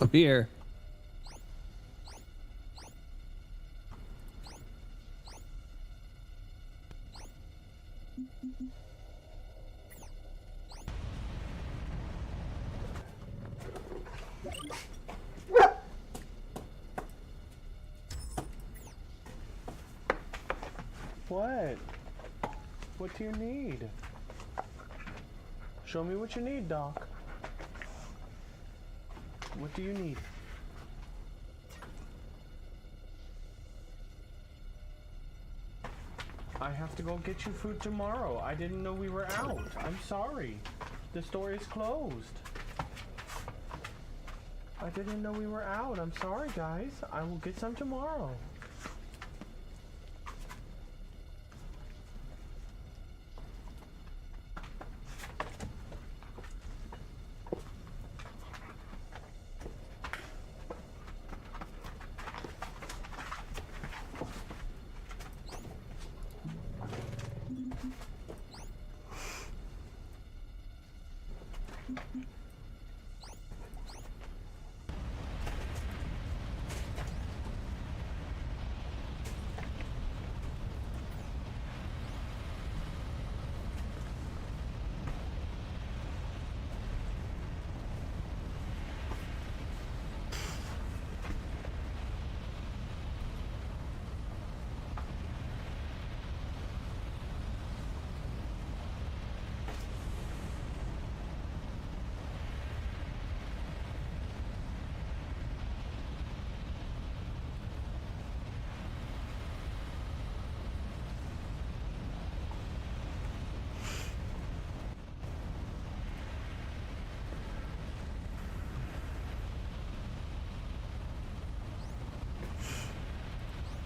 I'm here. What? What do you need? Show me what you need, Doc. What do you need? I have to go get you food tomorrow. I didn't know we were out. I'm sorry. The store is closed. I didn't know we were out. I'm sorry, guys. I will get some tomorrow.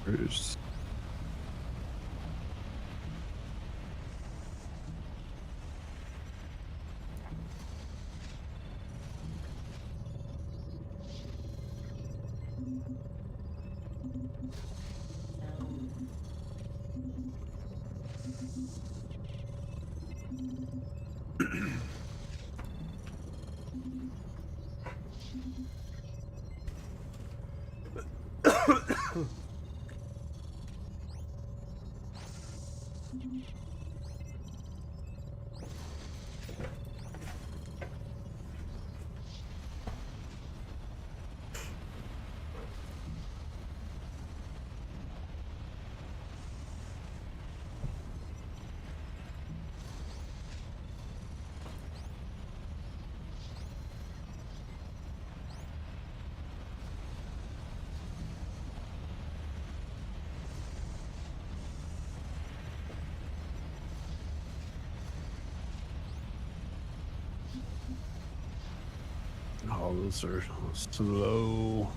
Bruce. Oh, those are slow.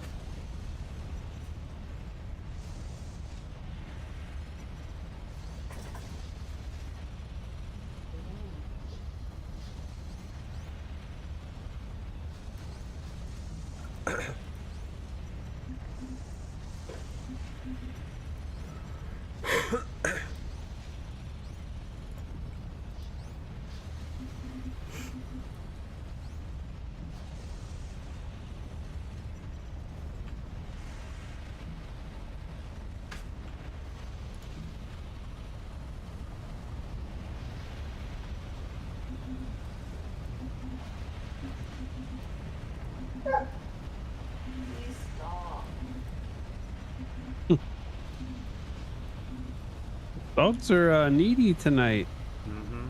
Please stop. Dogs are needy tonight. Mm-hmm.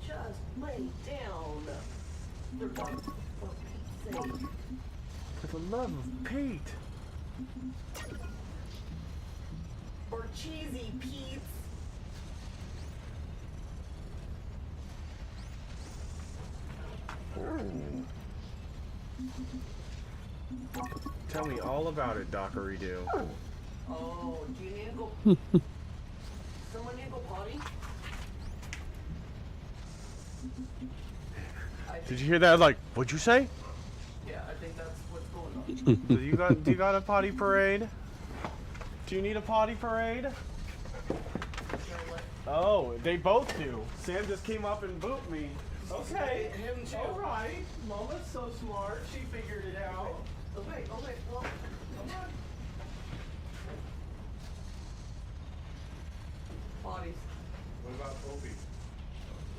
Just lay down. For Pete's sake. For the love of Pete. Or cheesy Pete's. Tell me all about it, Dockery-Doo. Oh, do you need to go? Someone need to go potty? Did you hear that? Like, what'd you say? Yeah, I think that's what's going on. Do you got a potty parade? Do you need a potty parade? Oh, they both do. Sam just came up and booped me. Okay, Him too. all right. Mama's so smart. She figured it out. Okay, well, come on. Potties. What about Opie?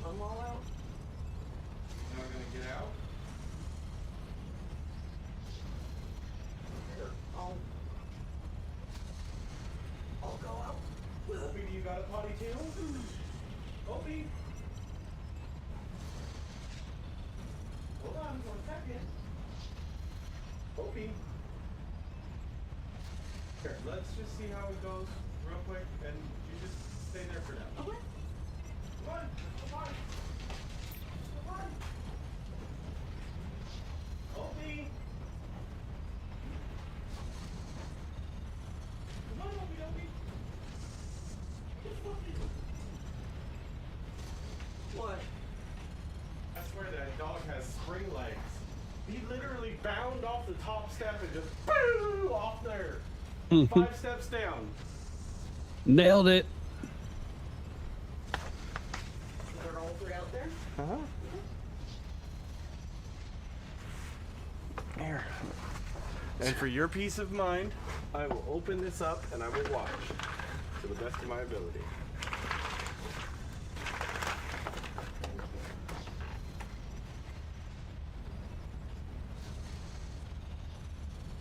I'm all out. Not gonna get out? I'll go out. Opie, do you got a potty too? Opie? Hold on for a second. Opie? Here, let's just see how it goes real quick, and you just stay there for now. Okay. Come on, come on. Come on. Opie! Come on, Opie, Opie. What? I swear that dog has spring legs. He literally bound off the top step and just boo off there. 5 steps down. Nailed it. They're all three out there? Uh-huh. There. And for your peace of mind, I will open this up and I will watch to the best of my ability.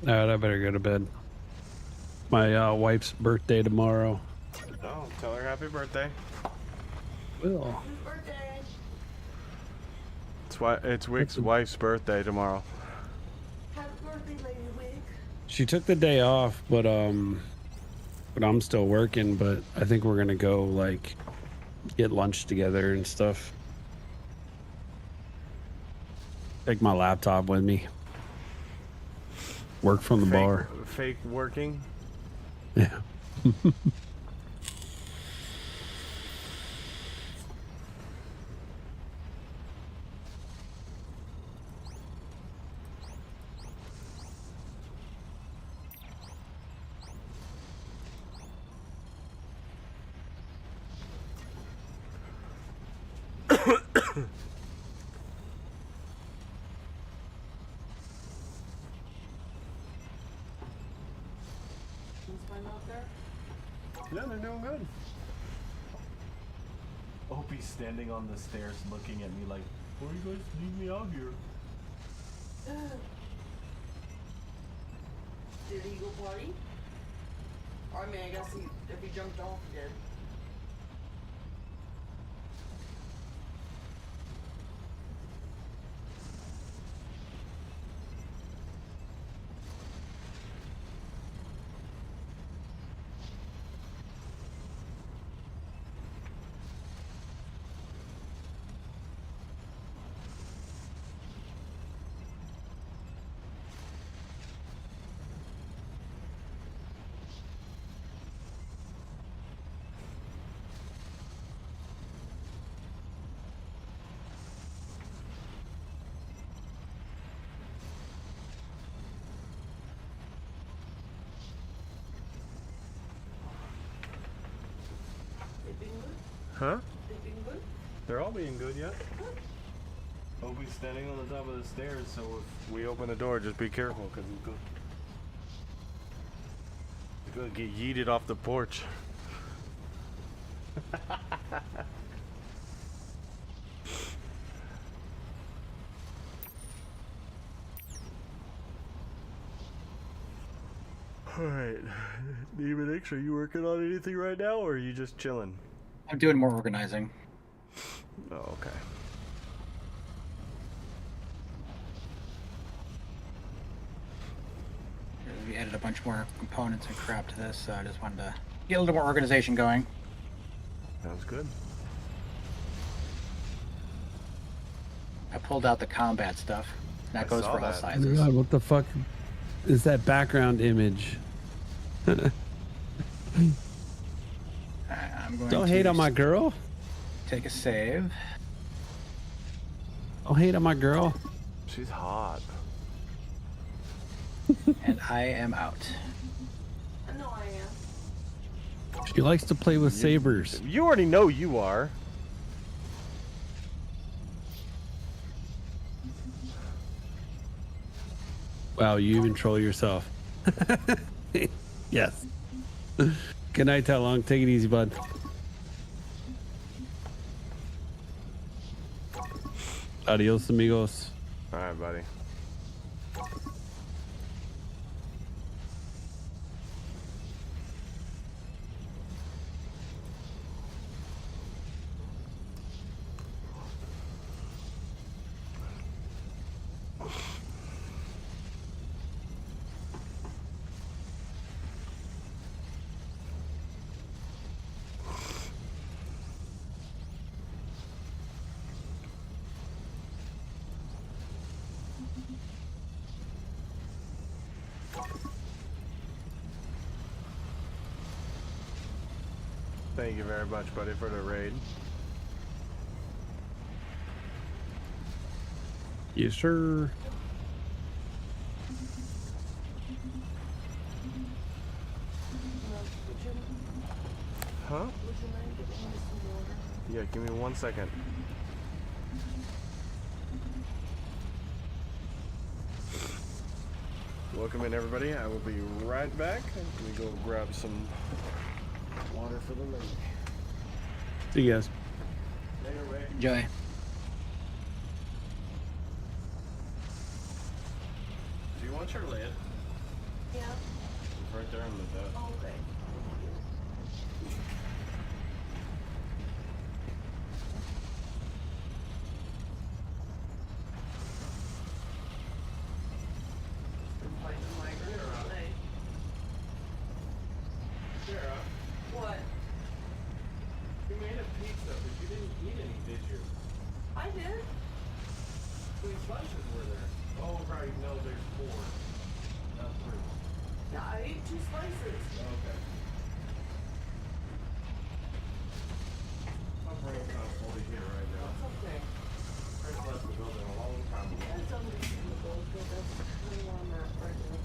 All right, I better go to bed. My wife's birthday tomorrow. Oh, tell her happy birthday. Will. Happy birthday. It's Wick's wife's birthday tomorrow. Happy birthday, Lady Wick. She took the day off, but I'm still working. But I think we're gonna go like get lunch together and stuff. Take my laptop with me. Work from the bar. Fake working. Yeah. Yeah, they're doing good. Opie's standing on the stairs looking at me like, why are you guys leave me out here? Did he go party? I mean, I guess if he jumped off, he did. Huh? They being good? They're all being good, yeah. Opie's standing on the top of the stairs, so if we open the door, just be careful, because he's gonna get yeeted off the porch. Alright. Demon X, are you working on anything right now, or are you just chilling? I'm doing more organizing. Oh, okay. We added a bunch more components and crap to this, so I just wanted to get a little more organization going. Sounds good. I pulled out the combat stuff. That goes saw for all that. Oh sizes. my God, what the fuck is that background image? I'm going Don't to hate on my girl. take a save. Don't hate on my girl. She's hot. And I am out. I know I am. She likes to play with sabers. You already know you are. Wow, you even troll yourself. Yes. Good night, Talong. Take it easy, bud. Adios, amigos. Alright, buddy. Thank you very much, buddy, for the raid. Yes, sir. Huh? Would you mind giving me some water? Yeah, give me 1 second. Welcome in, everybody. I will be right back. Let me go grab some water for the lady. See you guys. Later, Ray. Enjoy. Do you want your lid? Yeah. It's right there in the desk. Oh, okay. Been fighting a migraine all day. Sarah, What? you made a pizza, but you didn't eat any, did you? I did. How many slices were there? Oh, right. No, there's 4. Not 3. Yeah, I ate 2 slices. Okay. My brain's not fully here right now. That's okay. Chris left the building a long time ago. That's understandable, because that's kind of where I'm at right now.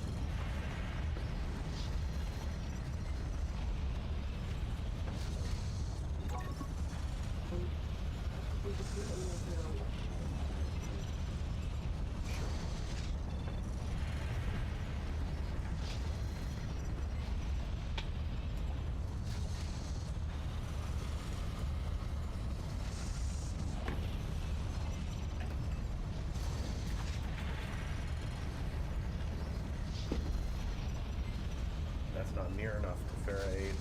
We just keep it moving on. That's not near enough to Farah aid.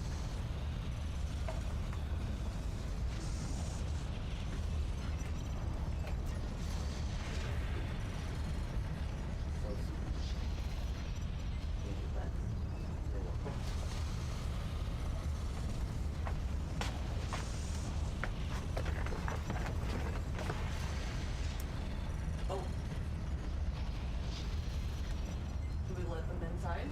Oh. Do we let them inside?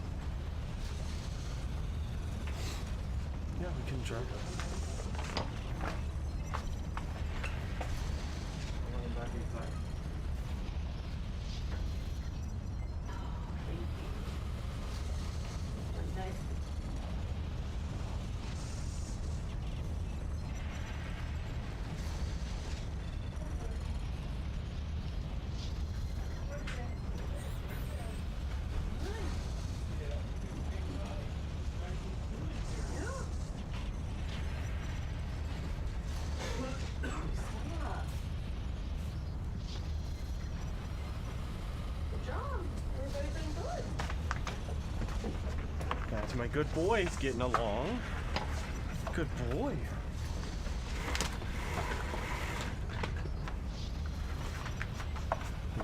Yeah, we can try. Let them back inside. Thank you. Very nice. Stop. Good job. Everybody's been good. That's my good boys getting along. Good boy. Yeah.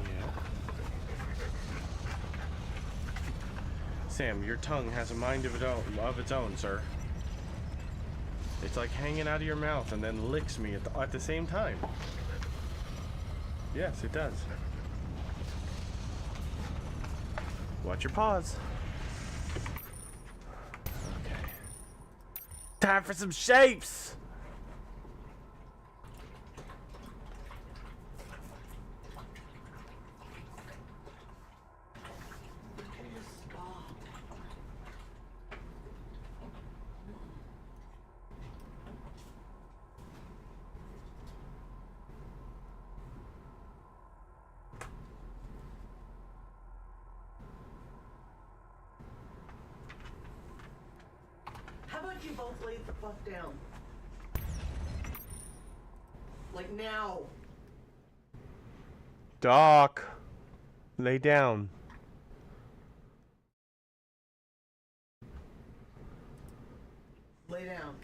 Sam, your tongue has a mind of its own, sir. It's like hanging out of your mouth and then licks me at the same time. Yes, it does. Watch your paws. Okay. Time for some shapes! How about you both lay the fuck down? Like now. Doc, lay down. Lay down.